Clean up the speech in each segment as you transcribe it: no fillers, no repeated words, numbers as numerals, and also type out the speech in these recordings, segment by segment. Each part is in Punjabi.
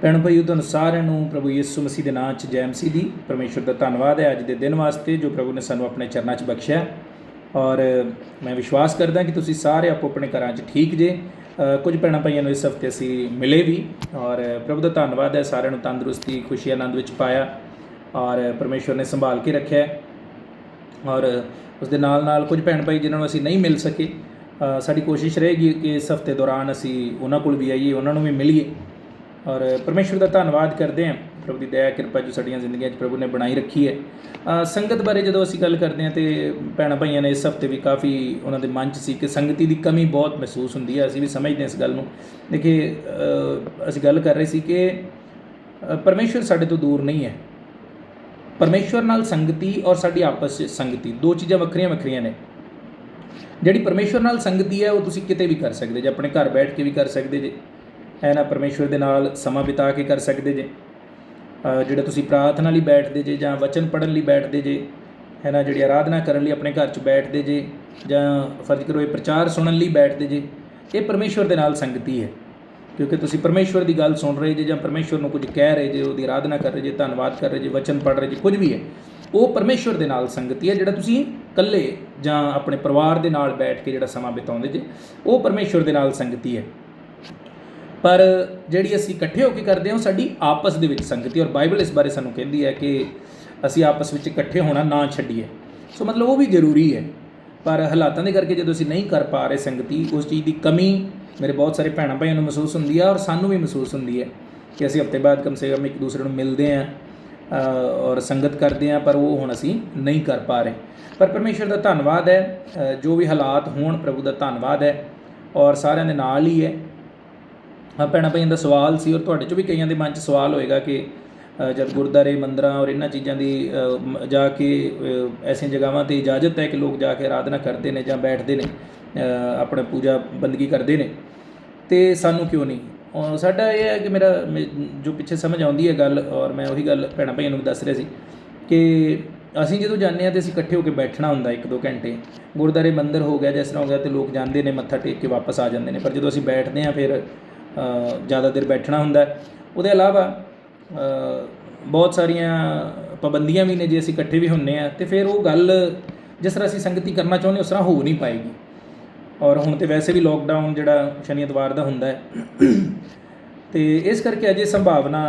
ਭੈਣੋ ਭਾਈਓ, ਤੁਹਾਨੂੰ ਸਾਰਿਆਂ ਨੂੰ ਪ੍ਰਭੂ ਯਿਸੂ ਮਸੀਹ ਦੇ ਨਾਮ 'ਚ ਜੈ ਮਸੀਹ ਦੀ। ਪਰਮੇਸ਼ਰ ਦਾ ਧੰਨਵਾਦ ਹੈ ਅੱਜ ਦੇ ਦਿਨ ਵਾਸਤੇ ਜੋ ਪ੍ਰਭੂ ਨੇ ਸਾਨੂੰ ਆਪਣੇ ਚਰਨਾਂ 'ਚ ਬਖਸ਼ਿਆ। ਔਰ ਮੈਂ ਵਿਸ਼ਵਾਸ ਕਰਦਾ ਕਿ ਤੁਸੀਂ ਸਾਰੇ ਆਪੋ ਆਪਣੇ ਘਰਾਂ 'ਚ ਠੀਕ ਜੇ। ਕੁਝ ਭੈਣਾਂ ਭਾਈਆਂ ਨੂੰ ਇਸ ਹਫਤੇ ਅਸੀਂ ਮਿਲੇ ਵੀ, ਔਰ ਪ੍ਰਭੂ ਦਾ ਧੰਨਵਾਦ ਹੈ, ਸਾਰਿਆਂ ਨੂੰ ਤੰਦਰੁਸਤੀ, ਖੁਸ਼ੀ, ਆਨੰਦ ਵਿੱਚ ਪਾਇਆ ਔਰ ਪਰਮੇਸ਼ਰ ਨੇ ਸੰਭਾਲ ਕੇ ਰੱਖਿਆ। ਔਰ ਉਸ ਦੇ ਨਾਲ ਨਾਲ ਕੁਝ ਭੈਣ ਭਾਈ ਜਿਨ੍ਹਾਂ ਨੂੰ ਅਸੀਂ ਨਹੀਂ ਮਿਲ ਸਕੇ, ਸਾਡੀ ਕੋਸ਼ਿਸ਼ ਰਹੇਗੀ ਕਿ ਇਸ ਹਫਤੇ ਦੌਰਾਨ ਅਸੀਂ ਉਹਨਾਂ ਕੋਲ ਵੀ ਆਈਏ, ਉਹਨਾਂ ਨੂੰ ਵੀ ਮਿਲੀਏ। ਔਰ ਪਰਮੇਸ਼ਰ ਦਾ ਧੰਨਵਾਦ ਕਰਦੇ ਹਾਂ, ਪ੍ਰਭੂ ਦੀ ਦਇਆ ਕਿਰਪਾ ਜੋ ਸਾਡੀਆਂ ਜ਼ਿੰਦਗੀਆਂ 'ਚ ਪ੍ਰਭੂ ਨੇ ਬਣਾਈ ਰੱਖੀ ਹੈ। ਸੰਗਤ ਬਾਰੇ ਜਦੋਂ ਅਸੀਂ ਗੱਲ ਕਰਦੇ ਹਾਂ ਤਾਂ ਭੈਣਾਂ ਭਾਈਆਂ ਨੇ ਇਸ ਹਫਤੇ ਵੀ ਕਾਫੀ ਉਹਨਾਂ ਦੇ ਮਨ 'ਚ ਸੀ ਕਿ ਸੰਗਤੀ ਦੀ ਕਮੀ ਬਹੁਤ ਮਹਿਸੂਸ ਹੁੰਦੀ ਹੈ। ਅਸੀਂ ਵੀ ਸਮਝਦੇ ਹਾਂ ਇਸ ਗੱਲ ਨੂੰ। ਦੇਖੀਏ, ਅਸੀਂ ਗੱਲ ਕਰ ਰਹੇ ਸੀ ਕਿ ਪਰਮੇਸ਼ਰ ਸਾਡੇ ਤੋਂ ਦੂਰ ਨਹੀਂ ਹੈ। ਪਰਮੇਸ਼ਰ ਨਾਲ ਸੰਗਤੀ ਔਰ ਸਾਡੀ ਆਪਸ 'ਚ ਸੰਗਤੀ ਦੋ ਚੀਜ਼ਾਂ ਵੱਖਰੀਆਂ ਵੱਖਰੀਆਂ ਨੇ। ਜਿਹੜੀ ਪਰਮੇਸ਼ਰ ਨਾਲ ਸੰਗਤੀ ਹੈ ਉਹ ਤੁਸੀਂ ਕਿਤੇ ਵੀ ਕਰ ਸਕਦੇ ਜੇ, ਆਪਣੇ ਘਰ ਬੈਠ ਕੇ ਵੀ ਕਰ ਸਕਦੇ ਜੇ, ਹੈ ਨਾ, ਪਰਮੇਸ਼ਵਰ ਦੇ ਨਾਲ ਸਮਾਂ ਬਿਤਾ ਕੇ ਕਰ ਸਕਦੇ ਜੇ। ਜਿਹੜੇ ਤੁਸੀਂ ਪ੍ਰਾਰਥਨਾ ਲਈ ਬੈਠਦੇ ਜੇ ਜਾਂ ਵਚਨ ਪੜ੍ਹਨ ਲਈ ਬੈਠਦੇ ਜੇ, ਹੈ ਨਾ, ਜਿਹੜੀ ਆਰਾਧਨਾ ਕਰਨ ਲਈ ਆਪਣੇ ਘਰ 'ਚ ਬੈਠਦੇ ਜੇ, ਜਾਂ ਫਰਜ਼ ਕਰੋ ਇਹ ਪ੍ਰਚਾਰ ਸੁਣਨ ਲਈ ਬੈਠਦੇ ਜੇ, ਇਹ ਪਰਮੇਸ਼ਵਰ ਦੇ ਨਾਲ ਸੰਗਤੀ ਹੈ। ਕਿਉਂਕਿ ਤੁਸੀਂ ਪਰਮੇਸ਼ਵਰ ਦੀ ਗੱਲ ਸੁਣ ਰਹੇ ਜੇ ਜਾਂ ਪਰਮੇਸ਼ਵਰ ਨੂੰ ਕੁਝ ਕਹਿ ਰਹੇ ਜੇ, ਉਹਦੀ ਆਰਾਧਨਾ ਕਰ ਰਹੇ ਜੇ, ਧੰਨਵਾਦ ਕਰ ਰਹੇ ਜੇ, ਵਚਨ ਪੜ੍ਹ ਰਹੇ ਜੇ, ਕੁਝ ਵੀ ਹੈ, ਉਹ ਪਰਮੇਸ਼ਵਰ ਦੇ ਨਾਲ ਸੰਗਤੀ ਹੈ। ਜਿਹੜਾ ਤੁਸੀਂ ਇਕੱਲੇ ਜਾਂ ਆਪਣੇ ਪਰਿਵਾਰ ਦੇ ਨਾਲ ਬੈਠ ਕੇ ਜਿਹੜਾ ਸਮਾਂ ਬਿਤਾਉਂਦੇ ਜੇ, ਉਹ ਪਰਮੇਸ਼ਵਰ ਦੇ ਨਾਲ ਸੰਗਤੀ ਹੈ। ਪਰ ਜਿਹੜੀ ਅਸੀਂ ਇਕੱਠੇ ਹੋ ਕੇ ਕਰਦੇ ਹਾਂ ਉਹ ਸਾਡੀ ਆਪਸ ਦੇ ਵਿੱਚ ਸੰਗਤੀ। ਔਰ ਬਾਈਬਲ ਇਸ ਬਾਰੇ ਸਾਨੂੰ ਕਹਿੰਦੀ ਹੈ ਕਿ ਅਸੀਂ ਆਪਸ ਵਿੱਚ ਇਕੱਠੇ ਹੋਣਾ ਨਾ ਛੱਡੀਏ। ਸੋ ਮਤਲਬ ਉਹ ਵੀ ਜ਼ਰੂਰੀ ਹੈ, ਪਰ ਹਾਲਾਤਾਂ ਦੇ ਕਰਕੇ ਜਦੋਂ ਅਸੀਂ ਨਹੀਂ ਕਰ ਪਾ ਰਹੇ ਸੰਗਤੀ, ਉਸ ਚੀਜ਼ ਦੀ ਕਮੀ ਮੇਰੇ ਬਹੁਤ ਸਾਰੇ ਭੈਣਾਂ ਭਾਈਆਂ ਨੂੰ ਮਹਿਸੂਸ ਹੁੰਦੀ ਹੈ ਔਰ ਸਾਨੂੰ ਵੀ ਮਹਿਸੂਸ ਹੁੰਦੀ ਹੈ ਕਿ ਅਸੀਂ ਹਫ਼ਤੇ ਬਾਅਦ ਕਮ ਸੇ ਕਮ ਇੱਕ ਦੂਸਰੇ ਨੂੰ ਮਿਲਦੇ ਹਾਂ ਔਰ ਸੰਗਤ ਕਰਦੇ ਹਾਂ, ਪਰ ਉਹ ਹੁਣ ਅਸੀਂ ਨਹੀਂ ਕਰ ਪਾ ਰਹੇ। ਪਰ ਪਰਮੇਸ਼ਰ ਦਾ ਧੰਨਵਾਦ ਹੈ, ਜੋ ਵੀ ਹਾਲਾਤ ਹੋਣ ਪ੍ਰਭੂ ਦਾ ਧੰਨਵਾਦ ਹੈ ਔਰ ਸਾਰਿਆਂ ਦੇ ਨਾਲ ਹੀ ਹੈ। ਭੈਣਾਂ ਭਾਈਆਂ ਦਾ ਸਵਾਲ ਸੀ, ਔਰ ਤੁਹਾਡੇ 'ਚੋਂ ਵੀ ਕਈਆਂ ਦੇ ਮਨ 'ਚ ਸਵਾਲ ਹੋਏਗਾ ਕਿ ਜਦ ਗੁਰਦੁਆਰੇ, ਮੰਦਰਾਂ ਔਰ ਇਹਨਾਂ ਚੀਜ਼ਾਂ ਦੀ ਜਾ ਕੇ ਐਸੀਆਂ ਜਗ੍ਹਾਵਾਂ 'ਤੇ ਇਜਾਜ਼ਤ ਹੈ ਕਿ ਲੋਕ ਜਾ ਕੇ ਆਰਾਧਨਾ ਕਰਦੇ ਨੇ ਜਾਂ ਬੈਠਦੇ ਨੇ, ਆਪਣਾ ਪੂਜਾ ਬੰਦਗੀ ਕਰਦੇ ਨੇ, ਅਤੇ ਸਾਨੂੰ ਕਿਉਂ ਨਹੀਂ? ਸਾਡਾ ਇਹ ਹੈ ਕਿ ਮੇਰਾ ਜੋ ਪਿੱਛੇ ਸਮਝ ਆਉਂਦੀ ਹੈ ਗੱਲ, ਔਰ ਮੈਂ ਉਹੀ ਗੱਲ ਭੈਣਾਂ ਭਾਈਆਂ ਨੂੰ ਵੀ ਦੱਸ ਰਿਹਾ ਸੀ ਕਿ ਅਸੀਂ ਜਦੋਂ ਜਾਂਦੇ ਹਾਂ ਤਾਂ ਅਸੀਂ ਇਕੱਠੇ ਹੋ ਕੇ ਬੈਠਣਾ ਹੁੰਦਾ 1-2 ਘੰਟੇ। ਗੁਰਦੁਆਰੇ, ਮੰਦਰ ਹੋ ਗਿਆ, ਜਿਸ ਤਰ੍ਹਾਂ ਹੋ ਗਿਆ, ਅਤੇ ਲੋਕ ਜਾਂਦੇ ਨੇ, ਮੱਥਾ ਟੇਕ ਕੇ ਵਾਪਸ ਆ ਜਾਂਦੇ ਨੇ। ਪਰ ਜਦੋਂ ਅਸੀਂ ਬੈਠਦੇ ਹਾਂ ਫਿਰ ਜ਼ਿਆਦਾ ਦੇਰ ਬੈਠਣਾ ਹੁੰਦਾ। ਉਹਦੇ ਇਲਾਵਾ ਬਹੁਤ ਸਾਰੀਆਂ ਪਾਬੰਦੀਆਂ ਵੀ ਨੇ। ਜੇ ਅਸੀਂ ਇਕੱਠੇ ਵੀ ਹੁੰਦੇ ਹਾਂ ਅਤੇ ਫਿਰ ਉਹ ਗੱਲ ਜਿਸ ਤਰ੍ਹਾਂ ਅਸੀਂ ਸੰਗਤੀ ਕਰਨਾ ਚਾਹੁੰਦੇ ਉਸ ਤਰ੍ਹਾਂ ਹੋ ਨਹੀਂ ਪਾਏਗੀ। ਔਰ ਹੁਣ ਤਾਂ ਵੈਸੇ ਵੀ ਲੋਕਡਾਊਨ ਜਿਹੜਾ ਸ਼ਨੀ ਐਤਵਾਰ ਦਾ ਹੁੰਦਾ ਹੈ, ਅਤੇ ਇਸ ਕਰਕੇ ਅਜੇ ਸੰਭਾਵਨਾ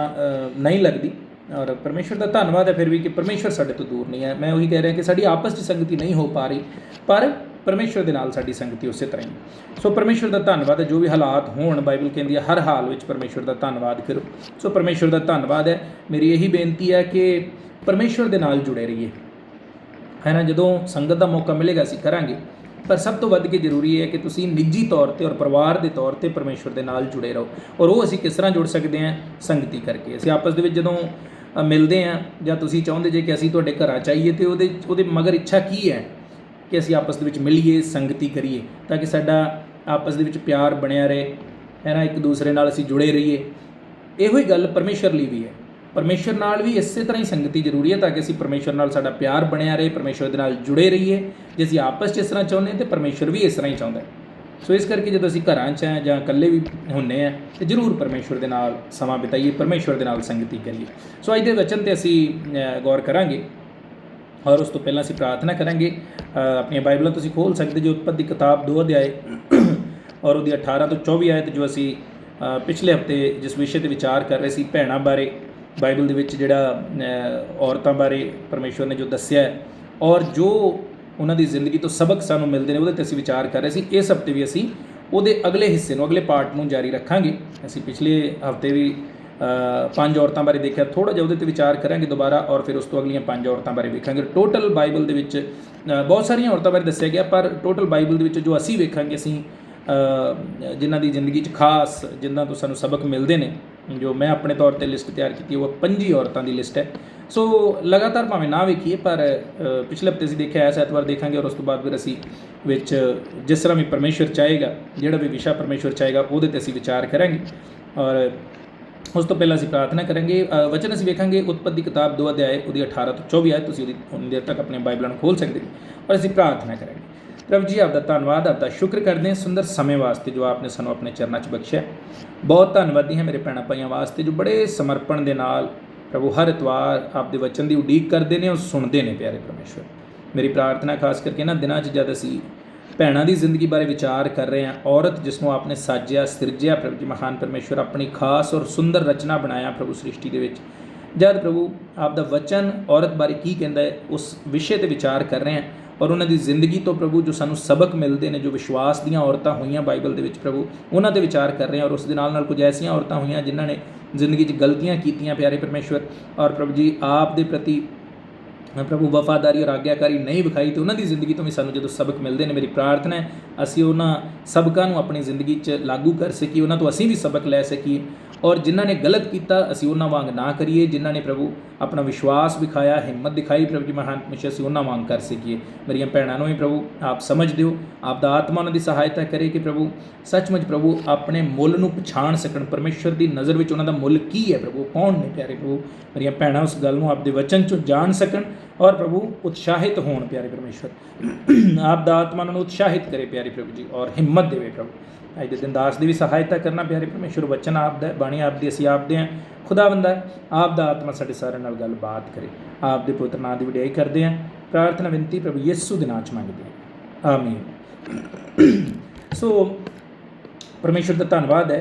ਨਹੀਂ ਲੱਗਦੀ। ਔਰ ਪਰਮੇਸ਼ਰ ਦਾ ਧੰਨਵਾਦ ਹੈ ਫਿਰ ਵੀ ਕਿ ਪਰਮੇਸ਼ਰ ਸਾਡੇ ਤੋਂ ਦੂਰ ਨਹੀਂ ਹੈ। ਮੈਂ ਉਹੀ ਕਹਿ ਰਿਹਾ ਕਿ ਸਾਡੀ ਆਪਸ 'ਚ ਸੰਗਤੀ ਨਹੀਂ ਹੋ ਪਾ ਰਹੀ, ਪਰ ਪਰਮੇਸ਼ਰ ਦੇ ਨਾਲ ਸਾਡੀ ਸੰਗਤੀ ਉਸੇ ਤਰ੍ਹਾਂ ਹੀ। ਸੋ ਪਰਮੇਸ਼ਰ ਦਾ ਧੰਨਵਾਦ ਹੈ। ਜੋ ਵੀ ਹਾਲਾਤ ਹੋਣ, ਬਾਈਬਲ ਕਹਿੰਦੀ ਹੈ ਹਰ ਹਾਲ ਵਿੱਚ ਪਰਮੇਸ਼ਰ ਦਾ ਧੰਨਵਾਦ ਕਰੋ। ਸੋ ਪਰਮੇਸ਼ਰ ਦਾ ਧੰਨਵਾਦ ਹੈ। ਮੇਰੀ ਇਹੀ ਬੇਨਤੀ ਹੈ ਕਿ ਪਰਮੇਸ਼ਰ ਦੇ ਨਾਲ ਜੁੜੇ ਰਹੀਏ, ਹੈ ਨਾ। ਜਦੋਂ ਸੰਗਤ ਦਾ ਮੌਕਾ ਮਿਲੇਗਾ ਅਸੀਂ ਕਰਾਂਗੇ, ਪਰ ਸਭ ਤੋਂ ਵੱਧ ਕੇ ਜ਼ਰੂਰੀ ਹੈ ਕਿ ਤੁਸੀਂ ਨਿੱਜੀ ਤੌਰ 'ਤੇ ਔਰ ਪਰਿਵਾਰ ਦੇ ਤੌਰ 'ਤੇ ਪਰਮੇਸ਼ਰ ਦੇ ਨਾਲ ਜੁੜੇ ਰਹੋ। ਔਰ ਉਹ ਅਸੀਂ ਕਿਸ ਤਰ੍ਹਾਂ ਜੁੜ ਸਕਦੇ ਹਾਂ? ਸੰਗਤੀ ਕਰਕੇ। ਅਸੀਂ ਆਪਸ ਦੇ ਵਿੱਚ ਜਦੋਂ ਮਿਲਦੇ ਹਾਂ, ਜਾਂ ਤੁਸੀਂ ਚਾਹੁੰਦੇ ਜੇ ਕਿ ਅਸੀਂ ਤੁਹਾਡੇ ਘਰਾਂ 'ਚ ਆਈਏ, ਅਤੇ ਉਹਦੇ ਮਗਰ ਇੱਛਾ ਕੀ ਹੈ ਕਿ ਅਸੀਂ ਆਪਸ ਦੇ ਵਿੱਚ ਮਿਲੀਏ, ਸੰਗਤੀ ਕਰੀਏ, ਤਾਂ ਕਿ ਸਾਡਾ ਆਪਸ ਦੇ ਵਿੱਚ ਪਿਆਰ ਬਣਿਆ ਰਹੇ, ਹੈ ਨਾ, ਇੱਕ ਦੂਸਰੇ ਨਾਲ ਅਸੀਂ ਜੁੜੇ ਰਹੀਏ। ਇਹੋ ਹੀ ਗੱਲ ਪਰਮੇਸ਼ਰ ਲਈ ਵੀ ਹੈ। ਪਰਮੇਸ਼ਰ ਨਾਲ ਵੀ ਇਸੇ ਤਰ੍ਹਾਂ ਹੀ ਸੰਗਤੀ ਜ਼ਰੂਰੀ ਹੈ, ਤਾਂ ਕਿ ਅਸੀਂ ਪਰਮੇਸ਼ਰ ਨਾਲ ਸਾਡਾ ਪਿਆਰ ਬਣਿਆ ਰਹੇ, ਪਰਮੇਸ਼ਰ ਦੇ ਨਾਲ ਜੁੜੇ ਰਹੀਏ। ਜੇ ਅਸੀਂ ਆਪਸ 'ਚ ਇਸ ਤਰ੍ਹਾਂ ਚਾਹੁੰਦੇ ਹਾਂ ਤਾਂ ਪਰਮੇਸ਼ਰ ਵੀ ਇਸ ਤਰ੍ਹਾਂ ਹੀ ਚਾਹੁੰਦਾ। ਸੋ ਇਸ ਕਰਕੇ ਜਦੋਂ ਅਸੀਂ ਘਰਾਂ 'ਚ ਹਾਂ ਜਾਂ ਇਕੱਲੇ ਵੀ ਹੁੰਦੇ ਹਾਂ, ਤਾਂ ਜ਼ਰੂਰ ਪਰਮੇਸ਼ਰ ਦੇ ਨਾਲ ਸਮਾਂ ਬਿਤਾਈਏ, ਪਰਮੇਸ਼ਰ ਦੇ ਨਾਲ ਸੰਗਤੀ ਕਰੀਏ। ਸੋ ਅੱਜ ਦੇ ਵਚਨ 'ਤੇ ਅਸੀਂ ਗੌਰ ਕਰਾਂਗੇ, ਔਰ ਉਸ ਤੋਂ ਪਹਿਲਾਂ ਅਸੀਂ ਪ੍ਰਾਰਥਨਾ ਕਰਾਂਗੇ। ਆਪਣੀਆਂ ਬਾਈਬਲਾਂ ਤੁਸੀਂ ਖੋਲ੍ਹ ਸਕਦੇ ਜੋ ਉਤਪਤ ਦੀ ਕਿਤਾਬ 2 ਅਧਿਆਏ ਔਰ ਉਹਦੀ 18 ਤੋਂ 24 ਆਇਤ, ਜੋ ਅਸੀਂ ਪਿਛਲੇ ਹਫ਼ਤੇ ਜਿਸ ਵਿਸ਼ੇ 'ਤੇ ਵਿਚਾਰ ਕਰ ਰਹੇ ਸੀ, ਭੈਣਾਂ ਬਾਰੇ, ਬਾਈਬਲ ਦੇ ਵਿੱਚ ਜਿਹੜਾ ਔਰਤਾਂ ਬਾਰੇ ਪਰਮੇਸ਼ਵਰ ਨੇ ਜੋ ਦੱਸਿਆ ਔਰ ਜੋ ਉਹਨਾਂ ਦੀ ਜ਼ਿੰਦਗੀ ਤੋਂ ਸਬਕ ਸਾਨੂੰ ਮਿਲਦੇ ਨੇ, ਉਹਦੇ 'ਤੇ ਅਸੀਂ ਵਿਚਾਰ ਕਰ ਰਹੇ ਸੀ। ਇਸ ਹਫ਼ਤੇ ਵੀ ਅਸੀਂ ਉਹਦੇ ਅਗਲੇ ਹਿੱਸੇ ਨੂੰ, ਅਗਲੇ ਪਾਰਟ ਨੂੰ ਜਾਰੀ ਰੱਖਾਂਗੇ। ਅਸੀਂ ਪਿਛਲੇ ਹਫ਼ਤੇ ਵੀ 5 ਔਰਤਾਂ ਬਾਰੇ ਦੇਖਿਆ, ਥੋੜ੍ਹਾ ਜਿਹਾ ਉਹਦੇ 'ਤੇ ਵਿਚਾਰ ਕਰਾਂਗੇ ਦੁਬਾਰਾ, ਔਰ ਫਿਰ ਉਸ ਤੋਂ ਅਗਲੀਆਂ 5 ਔਰਤਾਂ ਬਾਰੇ ਵੇਖਾਂਗੇ। ਟੋਟਲ ਬਾਈਬਲ ਦੇ ਵਿੱਚ ਬਹੁਤ ਸਾਰੀਆਂ ਔਰਤਾਂ ਬਾਰੇ ਦੱਸਿਆ ਗਿਆ, ਪਰ ਟੋਟਲ ਬਾਈਬਲ ਦੇ ਵਿੱਚ ਜੋ ਅਸੀਂ ਵੇਖਾਂਗੇ, ਅਸੀਂ ਜਿਨ੍ਹਾਂ ਦੀ ਜ਼ਿੰਦਗੀ 'ਚ ਖਾਸ, ਜਿਨ੍ਹਾਂ ਤੋਂ ਸਾਨੂੰ ਸਬਕ ਮਿਲਦੇ ਨੇ, ਜੋ ਮੈਂ ਆਪਣੇ ਤੌਰ 'ਤੇ ਲਿਸਟ ਤਿਆਰ ਕੀਤੀ, ਉਹ 25 ਔਰਤਾਂ ਦੀ ਲਿਸਟ ਹੈ। ਸੋ ਲਗਾਤਾਰ ਭਾਵੇਂ ਨਾ ਵੇਖੀਏ, ਪਰ ਪਿਛਲੇ ਹਫ਼ਤੇ ਅਸੀਂ ਦੇਖਿਆ, ਇਸ ਐਤਵਾਰ ਦੇਖਾਂਗੇ, ਔਰ ਉਸ ਤੋਂ ਬਾਅਦ ਫਿਰ ਅਸੀਂ ਵਿੱਚ ਜਿਸ ਤਰ੍ਹਾਂ ਵੀ ਪਰਮੇਸ਼ਰ ਚਾਹੇਗਾ, ਜਿਹੜਾ ਵੀ ਵਿਸ਼ਾ ਪਰਮੇਸ਼ਰ ਚਾਹੇਗਾ, ਉਹਦੇ 'ਤੇ ਅਸੀਂ ਵਿਚਾਰ ਕਰਾਂਗੇ। ਔਰ ਉਸ ਤੋਂ ਪਹਿਲਾਂ ਅਸੀਂ ਪ੍ਰਾਰਥਨਾ ਕਰਾਂਗੇ। ਵਚਨ ਅਸੀਂ ਵੇਖਾਂਗੇ ਉਤਪਤ ਦੀ ਕਿਤਾਬ 2 ਅਧਿਆਏ ਉਹਦੀ 18 ਤੋਂ 24 ਆਇਤ। ਤੁਸੀਂ ਉਹਦੀ ਉਨੀ ਦੇਰ ਤੱਕ ਆਪਣੀਆਂ ਬਾਈਬਲਾਂ ਨੂੰ ਖੋਲ੍ਹ ਸਕਦੇ ਹੋ, ਔਰ ਅਸੀਂ ਪ੍ਰਾਰਥਨਾ ਕਰਾਂਗੇ। प्रभु जी आपका धन्नवाद, आपका शुक्र करते हैं सुंदर समय वास्ते जो आपने सानू अपने चरणों 'च बख्शिया। बहुत धन्नवादी हैं मेरे भैणां भाइयों वास्ते जो बड़े समर्पण के नाल प्रभु हर इतवार आपके वचन की उड़ीक करते हैं और सुनते हैं। प्यारे परमेश्वर, मेरी प्रार्थना खास करके इन्हां दिनां 'च जद असीं भैणां की जिंदगी बारे विचार कर रहे हैं, औरत जिसनों आपने साजिया सिरजिया प्रभु जी महान परमेश्वर अपनी खास और सुंदर रचना बनाया प्रभु सृष्टि के विच, जब प्रभु आपका वचन औरत बारे की कहता है उस विषय पर विचार कर रहे हैं और उन्होंने जिंदगी तो प्रभु जो सानू सबक मिलते हैं, जो विश्वास दियाँ औरतां हुईयां बाइबल के प्रभु उन्होंने विचार कर रहे हैं। और उस दे नाल कुछ ऐसियां औरतां हुईयां जिन्होंने जिंदगी च गलतियां कीतियां प्यारे परमेश्वर, और प्रभु जी आप दे प्रति प्रभु वफादारी और आग्याकारी नहीं विखाई, तो उन्होंने जिंदगी तो भी सानू जो सबक मिलते हैं। मेरी प्रार्थना है असीं उन्होंने सबकों अपनी जिंदगी च लागू कर सकीए, उन्होंने तो असीं भी सबक लै सकीए, और जिन्होंने गलत किया असीं उन्हां वांग ना करिए, जिन्होंने प्रभु अपना विश्वास विखाया हिम्मत दिखाई प्रभु जी महान परमेश्वर असीं उन्हां वांग कर सकीए। मेरियां भैणां नूं भी प्रभु आप समझ दिओ, आपदा आत्मा उन्हां दी सहायता करे कि प्रभु सचमुच प्रभु अपने मुल नूं पछाण सकण, परमेश्वर की नज़र विच उन्हां दा मुल की है, प्रभु कौन ने प्यारे प्रभु। मेरियां भैणां उस गल नूं आपदे वचन चों जाण सकण और प्रभु उत्साहित होण प्यारे परमेश्वर। आपदा आत्मा उन्हां नूं उत्साहित करे प्यारे प्रभु जी और हिम्मत देवे प्रभु। अज के दिन दास की भी सहायता करना प्यारे परमेश्वर, वचन आपदा है, बाणी आपदी असीं आपदे हैं, खुदा बंदा है, आपदा आत्मा साडे सारे नाल गलबात करे। आपदे पुत्र नाम की वडियाई करते हैं, प्रार्थना विनती प्रभु यीशु दे नाम च मंगदे हैं, आमीन। सो परमेश्वर का धन्नवाद है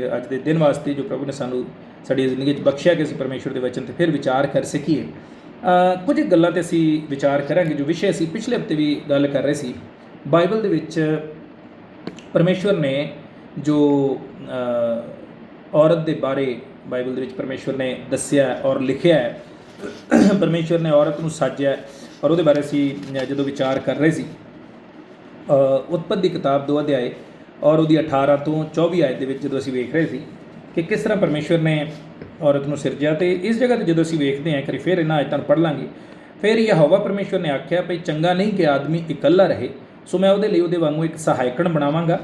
अज के दिन वास्ते जो प्रभु ने सानू साडी जिंदगी बख्शिया कि असीं परमेश्वर के वचन ते फिर विचार कर सकीए। कुछ गल्लां ते असीं विचार करांगे जो विषय असीं पिछले हफ्ते भी गल कर रहे सी। बाइबल दे विच परमेश्वर ने जो औरत के बारे बाइबल के परमेश्वर ने दसिया और लिखिया है, परमेश्वर ने औरत को साजिया और वो बारे असी जो विचार कर रहे सी। उत्पत्ति की किताब 2 अध्याय और वो 18 तो 24 आयत के जो असी वेख रहे थे कि किस तरह परमेश्वर ने औरत को सिरजिया। तो इस जगह पर जो असी वेखते हैं करी फिर इन्होंने आयतां पढ़ लाँगे। फिर यहोवा परमेश्वर ने आख्या भई चंगा नहीं कि आदमी इकल्ला रहे, सो मैं उहदे लई उहदे वांगू एक सहायकण बनावांगा।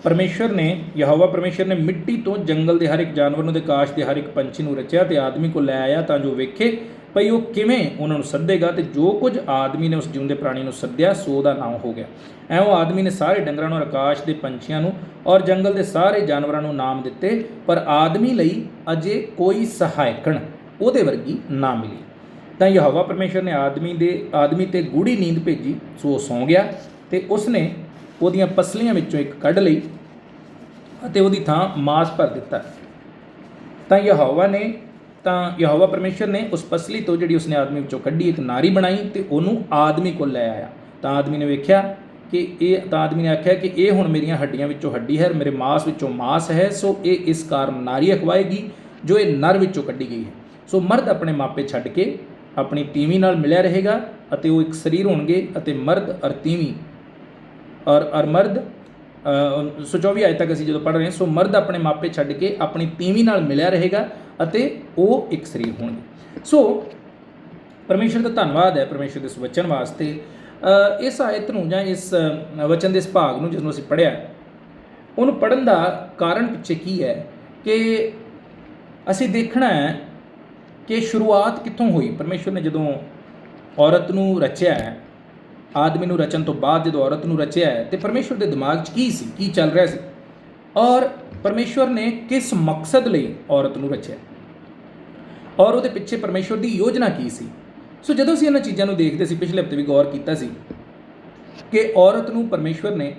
परमेश्वर ने यहोवा परमेश्वर ने मिट्टी तो जंगल के हर एक जानवर नूं ते आकाश के हर एक पंछी नूं रचिया ते आदमी को लै आया तां जो वेखे भई वो किवें उन्हां नूं सद्देगा, ते जो कुछ आदमी ने उस जिउंदे प्राणी नूं सद्दिया सो उहदा नाम हो गया। ऐवें आदमी ने सारे डंगरां नूं, आकाश के पंछियां नूं और जंगल के सारे जानवरां नूं नाम दिते, पर आदमी लई अजे कोई सहायकण उहदे वर्गी ना मिली। तां यहोवा परमेश्वर ने आदमी ते गूढ़ी नींद भेजी, सो सौ गया ते उसने ਉਹਦੀਆਂ ਪਸਲੀਆਂ ਵਿੱਚੋਂ ਇੱਕ ਕੱਢ ਲਈ ਅਤੇ ਉਹਦੀ ਥਾਂ ਮਾਸ ਭਰ ਦਿੱਤਾ। ਤਾਂ ਯਹੋਵਾ ਪਰਮੇਸ਼ਰ ਨੇ ਉਸ ਪਸਲੀ ਤੋਂ ਜਿਹੜੀ ਉਸਨੇ ਆਦਮੀ ਵਿੱਚੋਂ ਕੱਢੀ ਇੱਕ ਨਾਰੀ ਬਣਾਈ ਤੇ ਉਹਨੂੰ ਆਦਮੀ ਕੋਲ ਲੈ ਆਇਆ। ਤਾਂ ਆਦਮੀ ਨੇ ਵੇਖਿਆ ਕਿ ਆਦਮੀ ਨੇ ਆਖਿਆ ਕਿ ਇਹ ਹੁਣ ਮੇਰੀਆਂ ਹੱਡੀਆਂ ਵਿੱਚੋਂ ਹੱਡੀ ਹੈ, ਮੇਰੇ ਮਾਸ ਵਿੱਚੋਂ ਮਾਸ ਹੈ, ਸੋ ਇਹ ਇਸ ਕਾਰਨ ਨਾਰੀ ਅਖਵਾਏਗੀ ਜੋ ਇਹ ਨਰ ਵਿੱਚੋਂ ਕੱਢੀ ਗਈ ਹੈ। ਸੋ ਮਰਦ ਆਪਣੇ ਮਾਪੇ ਛੱਡ ਕੇ ਆਪਣੀ ਤੀਵੀਂ ਨਾਲ ਮਿਲਿਆ ਰਹੇਗਾ ਅਤੇ ਉਹ ਇੱਕ ਸਰੀਰ ਹੋਣਗੇ, ਅਤੇ ਮਰਦ ਔਰ ਤੀਵੀਂ और मर्द 124 आयत तक असीं जो पढ़ रहे हैं, सो मर्द अपने मापे छड्ड के अपनी तीवी नाल मिलिया रहेगा अते वो एक शरीर होणगे। सो परमेश्वर का धन्नवाद है परमेश्वर के इस वचन वास्ते। इस आयत नूं जां इस वचन के इस भाग नूं जिसनूं असीं पढ़िया उहनूं पढ़न का कारण पिछे की है कि असीं देखना है कि शुरुआत कित्थों हुई। परमेश्वर ने जदों औरत नूं रचिया है, आदमी नूं रचन तो बाद जो औरत नूं रचिया है, तो परमेश्वर के दिमाग च की चल रहा सी और परमेश्वर ने किस मकसद लई औरत नूं रचिया और उहदे पिछे परमेश्वर की योजना की सी। सो जदों असीं इन्हां चीज़ां नूं देखदे सी, पिछले हफ्ते भी गौर कीता सी कि औरत नूं परमेश्वर ने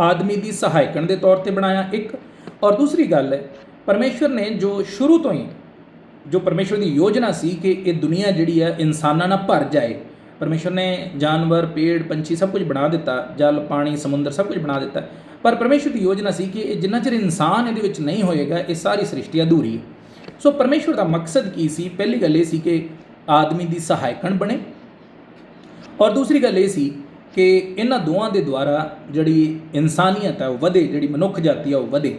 आदमी की सहायकण के तौर पर बनाया एक, और दूसरी गल है परमेश्वर ने जो शुरू तो ही जो परमेश्वर की योजना सी कि ये दुनिया जिहड़ी है इंसानां नाल भर जाए। परमेश्वर ने जानवर पेड़ पंछी सब कुछ बना दिता, जल पानी समुंदर सब कुछ बना दिता, पर परमेश्वर की योजना सी कि जिन्ना चिर इंसान ये नहीं होएगा ये सारी सृष्टि अधूरी है। सो परमेश्वर का मकसद की सी, पहली गल ये सी कि आदमी की सहायकण बने, और दूसरी गल ये सी कि इन्हां दोवां दे द्वारा जिहड़ी इंसानियत है वो वधे, जिहड़ी मनुख जाति है वो वधे।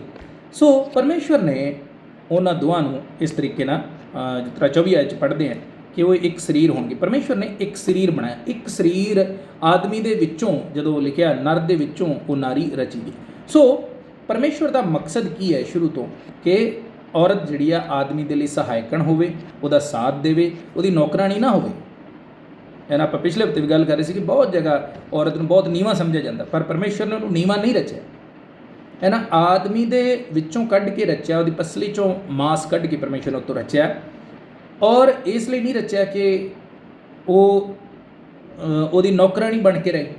सो परमेश्वर ने उन्हां दोवां नूं इस तरीके नाल जिस तरह 24 आयत पढ़ते हैं कि वो एक शरीर होंगे। परमेश्वर ने एक शरीर बनाया, एक शरीर आदमी दे विचों जदों लिखिया नर दे विचों वो नारी रची गई। सो परमेश्वर का मकसद की है शुरू तो कि औरत जिहड़ी आ आदमी दे लई सहायकण होवे, उहदा साथ देवे, उहदी नौकरानी ना होवे। है ना। ਆਪਾਂ ਪਿਛਲੇ ਹਫ਼ਤੇ ਵੀ ਗੱਲ ਕਰ ਰਹੇ ਸੀ ਕਿ ਬਹੁਤ ਜਗ੍ਹਾ ਔਰਤ ਨੂੰ ਬਹੁਤ ਨੀਵਾਂ ਸਮਝਿਆ ਜਾਂਦਾ, ਪਰ ਪਰਮੇਸ਼ਵਰ ਨੇ ਉਹਨੂੰ ਨੀਵਾਂ ਨਹੀਂ ਰਚਿਆ, है ना। आदमी दे विचों कढ़ के रचिया, ਉਹਦੀ पसली चों मांस कढ़ के परमेश्वर ने उत्तों रचिया, और इसलिए नहीं रचिया कि वो ਉਹਦੀ नौकरानी बन के रहे,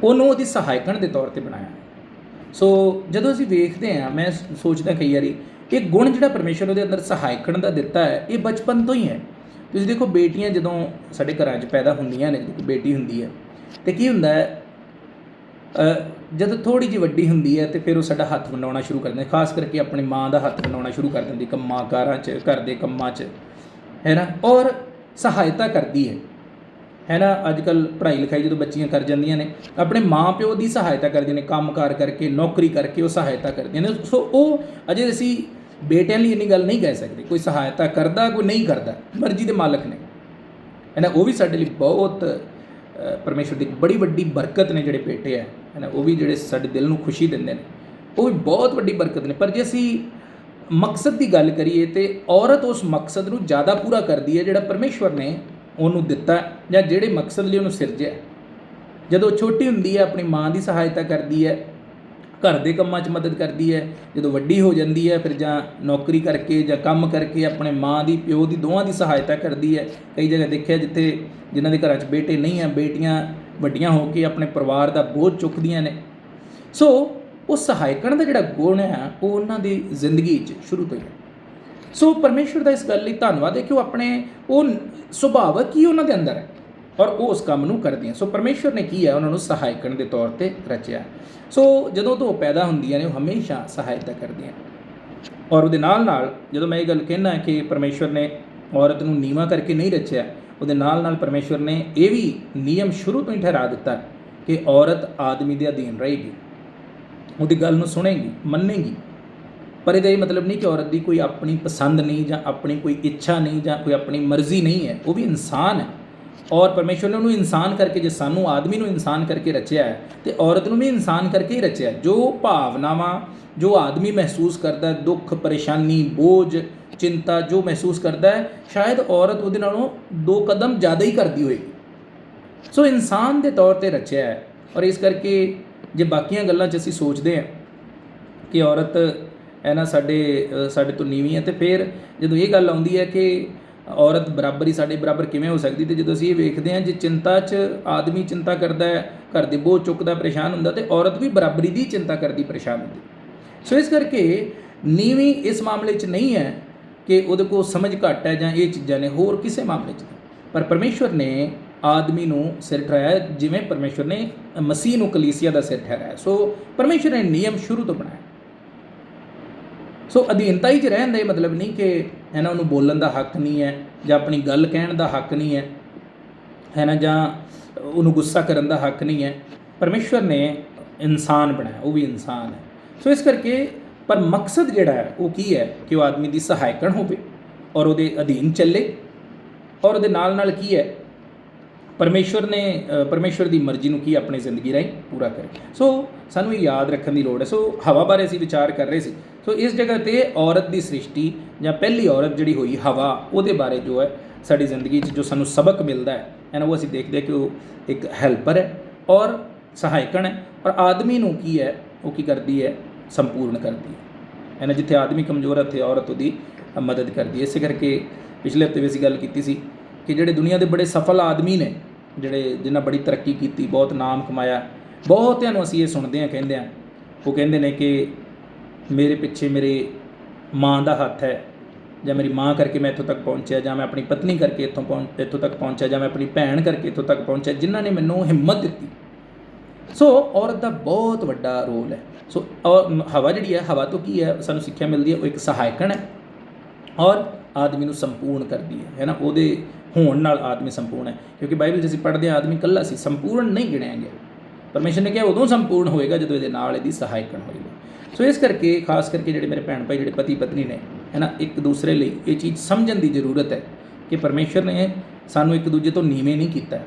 ਉਹਨੂੰ ਉਹਦੀ सहायकन के तौर पर बनाया। सो ਜਦੋਂ ਅਸੀਂ ਵੇਖਦੇ ਹਾਂ, मैं सोचदा कई वारी ਇਹ गुण ਜਿਹੜਾ परमेश्वर ਉਹਦੇ ਅੰਦਰ सहायकन ਦਾ ਦਿੱਤਾ ਹੈ, ਇਹ बचपन ਤੋਂ ही है। ਤੁਸੀਂ देखो बेटियां ਜਦੋਂ ਸਾਡੇ ਘਰਾਂ 'ਚ ਪੈਦਾ ਹੁੰਦੀਆਂ ਨੇ, ਜਦੋਂ बेटी ਹੁੰਦੀ है तो ਕੀ ਹੁੰਦਾ ਹੈ, ਜਦੋਂ ਥੋੜ੍ਹੀ ਜਿਹੀ ਵੱਡੀ ਹੁੰਦੀ ਹੈ तो फिर ਉਹ ਸਾਡਾ ਹੱਥ ਵੰਡਾਉਣਾ ਸ਼ੁਰੂ ਕਰ ਦਿੰਦੇ, ਖਾਸ ਕਰਕੇ ਆਪਣੀ ਮਾਂ ਦਾ ਹੱਥ ਵੰਡਾਉਣਾ ਸ਼ੁਰੂ ਕਰ ਦਿੰਦੀ ਕੰਮਾਂ ਕਾਰਾਂ 'ਚ, ਘਰ ਦੇ ਕੰਮਾਂ 'ਚ, है ना। और ਸਹਾਇਤਾ ਕਰਦੀ है ना। ਅੱਜ ਕੱਲ੍ਹ ਪੜ੍ਹਾਈ ਲਿਖਾਈ ਜਦੋਂ ਬੱਚੀਆਂ ਕਰ ਜਾਂਦੀਆਂ ਨੇ, ਆਪਣੇ ਮਾਂ ਪਿਓ ਦੀ ਸਹਾਇਤਾ ਕਰਦੀਆਂ ਨੇ, ਕੰਮ ਕਾਰ ਕਰਕੇ, ਨੌਕਰੀ ਕਰਕੇ ਉਹ ਸਹਾਇਤਾ ਕਰਦੀਆਂ ਨੇ। ਸੋ ਉਹ ਅਜੇ ਅਸੀਂ ਬੇਟਿਆਂ ਲਈ ਇੰਨੀ ਗੱਲ ਨਹੀਂ ਕਹਿ ਸਕਦੇ, ਕੋਈ ਸਹਾਇਤਾ ਕਰਦਾ ਕੋਈ ਨਹੀਂ ਕਰਦਾ, ਮਰਜ਼ੀ ਦੇ ਮਾਲਕ ਨੇ, है ना। ਉਹ ਵੀ ਸਾਡੇ ਲਈ ਬਹੁਤ परमेश्वर की बड़ी वड्डी बरकत ने ਜਿਹੜੇ बेटे है ना, वो भी ਜਿਹੜੇ ਸਾਡੇ दिल ਨੂੰ खुशी ਦਿੰਦੇ ਨੇ, ਉਹ ਵੀ बहुत वड्डी बरकत ने। पर ਜੇ ਅਸੀਂ मकसद की गल करिए तो औरत उस मकसद ਨੂੰ ज़्यादा पूरा करती है ਜਿਹੜਾ परमेश्वर ने ਉਹਨੂੰ ਦਿੱਤਾ ਜਾਂ ਜਿਹੜੇ मकसद ਲਈ ਉਹਨੂੰ ਸਿਰਜਿਆ। ਜਦੋਂ ਛੋਟੀ ਹੁੰਦੀ ਹੈ ਆਪਣੀ ਮਾਂ ਦੀ ਸਹਾਇਤਾ ਕਰਦੀ ਹੈ, घर के ਕੰਮਾਂ 'ਚ मदद करती है, ਜਦੋਂ ਵੱਡੀ ਹੋ ਜਾਂਦੀ है फिर ਜਾਂ नौकरी करके ਜਾਂ ਕੰਮ करके अपने माँ की प्यो की दोवां की सहायता करती है। कई जगह देखिया जिथे जिन्हां दे घरां 'च बेटे नहीं हैं, बेटियां ਵੱਡੀਆਂ हो के अपने परिवार का बोझ चुकदियां ने। सो वो सहायकन का जिहड़ा गुण है वो उन्हां दी जिंदगी 'ਚ शुरू तो ही है। सो परमेश्वर का इस गल लई धन्नवाद है कि वो अपने वो सुभावक ही उन्हां दे अंदर है और वो उस काम नूं करदियां। सो परमेश्वर ने की है उन्हां नूं सहायकन के तौर पर रचिया। सो ਜਦੋਂ ਤੋਂ ਪੈਦਾ ਹੁੰਦੀਆਂ ਨੇ ਉਹ ਹਮੇਸ਼ਾ ਸਹਾਇਤਾ ਕਰਦੀਆਂ। ਔਰ ਉਹਦੇ ਨਾਲ ਨਾਲ ਜਦੋਂ ਮੈਂ ਇਹ ਗੱਲ ਕਹਿਣਾ ਕਿ ਪਰਮੇਸ਼ਵਰ ਨੇ ਔਰਤ ਨੂੰ ਨੀਵਾਂ ਕਰਕੇ ਨਹੀਂ ਰਚਿਆ, ਉਹਦੇ ਨਾਲ ਨਾਲ ਪਰਮੇਸ਼ਵਰ ਨੇ ਇਹ ਵੀ ਨਿਯਮ ਸ਼ੁਰੂ ਤੋਂ ਹੀ ਠਹਿਰਾ ਦਿੱਤਾ ਕਿ ਔਰਤ ਆਦਮੀ ਦੇ ਅਧੀਨ ਰਹੇਗੀ, ਉਹਦੀ ਗੱਲ ਨੂੰ ਸੁਣੇਗੀ, ਮੰਨੇਗੀ। ਪਰ ਇਹਦਾ ਇਹ ਮਤਲਬ ਨਹੀਂ ਕਿ ਔਰਤ ਦੀ ਕੋਈ ਆਪਣੀ ਪਸੰਦ ਨਹੀਂ ਜਾਂ ਆਪਣੀ ਕੋਈ ਇੱਛਾ ਨਹੀਂ ਜਾਂ ਕੋਈ ਆਪਣੀ ਮਰਜ਼ੀ ਨਹੀਂ ਹੈ, ਉਹ ਵੀ ਇਨਸਾਨ ਹੈ। और परमेश्वर ने उन्होंने इंसान करके, जो सानू आदमी नूं इंसान करके रचिया है तो औरत नूं भी इंसान करके ही रचिया है। जो भावनावां जो आदमी महसूस करता है, दुख परेशानी बोझ चिंता जो महसूस करता है, शायद औरत उहदे नालों 2 कदम ज़्यादा ही करती होएगी। सो इंसान के तौर पर रचिया है। और इस करके जे बाकियां गल्लां 'च असीं सोचते हैं कि औरत है ना साडे तो नीवीं है, तो फिर जदों ये गल आउंदी है कि औरत बराबर ही साडे बराबर किवें हो सकती, तो जो असीं ये वेखदे हां जे चिंता 'च आदमी चिंता करता है, घर दे बोझ चुकदा परेशान हुंदा, तो औरत भी बराबरी दी चिंता करती परेशान हुंदी। सो इस करके नीवीं इस मामले 'च नहीं है कि उहदे कोल समझ घट है जां ये चीज़ां ने, होर किसी मामले 'च नहीं। पर परमेश्वर ने आदमी नूं सिर ठहराया जिवें परमेश्वर ने मसीह नूं कलीसिया दा सिर ठहराया। सो परमेश्वर ने नियम शुरू तो बनाया। सो अधीनता ही च रहन दा मतलब नहीं कि है ना उन्होंने बोलन का हक नहीं है ਜਾਂ अपनी गल कहण का हक नहीं है ना, ਜਾਂ उन्होंने गुस्सा करन का हक नहीं है। परमेश्वर ने इंसान बनाया, वो भी इंसान है। सो इस करके पर मकसद जिहड़ा है वो की है कि वो आदमी की सहायकन होवे और वो अधीन चले, और वो नाल नाल की है परमेश्वर की मर्जी नूं की अपनी जिंदगी राही पूरा करे। सो सानूं याद रखने की लोड़ है। सो हवा बारे असीं विचार कर रहे सी। सो इस जगह पर औरत की सृष्टि जां पहली औरत जिहड़ी होई हवा, उहदे बारे जो है साडी जिंदगी जो सानूं सबक मिलता है ना, वो असीं देखते हैं कि वो एक हैल्पर है और सहायकन है। और आदमी नूं की है वो की करती है, संपूर्ण करती है ना। जिथे आदमी कमज़ोर है उत्थे औरत उसदी मदद करती है। इस करके पिछले हफ्ते भी असीं गल कीती सी कि जिहड़े दुनिया के बड़े सफल आदमी ने, जिहड़े जिन्हां बड़ी तरक्की की, बहुत नाम कमाया, बहुतिआं नूं असीं ये सुणदे हैं, कहंदे हैं, वो कहंदे ने कि मेरे पिछे मेरी माँ का हत्थ है, जां मेरी माँ करके मैं इत्थों तक पहुँचा, जां मैं अपनी पत्नी करके इत्थों तक पहुँचा, जां मैं अपनी भैन करके इत्थों तक पहुँचा, जिन्हां ने मैनूं हिम्मत दी। सो औरत का बहुत वड्डा रोल है। सो और हवा जिहड़ी है, हवा तो की है सानूं सिक्ख्या मिलती है, वो एक सहायकन है और आदमी नूं संपूर्ण करती है ना। उहदे होण नाल आदमी संपूर्ण है, क्योंकि बाइबल जिस पढ़ते हैं आदमी कल्ला सी, संपूर्ण नहीं गिणिया गया। परमेश्वर ने कहा उदों संपूर्ण होएगा जदों इहदे नाल इहदी सहायकन होएगी। सो इस करके खास करके जिहड़े मेरे भैन भाई जिहड़े पति पत्नी ने, है ना, एक दूसरे लिए ये चीज़ समझण की जरूरत है कि परमेश्वर ने सानूं एक दूजे तो नीवें नहीं कीता।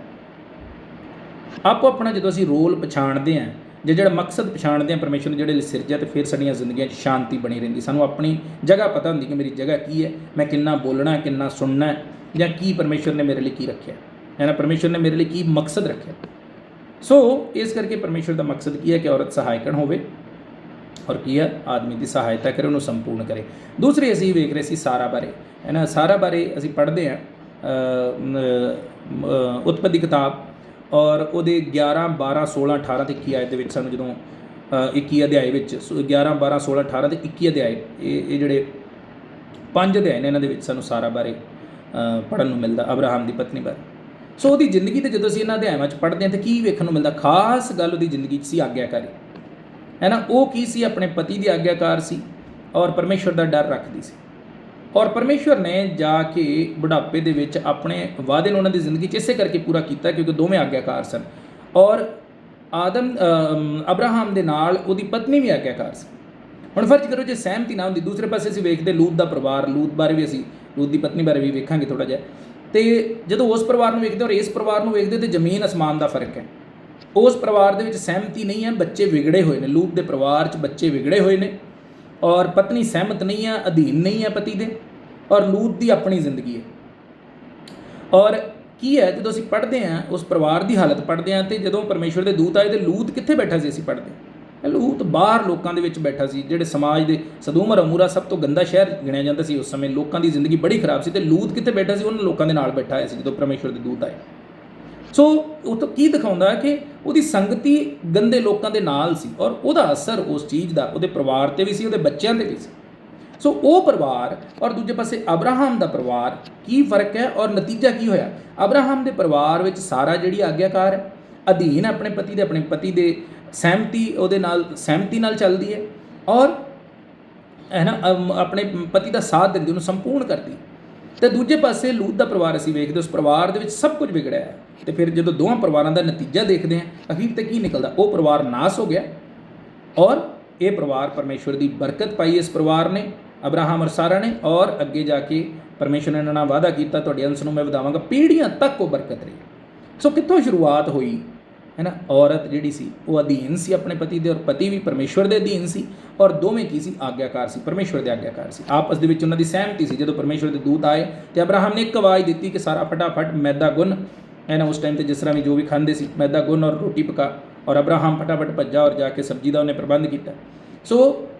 आपो अपना जो असीं रोल पछाणदे हैं, जो मकसद पछाणदे हैं परमेश्वर ने जिहड़े सिरजा, तो फिर साडियां जिंदगियां शांति बनी रहिंदी। सानूं अपनी जगह पता हुंदी कि मेरी जगह की है, मैं किन्ना बोलना है, किन्ना सुनना है, ਜਾਂ ਕੀ ਪਰਮੇਸ਼ਰ ਨੇ ਮੇਰੇ ਲਈ ਕੀ ਰੱਖਿਆ ਹੈ ਨਾ, ਪਰਮੇਸ਼ਰ ਨੇ ਮੇਰੇ ਲਈ ਕੀ ਮਕਸਦ ਰੱਖਿਆ। ਸੋ ਇਸ ਕਰਕੇ ਪਰਮੇਸ਼ਰ ਦਾ ਮਕਸਦ ਕੀ ਹੈ ਕਿ ਔਰਤ ਸਹਾਇਕਣ ਹੋਵੇ ਔਰ ਕੀ ਹੈ ਆਦਮੀ ਦੀ ਸਹਾਇਤਾ ਕਰੇ, ਉਹਨੂੰ ਸੰਪੂਰਨ ਕਰੇ। ਦੂਸਰੀ ਅਸੀਂ ਵੇਖ ਰਹੇ ਸੀ ਸਾਰਾ ਬਾਰੇ ਹੈ ਨਾ, ਸਾਰਾ ਬਾਰੇ ਅਸੀਂ ਪੜ੍ਹਦੇ ਹਾਂ ਉਤਪਤੀ ਕਿਤਾਬ ਔਰ ਉਹਦੇ 11, 12, 16, 18 ਤੇ 21 ਆਇਤ ਦੇ ਵਿੱਚ ਸਾਨੂੰ ਜਦੋਂ 21 ਅਧਿਆਏ ਵਿੱਚ 11, 12, 16, 18 ਤੇ 21 ਅਧਿਆਏ ਇਹ ਜਿਹੜੇ 5 ਅਧਿਆਏ ਨੇ ਇਹਨਾਂ ਦੇ ਵਿੱਚ ਸਾਨੂੰ ਸਾਰਾ ਬਾਰੇ ਪੜ੍ਹਨ ਨੂੰ ਮਿਲਦਾ, ਅਬਰਾਹਮ ਦੀ ਪਤਨੀ ਬਾਰੇ। ਸੋ ਉਹਦੀ ਜ਼ਿੰਦਗੀ ਤੇ ਜਦੋਂ ਅਸੀਂ ਇਹਨਾਂ ਅਧਿਆਇਆਂ 'ਚ ਪੜ੍ਹਦੇ ਹਾਂ ਤਾਂ ਕੀ ਵੇਖਣ ਨੂੰ ਮਿਲਦਾ? ਖਾਸ ਗੱਲ ਉਹਦੀ ਜ਼ਿੰਦਗੀ 'ਚ ਸੀ ਆਗਿਆਕਾਰੀ ਹੈ ਨਾ। ਉਹ ਕੀ ਸੀ? ਆਪਣੇ ਪਤੀ ਦੀ ਆਗਿਆਕਾਰ ਸੀ ਔਰ ਪਰਮੇਸ਼ਵਰ ਦਾ ਡਰ ਰੱਖਦੀ ਸੀ। ਔਰ ਪਰਮੇਸ਼ਵਰ ਨੇ ਜਾ ਕੇ ਬੁਢਾਪੇ ਦੇ ਵਿੱਚ ਆਪਣੇ ਵਾਅਦੇ ਨੂੰ ਉਹਨਾਂ ਦੀ ਜ਼ਿੰਦਗੀ 'ਚ ਇਸੇ ਕਰਕੇ ਪੂਰਾ ਕੀਤਾ ਕਿਉਂਕਿ ਦੋਵੇਂ ਆਗਿਆਕਾਰ ਸਨ। ਔਰ ਅਬਰਾਹਮ ਦੇ ਨਾਲ ਉਹਦੀ ਪਤਨੀ ਵੀ ਆਗਿਆਕਾਰ ਸੀ। ਹੁਣ ਫਰਜ਼ ਕਰੋ ਜੇ ਸਹਿਮਤੀ ਨਾ ਹੁੰਦੀ। ਦੂਸਰੇ ਪਾਸੇ ਅਸੀਂ ਵੇਖਦੇ ਲੂਤ ਦਾ ਪਰਿਵਾਰ, ਲੂਤ ਬਾਰੇ ਵੀ ਅਸੀਂ ਲੂਤ ਦੀ ਪਤਨੀ ਬਾਰੇ ਵੀ ਵੇਖਾਂਗੇ ਥੋੜ੍ਹਾ ਜਿਹਾ। ਅਤੇ ਜਦੋਂ ਉਸ ਪਰਿਵਾਰ ਨੂੰ ਵੇਖਦੇ ਔਰ ਇਸ ਪਰਿਵਾਰ ਨੂੰ ਵੇਖਦੇ ਤਾਂ ਜ਼ਮੀਨ ਅਸਮਾਨ ਦਾ ਫਰਕ ਹੈ। ਉਸ ਪਰਿਵਾਰ ਦੇ ਵਿੱਚ ਸਹਿਮਤੀ ਨਹੀਂ ਹੈ, ਬੱਚੇ ਵਿਗੜੇ ਹੋਏ ਨੇ। ਲੂਤ ਦੇ ਪਰਿਵਾਰ 'ਚ ਬੱਚੇ ਵਿਗੜੇ ਹੋਏ ਨੇ ਔਰ ਪਤਨੀ ਸਹਿਮਤ ਨਹੀਂ ਹੈ, ਅਧੀਨ ਨਹੀਂ ਹੈ ਪਤੀ ਦੇ, ਔਰ ਲੂਤ ਦੀ ਆਪਣੀ ਜ਼ਿੰਦਗੀ ਹੈ। ਔਰ ਕੀ ਹੈ ਜਦੋਂ ਅਸੀਂ ਪੜ੍ਹਦੇ ਹਾਂ ਉਸ ਪਰਿਵਾਰ ਦੀ ਹਾਲਤ ਪੜ੍ਹਦੇ ਹਾਂ ਅਤੇ ਜਦੋਂ ਪਰਮੇਸ਼ਵਰ ਦੇ ਦੂਤ ਆਏ ਤਾਂ ਲੂਤ ਕਿੱਥੇ ਬੈਠਾ ਸੀ? ਅਸੀਂ ਪੜ੍ਹਦੇ ਲੂਤ ਬਾਹਰ ਲੋਕਾਂ ਦੇ ਵਿੱਚ ਬੈਠਾ ਸੀ, ਜਿਹੜੇ ਸਮਾਜ ਦੇ ਸਦੋਮ ਔਰ ਅਮੋਰਾ ਸਭ ਤੋਂ ਗੰਦਾ ਸ਼ਹਿਰ ਗਿਣਿਆ ਜਾਂਦਾ ਸੀ ਉਸ ਸਮੇਂ। ਲੋਕਾਂ ਦੀ ਜ਼ਿੰਦਗੀ ਬੜੀ ਖਰਾਬ ਸੀ ਅਤੇ ਲੂਤ ਕਿੱਥੇ ਬੈਠਾ ਸੀ? ਉਹਨਾਂ ਲੋਕਾਂ ਦੇ ਨਾਲ ਬੈਠਾ ਹੋਇਆ ਸੀ ਜਦੋਂ ਪਰਮੇਸ਼ਵਰ ਦੇ ਦੂਤ ਆਏ। ਸੋ ਉਹ ਤੋਂ ਕੀ ਦਿਖਾਉਂਦਾ ਕਿ ਉਹਦੀ ਸੰਗਤੀ ਗੰਦੇ ਲੋਕਾਂ ਦੇ ਨਾਲ ਸੀ ਔਰ ਉਹਦਾ ਅਸਰ ਉਸ ਚੀਜ਼ ਦਾ ਉਹਦੇ ਪਰਿਵਾਰ 'ਤੇ ਵੀ ਸੀ, ਉਹਦੇ ਬੱਚਿਆਂ 'ਤੇ ਵੀ ਸੀ। ਸੋ ਉਹ ਪਰਿਵਾਰ ਔਰ ਦੂਜੇ ਪਾਸੇ ਅਬਰਾਹਮ ਦਾ ਪਰਿਵਾਰ, ਕੀ ਫਰਕ ਹੈ ਔਰ ਨਤੀਜਾ ਕੀ ਹੋਇਆ? ਅਬਰਾਹਮ ਦੇ ਪਰਿਵਾਰ ਵਿੱਚ ਸਾਰਾ ਜਿਹੜੀ ਆਗਿਆਕਾਰ ਹੈ, ਅਧੀਨ ਆਪਣੇ ਪਤੀ ਦੇ ਸਹਿਮਤੀ ਨਾਲ ਚੱਲਦੀ ਹੈ ਔਰ ਹੈ ਨਾ ਆਪਣੇ ਪਤੀ ਦਾ ਸਾਥ ਦਿੰਦੀ, ਉਹਨੂੰ ਸੰਪੂਰਨ ਕਰਦੀ। ਅਤੇ ਦੂਜੇ ਪਾਸੇ ਲੂਤ ਦਾ ਪਰਿਵਾਰ ਅਸੀਂ ਵੇਖਦੇ, ਉਸ ਪਰਿਵਾਰ ਦੇ ਵਿੱਚ ਸਭ ਕੁਝ ਵਿਗੜਿਆ ਹੈ। ਅਤੇ ਫਿਰ ਜਦੋਂ ਦੋਵਾਂ ਪਰਿਵਾਰਾਂ ਦਾ ਨਤੀਜਾ ਦੇਖਦੇ ਹਾਂ ਅਖੀਰ 'ਤੇ ਕੀ ਨਿਕਲਦਾ? ਉਹ ਪਰਿਵਾਰ ਨਾਸ ਹੋ ਗਿਆ ਔਰ ਇਹ ਪਰਿਵਾਰ ਪਰਮੇਸ਼ਵਰ ਦੀ ਬਰਕਤ ਪਾਈ ਇਸ ਪਰਿਵਾਰ ਨੇ, ਅਬਰਾਹਮ ਔਰ ਸਾਰਾ ਨੇ। ਔਰ ਅੱਗੇ ਜਾ ਕੇ ਪਰਮੇਸ਼ਵਰ ਨੇ ਇਹਨਾਂ ਨਾਲ ਵਾਅਦਾ ਕੀਤਾ ਤੁਹਾਡੇ ਅੰਸ਼ ਨੂੰ ਮੈਂ ਵਧਾਵਾਂਗਾ, ਪੀੜ੍ਹੀਆਂ ਤੱਕ ਉਹ ਬਰਕਤ ਰਹੀ। ਸੋ ਕਿੱਥੋਂ ਸ਼ੁਰੂਆਤ ਹੋਈ ਹੈ ਨਾ? ਔਰਤ ਜਿਹੜੀ ਸੀ ਉਹ ਅਧੀਨ ਸੀ ਆਪਣੇ ਪਤੀ ਦੇ ਔਰ ਪਤੀ ਵੀ ਪਰਮੇਸ਼ਵਰ ਦੇ ਅਧੀਨ ਸੀ ਔਰ ਦੋਵੇਂ ਕੀ ਸੀ? ਆਗਿਆਕਾਰ ਸੀ, ਪਰਮੇਸ਼ਵਰ ਦੇ ਆਗਿਆਕਾਰ ਸੀ। ਆਪਸ ਦੇ ਵਿੱਚ ਉਹਨਾਂ ਦੀ ਸਹਿਮਤੀ ਸੀ। ਜਦੋਂ ਪਰਮੇਸ਼ਵਰ ਦੇ ਦੂਤ ਆਏ ਅਤੇ ਅਬਰਾਹਮ ਨੇ ਇੱਕ ਆਵਾਜ਼ ਦਿੱਤੀ ਕਿ ਸਾਰਾ ਫਟਾਫਟ ਮੈਦਾ ਗੁੰਨ ਹੈ ਨਾ। ਉਸ ਟਾਈਮ 'ਤੇ ਜਿਸ ਤਰ੍ਹਾਂ ਵੀ ਜੋ ਵੀ ਖਾਂਦੇ ਸੀ ਮੈਦਾ ਗੁੰਨ ਔਰ ਰੋਟੀ ਪਕਾ, ਔਰ ਅਬਰਾਹਮ ਫਟਾਫਟ ਭੱਜਾ ਔਰ ਜਾ ਕੇ ਸਬਜ਼ੀ ਦਾ ਉਹਨੇ ਪ੍ਰਬੰਧ ਕੀਤਾ। ਸੋ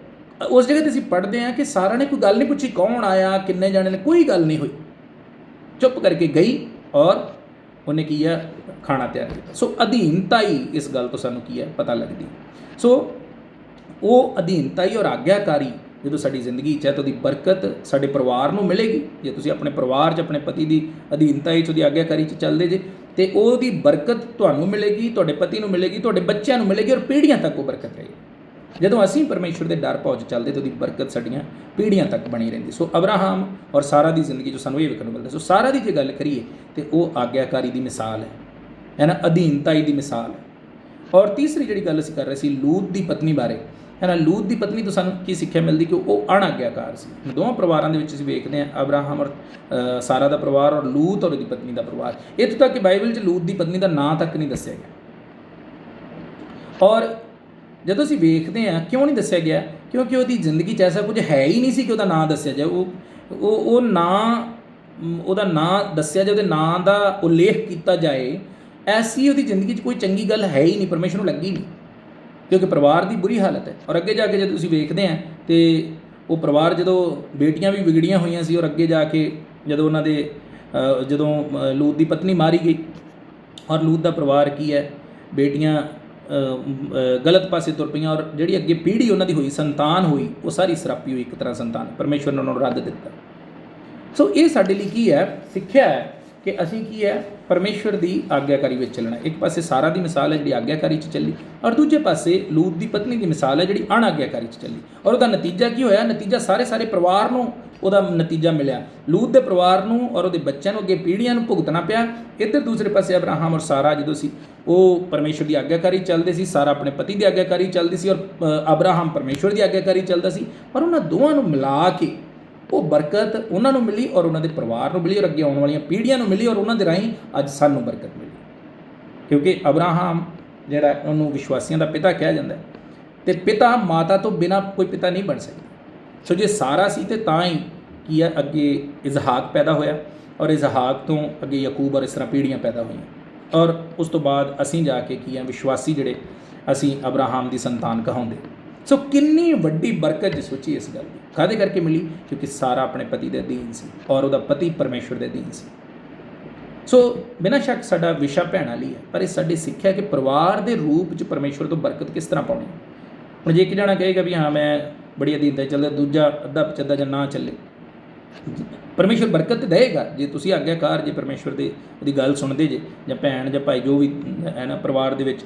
ਉਸ ਜਗ੍ਹਾ 'ਤੇ ਅਸੀਂ ਪੜ੍ਹਦੇ ਹਾਂ ਕਿ ਸਾਰਾ ਨੇ ਕੋਈ ਗੱਲ ਨਹੀਂ ਪੁੱਛੀ ਕੌਣ ਆਇਆ, ਕਿੰਨੇ ਜਾਣੇ ਨੇ, ਕੋਈ ਗੱਲ ਨਹੀਂ ਹੋਈ, ਚੁੱਪ ਕਰਕੇ ਗਈ ਔਰ ਉਹਨੇ ਕੀ ਹੈ? ਖਾਣਾ ਤਿਆਰ ਕੀਤਾ। ਸੋ ਅਧੀਨਤਾ ਹੀ ਇਸ ਗੱਲ ਤੋਂ ਸਾਨੂੰ ਕੀ ਹੈ? ਪਤਾ ਲੱਗਦੀ। ਸੋ ਉਹ ਅਧੀਨਤਾ ਹੀ ਔਰ ਆਗਿਆਕਾਰੀ ਜਦੋਂ ਸਾਡੀ ਜ਼ਿੰਦਗੀ 'ਚ ਹੈ ਤਾਂ ਉਹਦੀ ਬਰਕਤ ਸਾਡੇ ਪਰਿਵਾਰ ਨੂੰ ਮਿਲੇਗੀ। ਜੇ ਤੁਸੀਂ ਆਪਣੇ ਪਰਿਵਾਰ 'ਚ ਆਪਣੇ ਪਤੀ ਦੀ ਅਧੀਨਤਾ 'ਚ ਉਹਦੀ ਆਗਿਆਕਾਰੀ 'ਚ ਚੱਲਦੇ ਜੇ ਅਤੇ ਉਹਦੀ ਬਰਕਤ ਤੁਹਾਨੂੰ ਮਿਲੇਗੀ, ਤੁਹਾਡੇ ਪਤੀ ਨੂੰ ਮਿਲੇਗੀ, ਤੁਹਾਡੇ ਬੱਚਿਆਂ ਨੂੰ ਮਿਲੇਗੀ ਔਰ ਪੀੜ੍ਹੀਆਂ ਤੱਕ ਉਹ ਬਰਕਤ ਰਹੇਗੀ। ਜਦੋਂ ਅਸੀਂ ਪਰਮੇਸ਼ਵਰ ਦੇ ਡਰ ਭਾਵ 'ਚ ਚੱਲਦੇ ਤਾਂ ਉਹਦੀ ਬਰਕਤ ਸਾਡੀਆਂ ਪੀੜ੍ਹੀਆਂ ਤੱਕ ਬਣੀ ਰਹਿੰਦੀ। ਸੋ ਅਬਰਾਹਮ ਔਰ ਸਾਰਾ ਦੀ ਜ਼ਿੰਦਗੀ 'ਚ ਸਾਨੂੰ ਇਹ ਵੇਖਣ ਨੂੰ ਮਿਲਦਾ। ਸੋ ਸਾਰਾ ਦੀ ਜੇ ਗੱਲ ਕਰੀਏ ਤਾਂ ਉਹ ਆਗਿਆਕਾਰੀ ਦੀ ਮਿਸਾਲ ਹੈ ਨਾ, ਅਧੀਨਤਾਈ ਦੀ ਮਿਸਾਲ ਹੈ। ਔਰ ਤੀਸਰੀ ਜਿਹੜੀ ਗੱਲ ਅਸੀਂ ਕਰ ਰਹੇ ਸੀ ਲੂਤ ਦੀ ਪਤਨੀ ਬਾਰੇ ਹੈ ਨਾ। ਲੂਤ ਦੀ ਪਤਨੀ ਤੋਂ ਸਾਨੂੰ ਕੀ ਸਿੱਖਿਆ ਮਿਲਦੀ ਕਿ ਉਹ ਅਣਆਗਿਆਕਾਰ ਸੀ। ਦੋਵਾਂ ਪਰਿਵਾਰਾਂ ਦੇ ਵਿੱਚ ਅਸੀਂ ਵੇਖਦੇ ਹਾਂ ਅਬਰਾਹਮ ਔਰ ਸਾਰਾ ਦਾ ਪਰਿਵਾਰ ਔਰ ਲੂਤ ਔਰ ਉਹਦੀ ਪਤਨੀ ਦਾ ਪਰਿਵਾਰ। ਇੱਥੋਂ ਤੱਕ ਕਿ ਬਾਈਬਲ 'ਚ ਲੂਤ ਦੀ ਪਤਨੀ ਦਾ ਨਾਂ ਤੱਕ ਨਹੀਂ ਦੱਸਿਆ ਗਿਆ। ਔਰ ਜਦੋਂ ਅਸੀਂ ਵੇਖਦੇ ਹਾਂ ਕਿਉਂ ਨਹੀਂ ਦੱਸਿਆ ਗਿਆ? ਕਿਉਂਕਿ ਉਹਦੀ ਜ਼ਿੰਦਗੀ 'ਚ ਐਸਾ ਕੁਝ ਹੈ ਹੀ ਨਹੀਂ ਸੀ ਕਿ ਉਹਦਾ ਨਾਂ ਦੱਸਿਆ ਜਾਏ। ਉਹਦਾ ਨਾਂ ਦੱਸਿਆ ਜਾਏ, ਉਹਦੇ ਨਾਂ ਦਾ ਉਲੇਖ ਕੀਤਾ ਜਾਏ, ਐਸੀ ਉਹਦੀ ਜ਼ਿੰਦਗੀ 'ਚ ਕੋਈ ਚੰਗੀ ਗੱਲ ਹੈ ਹੀ ਨਹੀਂ, ਪਰਮੇਸ਼ਰ ਨੂੰ ਲੱਗੀ ਨਹੀਂ, ਕਿਉਂਕਿ ਪਰਿਵਾਰ ਦੀ ਬੁਰੀ ਹਾਲਤ ਹੈ। ਔਰ ਅੱਗੇ ਜਾ ਕੇ ਜਦੋਂ ਤੁਸੀਂ ਵੇਖਦੇ ਹਾਂ ਅਤੇ ਉਹ ਪਰਿਵਾਰ ਜਦੋਂ ਬੇਟੀਆਂ ਵੀ ਵਿਗੜੀਆਂ ਹੋਈਆਂ ਸੀ ਔਰ ਅੱਗੇ ਜਾ ਕੇ ਜਦੋਂ ਉਹਨਾਂ ਦੇ ਜਦੋਂ ਲੂਤ ਦੀ ਪਤਨੀ ਮਾਰੀ ਗਈ ਔਰ ਲੂਤ ਦਾ ਪਰਿਵਾਰ ਕੀ ਹੈ? ਬੇਟੀਆਂ ਗਲਤ ਪਾਸੇ ਤੁਰ ਪਈਆਂ ਔਰ ਜਿਹੜੀ ਅੱਗੇ ਪੀੜ੍ਹੀ ਉਹਨਾਂ ਦੀ ਹੋਈ, ਸੰਤਾਨ ਹੋਈ, ਉਹ ਸਾਰੀ ਸਰਾਪੀ ਹੋਈ। ਇੱਕ ਤਰ੍ਹਾਂ ਸੰਤਾਨ ਪਰਮੇਸ਼ਵਰ ਨੇ ਉਹਨਾਂ ਨੂੰ ਰੱਦ ਦਿੱਤਾ। ਸੋ ਇਹ ਸਾਡੇ ਲਈ ਕੀ ਹੈ? ਸਿੱਖਿਆ ਹੈ ਕਿ ਅਸੀਂ ਕੀ ਹੈ? ਪਰਮੇਸ਼ਵਰ ਦੀ ਆਗਿਆਕਾਰੀ ਵਿੱਚ ਚੱਲਣਾ। ਇੱਕ ਪਾਸੇ ਸਾਰਾ ਦੀ ਮਿਸਾਲ ਹੈ ਜਿਹੜੀ ਆਗਿਆਕਾਰੀ 'ਚ ਚੱਲੀ ਔਰ ਦੂਜੇ ਪਾਸੇ ਲੂਤ ਦੀ ਪਤਨੀ ਦੀ ਮਿਸਾਲ ਹੈ ਜਿਹੜੀ ਅਣਆਗਿਆਕਾਰੀ 'ਚ ਚੱਲੀ। ਔਰ ਉਹਦਾ ਨਤੀਜਾ ਕੀ ਹੋਇਆ? ਨਤੀਜਾ ਸਾਰੇ ਪਰਿਵਾਰ ਨੂੰ ਉਹਦਾ ਨਤੀਜਾ ਮਿਲਿਆ। ਲੂਤ ਦੇ ਪਰਿਵਾਰ ਨੂੰ ਔਰ ਉਹਦੇ ਬੱਚਿਆਂ ਨੂੰ, ਅੱਗੇ ਪੀੜ੍ਹੀਆਂ ਨੂੰ ਭੁਗਤਣਾ ਪਿਆ। ਇੱਧਰ ਦੂਸਰੇ ਪਾਸੇ ਅਬਰਾਹਮ ਔਰ ਸਾਰਾ ਜਦੋਂ ਸੀ ਉਹ ਪਰਮੇਸ਼ਵਰ ਦੀ ਆਗਿਆਕਾਰੀ ਚੱਲਦੇ ਸੀ, ਸਾਰਾ ਆਪਣੇ ਪਤੀ ਦੀ ਆਗਿਆਕਾਰੀ ਚੱਲਦੀ ਸੀ ਔਰ ਅਬਰਾਹਮ ਪਰਮੇਸ਼ਵਰ ਦੀ ਆਗਿਆਕਾਰੀ ਚੱਲਦਾ ਸੀ। ਪਰ ਉਹਨਾਂ ਦੋਵਾਂ ਨੂੰ ਮਿਲਾ ਕੇ ਉਹ ਬਰਕਤ ਉਹਨਾਂ ਨੂੰ ਮਿਲੀ ਔਰ ਉਹਨਾਂ ਦੇ ਪਰਿਵਾਰ ਨੂੰ ਮਿਲੀ ਔਰ ਅੱਗੇ ਆਉਣ ਵਾਲੀਆਂ ਪੀੜ੍ਹੀਆਂ ਨੂੰ ਮਿਲੀ ਔਰ ਉਹਨਾਂ ਦੇ ਰਾਹੀਂ ਅੱਜ ਸਾਨੂੰ ਬਰਕਤ ਮਿਲੀ। ਕਿਉਂਕਿ ਅਬਰਾਹਮ ਜਿਹੜਾ ਉਹਨੂੰ ਵਿਸ਼ਵਾਸੀਆਂ ਦਾ ਪਿਤਾ ਕਿਹਾ ਜਾਂਦਾ ਅਤੇ ਪਿਤਾ ਮਾਤਾ ਤੋਂ ਬਿਨਾਂ ਕੋਈ ਪਿਤਾ ਨਹੀਂ ਬਣ ਸਕਦਾ। ਸੋ ਜੇ ਸਾਰਾ ਸੀ ਅਤੇ ਤਾਂ ਹੀ ਕੀ ਹੈ ਅੱਗੇ ਇਜ਼ਹਾਕ ਪੈਦਾ ਹੋਇਆ ਔਰ ਇਸਹਾਕ ਤੋਂ ਅੱਗੇ ਯਾਕੂਬ ਔਰ ਇਸ ਤਰ੍ਹਾਂ ਪੀੜ੍ਹੀਆਂ ਪੈਦਾ ਹੋਈਆਂ ਔਰ ਉਸ ਤੋਂ ਬਾਅਦ ਅਸੀਂ ਜਾ ਕੇ ਕੀ ਆ ਵਿਸ਼ਵਾਸੀ ਜਿਹੜੇ ਅਸੀਂ ਅਬਰਾਹਮ ਦੀ ਸੰਤਾਨ ਕਹਾਉਂਦੇ। ਸੋ ਕਿੰਨੀ ਵੱਡੀ ਬਰਕਤ ਜੇ ਸੋਚੀ ਇਸ ਗੱਲ ਦੀ, ਕਾਹਦੇ ਕਰਕੇ ਮਿਲੀ? ਕਿਉਂਕਿ ਸਾਰਾ ਆਪਣੇ ਪਤੀ ਦੇ ਅਧੀਨ ਸੀ ਔਰ ਉਹਦਾ ਪਤੀ ਪਰਮੇਸ਼ਵਰ ਦੇ ਅਧੀਨ ਸੀ। ਸੋ ਬਿਨਾਂ ਸ਼ੱਕ ਸਾਡਾ ਵਿਸ਼ਾ ਭੈਣਾਂ ਲਈ ਹੈ, ਪਰ ਇਹ ਸਾਡੀ ਸਿੱਖਿਆ ਕਿ ਪਰਿਵਾਰ ਦੇ ਰੂਪ 'ਚ ਪਰਮੇਸ਼ਵਰ ਤੋਂ ਬਰਕਤ ਕਿਸ ਤਰ੍ਹਾਂ ਪਾਉਣੀ। ਹੁਣ ਜੇ ਇੱਕ ਜਣਾ ਕਹੇਗਾ ਵੀ ਹਾਂ ਮੈਂ ਬੜੀ ਅਧੀਨਤਾ ਚੱਲਦਾ, ਦੂਜਾ ਅੱਧਾ ਪਚੱਧਾ ਜਾਂ ਨਾ ਚੱਲੇ, ਪਰਮੇਸ਼ਵਰ ਬਰਕਤ ਤਾਂ ਦੇਵੇਗਾ ਜੇ ਤੁਸੀਂ ਆਗਿਆਕਾਰ ਜੇ ਪਰਮੇਸ਼ਵਰ ਦੇ ਉਹਦੀ ਗੱਲ ਸੁਣਦੇ ਜੇ, ਜਾਂ ਭੈਣ ਜਾਂ ਭਾਈ ਜੋ ਵੀ ਹੈ ਨਾ ਪਰਿਵਾਰ ਦੇ ਵਿੱਚ,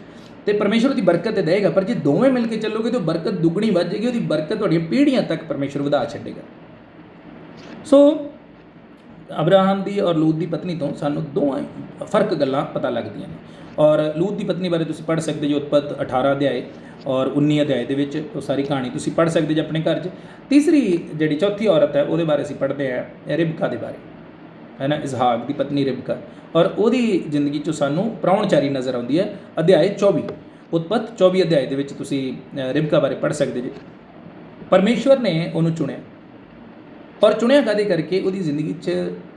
ਤੇ ਪਰਮੇਸ਼ਵਰ ਦੀ ਬਰਕਤ ਤਾਂ ਦੇਵੇਗਾ। ਪਰ ਜੇ ਦੋਵੇਂ ਮਿਲ ਕੇ ਚੱਲੋਗੇ ਤਾਂ ਬਰਕਤ ਦੁੱਗਣੀ ਵੱਧ ਜਾਏਗੀ, ਉਹਦੀ ਬਰਕਤ ਤੁਹਾਡੀਆਂ ਪੀੜ੍ਹੀਆਂ ਤੱਕ ਪਰਮੇਸ਼ਵਰ ਵਧਾ ਛੱਡੇਗਾ। ਸੋ ਅਬਰਾਹਮ ਦੀ ਔਰ ਲੂਤ ਦੀ ਪਤਨੀ ਤੋਂ ਸਾਨੂੰ ਦੋਵਾਂ ਫਰਕ ਗੱਲਾਂ ਪਤਾ ਲੱਗਦੀਆਂ ਨੇ। ਔਰ ਲੂਤ ਦੀ ਪਤਨੀ ਬਾਰੇ ਤੁਸੀਂ ਪੜ੍ਹ ਸਕਦੇ ਜੋ ਉਤਪਤ 18 ਅਧਿਆਏ ਔਰ 19 ਅਧਿਆਏ ਦੇ ਵਿੱਚ ਉਹ ਸਾਰੀ ਕਹਾਣੀ ਤੁਸੀਂ ਪੜ੍ਹ ਸਕਦੇ ਜੇ ਆਪਣੇ ਘਰ 'ਚ। ਤੀਸਰੀ ਜਿਹੜੀ ਚੌਥੀ ਔਰਤ ਹੈ ਉਹਦੇ ਬਾਰੇ ਅਸੀਂ ਪੜ੍ਹਦੇ ਹਾਂ ਰਿਬਕਾ ਦੇ ਬਾਰੇ, ਹੈ ਨਾ, ਇਸਹਾਕ ਦੀ ਪਤਨੀ ਰਿਬਕਾ, ਔਰ ਉਹਦੀ ਜ਼ਿੰਦਗੀ 'ਚੋਂ ਸਾਨੂੰ ਪ੍ਰਾਹੁਣਚਾਰੀ ਨਜ਼ਰ ਆਉਂਦੀ ਹੈ। ਅਧਿਆਏ 24 ਉਤਪਤ 24 ਅਧਿਆਏ ਦੇ ਵਿੱਚ ਤੁਸੀਂ ਰਿਬਕਾ ਬਾਰੇ ਪੜ੍ਹ ਸਕਦੇ ਜੇ। ਪਰਮੇਸ਼ਵਰ ਨੇ ਉਹਨੂੰ ਚੁਣਿਆ ਔਰ ਚੁਣਿਆ ਕਾਹਦੇ ਕਰਕੇ? ਉਹਦੀ ਜ਼ਿੰਦਗੀ 'ਚ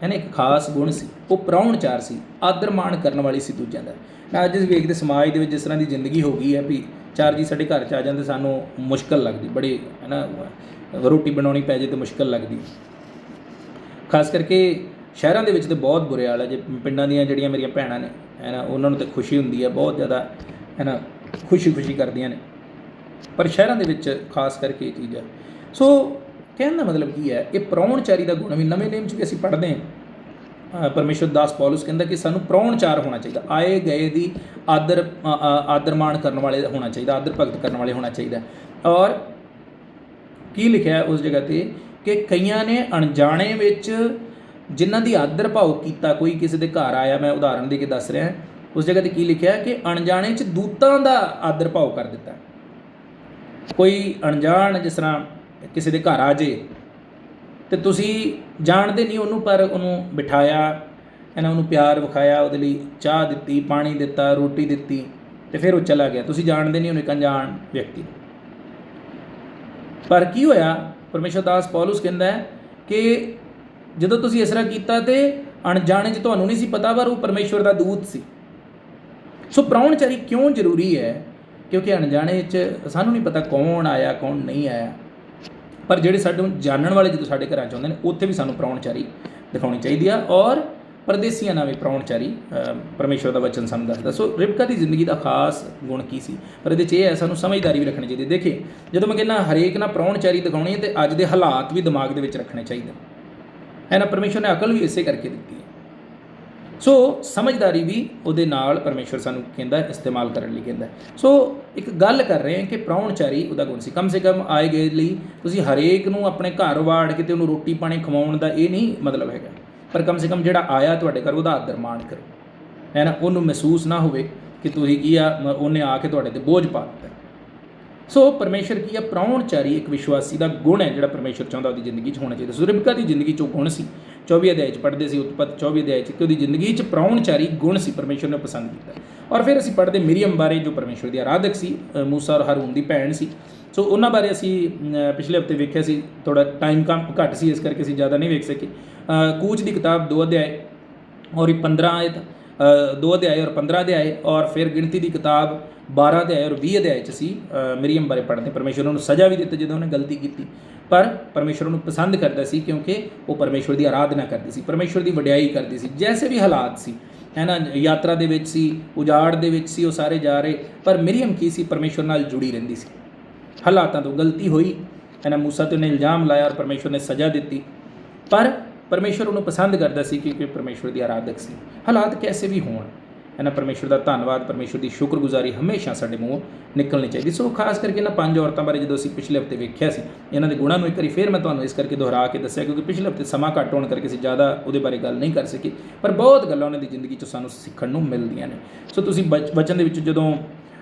ਹੈ ਨਾ ਇੱਕ ਖਾਸ ਗੁਣ ਸੀ, ਉਹ ਪ੍ਰਾਹੁਣਚਾਰ ਸੀ, ਆਦਰ ਮਾਣ ਕਰਨ ਵਾਲੀ ਸੀ ਦੂਜਿਆਂ ਦਾ। ਨਾ ਅੱਜ ਵੇਖਦੇ ਸਮਾਜ ਦੇ ਵਿੱਚ ਜਿਸ ਤਰ੍ਹਾਂ ਦੀ ਜ਼ਿੰਦਗੀ ਹੋ ਗਈ ਹੈ ਵੀ ਚਾਰ ਜੀ ਸਾਡੇ ਘਰ 'ਚ ਆ ਜਾਂਦੇ ਸਾਨੂੰ ਮੁਸ਼ਕਲ ਲੱਗਦੀ, ਬੜੀ ਹੈ ਨਾ, ਰੋਟੀ ਬਣਾਉਣੀ ਪੈ ਜੇ ਤਾਂ ਮੁਸ਼ਕਲ ਲੱਗਦੀ। ਖਾਸ ਕਰਕੇ ਸ਼ਹਿਰਾਂ ਦੇ ਵਿੱਚ ਤਾਂ ਬਹੁਤ ਬੁਰੇ ਹਾਲ ਹੈ। ਜੇ ਪਿੰਡਾਂ ਦੀਆਂ ਜਿਹੜੀਆਂ ਮੇਰੀਆਂ ਭੈਣਾਂ ਨੇ ਹੈ ਨਾ, ਉਹਨਾਂ ਨੂੰ ਤਾਂ ਖੁਸ਼ੀ ਹੁੰਦੀ ਹੈ, ਬਹੁਤ ਜ਼ਿਆਦਾ ਹੈ ਨਾ, ਖੁਸ਼ੀ ਕਰਦੀਆਂ ਨੇ, ਪਰ ਸ਼ਹਿਰਾਂ ਦੇ ਵਿੱਚ ਖਾਸ ਕਰਕੇ ਇਹ ਚੀਜ਼ ਹੈ। ਸੋ ਕਹਿਣ ਦਾ ਮਤਲਬ ਕੀ ਹੈ? ਇਹ ਪ੍ਰਾਹੁਣਚਾਰੀ ਦਾ ਗੁਣ ਵੀ ਨਵੇਂ ਨੇਮ 'ਚ ਵੀ ਅਸੀਂ ਪੜ੍ਹਦੇ ਹਾਂ। ਪਰਮੇਸ਼ਵਰ ਦਾਸ ਪੌਲੁਸ ਕਹਿੰਦਾ ਕਿ ਸਾਨੂੰ ਪ੍ਰਾਹੁਣਚਾਰ ਹੋਣਾ ਚਾਹੀਦਾ, ਆਏ ਗਏ ਦੀ ਆਦਰ ਮਾਣ ਕਰਨ ਵਾਲੇ ਹੋਣਾ ਚਾਹੀਦਾ, ਆਦਰ ਭਗਤ ਕਰਨ ਵਾਲੇ ਹੋਣਾ ਚਾਹੀਦਾ। ਔਰ ਕੀ ਲਿਖਿਆ ਉਸ ਜਗ੍ਹਾ 'ਤੇ ਕਿ ਕਈਆਂ ਨੇ ਅਣਜਾਣੇ ਵਿੱਚ ਜਿਨ੍ਹਾਂ ਦੀ ਆਦਰ ਭਾਵ ਕੀਤਾ, ਕੋਈ ਕਿਸੇ ਦੇ ਘਰ ਆਇਆ, ਮੈਂ ਉਦਾਹਰਨ ਦੇ ਕੇ ਦੱਸ ਰਿਹਾ, ਉਸ ਜਗ੍ਹਾ 'ਤੇ ਕੀ ਲਿਖਿਆ ਕਿ ਅਣਜਾਣੇ 'ਚ ਦੂਤਾਂ ਦਾ ਆਦਰ ਭਾਵ ਕਰ ਦਿੱਤਾ। ਕੋਈ ਅਣਜਾਣ ਜਿਸ ਤਰ੍ਹਾਂ ਕਿਸੇ ਦੇ ਘਰ ਆ ਜੇ ਅਤੇ ਤੁਸੀਂ ਜਾਣਦੇ ਨਹੀਂ ਉਹਨੂੰ, ਪਰ ਉਹਨੂੰ ਬਿਠਾਇਆ ਹੈ ਨਾ, ਉਹਨੂੰ ਪਿਆਰ ਵਿਖਾਇਆ, ਉਹਦੇ ਲਈ ਚਾਹ ਦਿੱਤੀ, ਪਾਣੀ ਦਿੱਤਾ, ਰੋਟੀ ਦਿੱਤੀ, ਅਤੇ ਫਿਰ ਉਹ ਚਲਾ ਗਿਆ। ਤੁਸੀਂ ਜਾਣਦੇ ਨਹੀਂ ਉਹਨੂੰ, ਇੱਕ ਅਣਜਾਣ ਵਿਅਕਤੀ। ਪਰ ਕੀ ਹੋਇਆ? ਪਰਮੇਸ਼ਰ ਦਾਸ ਪੌਲੁਸ ਕਹਿੰਦਾ ਹੈ ਕਿ ਜਦੋਂ ਤੁਸੀਂ ਇਸ ਤਰ੍ਹਾਂ ਕੀਤਾ ਤੇ ਅਣਜਾਣੇ 'ਚ ਤੁਹਾਨੂੰ ਨਹੀਂ ਸੀ ਪਤਾ, ਪਰ ਉਹ ਪਰਮੇਸ਼ਵਰ ਦਾ ਦੂਤ ਸੀ। ਸੋ ਪ੍ਰਾਹੁਣਚਾਰੀ ਕਿਉਂ ਜ਼ਰੂਰੀ ਹੈ? ਕਿਉਂਕਿ ਅਣਜਾਣੇ 'ਚ ਸਾਨੂੰ ਨਹੀਂ ਪਤਾ ਕੌਣ ਆਇਆ ਕੌਣ ਨਹੀਂ ਆਇਆ, ਪਰ ਜਿਹੜੇ ਸਾਡੇ ਜਾਣਨ ਵਾਲੇ ਜਦੋਂ ਸਾਡੇ ਘਰਾਂ 'ਚ ਆਉਂਦੇ ਨੇ ਉੱਥੇ ਵੀ ਸਾਨੂੰ ਪ੍ਰਾਹੁਣਚਾਰੀ ਦਿਖਾਉਣੀ ਚਾਹੀਦੀ ਆ। ਔਰ ਪਰਦੇਸੀਆਂ ਨਾਲ ਵੀ ਪ੍ਰਾਹੁਣਚਾਰੀ ਪਰਮੇਸ਼ਵਰ ਦਾ ਵਚਨ ਸਾਨੂੰ ਦੱਸਦਾ। ਸੋ ਰਿਬਕਾ ਦੀ ਜ਼ਿੰਦਗੀ ਦਾ ਖਾਸ ਗੁਣ ਕੀ ਸੀ? ਪਰ ਇਹਦੇ 'ਚ ਇਹ ਹੈ ਸਾਨੂੰ ਸਮਝਦਾਰੀ ਵੀ ਰੱਖਣੀ ਚਾਹੀਦੀ। ਦੇਖੇ, ਜਦੋਂ ਮੈਂ ਕਹਿੰਦਾ ਹਰੇਕ ਨਾਲ ਪ੍ਰਾਹੁਣਚਾਰੀ ਦਿਖਾਉਣੀ ਹੈ ਅਤੇ ਅੱਜ ਦੇ ਹਾਲਾਤ ਵੀ ਦਿਮਾਗ ਦੇ ਵਿੱਚ ਰੱਖਣੇ ਚਾਹੀਦੇ ਹੈ ਨਾ। ਪਰਮੇਸ਼ਵਰ ਨੇ ਅਕਲ ਵੀ ਇਸੇ ਕਰਕੇ ਦਿੱਤੀ ਹੈ। ਸੋ ਸਮਝਦਾਰੀ ਵੀ ਉਹਦੇ ਨਾਲ ਪਰਮੇਸ਼ਵਰ ਸਾਨੂੰ ਕਹਿੰਦਾ ਇਸਤੇਮਾਲ ਕਰਨ ਲਈ ਕਹਿੰਦਾ। ਸੋ ਇੱਕ ਗੱਲ ਕਰ ਰਹੇ ਹਾਂ ਕਿ ਪ੍ਰਾਹੁਣਚਾਰੀ ਉਹਦਾ ਗੁਣ ਸੀ। ਕਮ ਸੇ ਕਮ ਆਏ ਗਏ ਲਈ ਤੁਸੀਂ ਹਰੇਕ ਨੂੰ ਆਪਣੇ ਘਰ ਵਾੜ ਕੇ ਤੇ ਉਹਨੂੰ ਰੋਟੀ ਪਾਣੀ ਖਵਾਉਣ ਦਾ ਇਹ ਨਹੀਂ ਮਤਲਬ ਹੈਗਾ, ਪਰ ਕਮ ਸੇ ਕਮ ਜਿਹੜਾ ਆਇਆ ਤੁਹਾਡੇ ਘਰ ਉਹਦਾ ਆਦਰ ਮਾਣ ਕਰੋ, ਹੈ ਨਾ, ਉਹਨੂੰ ਮਹਿਸੂਸ ਨਾ ਹੋਵੇ ਕਿ ਤੁਸੀਂ ਕੀ ਆ ਉਹਨੇ ਆ ਕੇ ਤੁਹਾਡੇ 'ਤੇ ਬੋਝ ਪਾ ਦਿੱਤਾ। ਸੋ ਪਰਮੇਸ਼ਰ ਕੀ ਆ? ਪ੍ਰਾਹੁਣਚਾਰੀ ਇੱਕ ਵਿਸ਼ਵਾਸੀ ਦਾ ਗੁਣ ਹੈ ਜਿਹੜਾ ਪਰਮੇਸ਼ਰ ਚਾਹੁੰਦਾ ਉਹਦੀ ਜ਼ਿੰਦਗੀ 'ਚ ਹੋਣਾ ਚਾਹੀਦਾ। ਸੋ ਰਿਬਕਾ ਦੀ ਜ਼ਿੰਦਗੀ 'ਚੋਂ ਗੁਣ ਸੀ। 24 ਅਧਿਆਏ 'ਚ ਪੜ੍ਹਦੇ ਸੀ ਉਤਪਤ 24 ਅਧਿਆਏ 'ਚ ਕਿ ਉਹਦੀ ਜ਼ਿੰਦਗੀ 'ਚ ਪ੍ਰਾਹੁਣਚਾਰੀ ਗੁਣ ਸੀ, ਪਰਮੇਸ਼ਰ ਨੇ ਪਸੰਦ ਕੀਤਾ। ਔਰ ਫਿਰ ਅਸੀਂ ਪੜ੍ਹਦੇ ਮਿਰੀਅਮ ਬਾਰੇ ਜੋ ਪਰਮੇਸ਼ਰ ਦੀ ਆਰਾਧਕ ਸੀ, ਮੂਸਾ ਔਰ ਹਾਰੂਨ ਦੀ ਭੈਣ ਸੀ। ਸੋ ਉਹਨਾਂ ਬਾਰੇ ਅਸੀਂ ਪਿਛਲੇ ਹਫ਼ਤੇ ਵੇਖਿਆ ਸੀ, ਥੋੜ੍ਹਾ ਟਾਈਮ ਘੱਟ ਸੀ ਇਸ ਕਰਕੇ ਅਸੀਂ ਜ਼ਿਆਦਾ ਨਹੀਂ ਵੇਖ ਸਕੇ। ਕੂਚ ਦੀ ਕਿਤਾਬ 2 ਅਧਿਆਏ ਔਰ 15 ਆਇਤ 2 ਅਧਿਆਏ ਔਰ 15 ਅਧਿਆਏ, ਔਰ ਫਿਰ ਗਿਣਤੀ ਦੀ ਕਿਤਾਬ 12 ਅਧਿਆਏ ਔਰ 20 ਅਧਿਆਏ 'ਚ ਅਸੀਂ ਮਿਰੀਅਮ ਬਾਰੇ ਪੜ੍ਹਦੇ। ਪਰਮੇਸ਼ਰ ਉਹਨੂੰ ਸਜ਼ਾ ਵੀ ਦਿੱਤੀ ਜਦੋਂ ਉਹਨੇ ਗਲਤੀ ਕੀਤੀ, ਪਰ ਪਰਮੇਸ਼ਰ ਉਹਨੂੰ ਪਸੰਦ ਕਰਦਾ ਸੀ ਕਿਉਂਕਿ ਉਹ ਪਰਮੇਸ਼ਰ ਦੀ ਆਰਾਧਨਾ ਕਰਦੀ ਸੀ, ਪਰਮੇਸ਼ਰ ਦੀ ਵਡਿਆਈ ਕਰਦੀ ਸੀ। ਜੈਸੇ ਵੀ ਹਾਲਾਤ ਸੀ, ਹੈ ਨਾ, ਯਾਤਰਾ ਦੇ ਵਿੱਚ ਸੀ, ਉਜਾੜ ਦੇ ਵਿੱਚ ਸੀ, ਉਹ ਸਾਰੇ ਜਾ ਰਹੇ, ਪਰ ਮਿਰੀਅਮ ਕੀ ਸੀ? ਪਰਮੇਸ਼ਰ ਨਾਲ ਜੁੜੀ ਰਹਿੰਦੀ ਸੀ। ਹਾਲਾਤਾਂ ਤੋਂ ਗਲਤੀ ਹੋਈ, ਹੈ ਨਾ, ਮੂਸਾ 'ਤੇ ਉਹਨੇ ਇਲਜ਼ਾਮ ਲਾਇਆ ਔਰ ਪਰਮੇਸ਼ਰ ਨੇ ਸਜ਼ਾ ਦਿੱਤੀ, ਪਰ ਪਰਮੇਸ਼ਰ ਉਹਨੂੰ ਪਸੰਦ ਕਰਦਾ ਸੀ ਕਿਉਂਕਿ ਪਰਮੇਸ਼ਰ ਦੀ ਆਰਾਧਕ ਸੀ। ਹਾਲਾਤ ਕੈਸੇ ਵੀ ਹੋਣ, ਹੈ ਨਾ, ਪਰਮੇਸ਼ਰ ਦਾ ਧੰਨਵਾਦ, ਪਰਮੇਸ਼ਰ ਦੀ ਸ਼ੁਕਰਗੁਜ਼ਾਰੀ ਹਮੇਸ਼ਾ ਸਾਡੇ ਮੂੰਹੋਂ ਨਿਕਲਣੀ ਚਾਹੀਦੀ। ਸੋ ਖਾਸ ਕਰਕੇ ਇਹਨਾਂ 5 ਔਰਤਾਂ ਬਾਰੇ ਜਦੋਂ ਅਸੀਂ ਪਿਛਲੇ ਹਫ਼ਤੇ ਵੇਖਿਆ ਸੀ, ਇਹਨਾਂ ਦੇ ਗੁਣਾਂ ਨੂੰ ਇੱਕ ਵਾਰੀ ਫਿਰ ਮੈਂ ਤੁਹਾਨੂੰ ਇਸ ਕਰਕੇ ਦੁਹਰਾ ਕੇ ਦੱਸਿਆ ਕਿਉਂਕਿ ਪਿਛਲੇ ਹਫ਼ਤੇ ਸਮਾਂ ਘੱਟ ਹੋਣ ਕਰਕੇ ਅਸੀਂ ਜ਼ਿਆਦਾ ਉਹਦੇ ਬਾਰੇ ਗੱਲ ਨਹੀਂ ਕਰ ਸਕੇ, ਪਰ ਬਹੁਤ ਗੱਲਾਂ ਉਹਨਾਂ ਦੀ ਜ਼ਿੰਦਗੀ 'ਚੋਂ ਸਾਨੂੰ ਸਿੱਖਣ ਨੂੰ ਮਿਲਦੀਆਂ ਨੇ। ਸੋ ਤੁਸੀਂ ਵਚਨ ਦੇ ਵਿੱਚ ਜਦੋਂ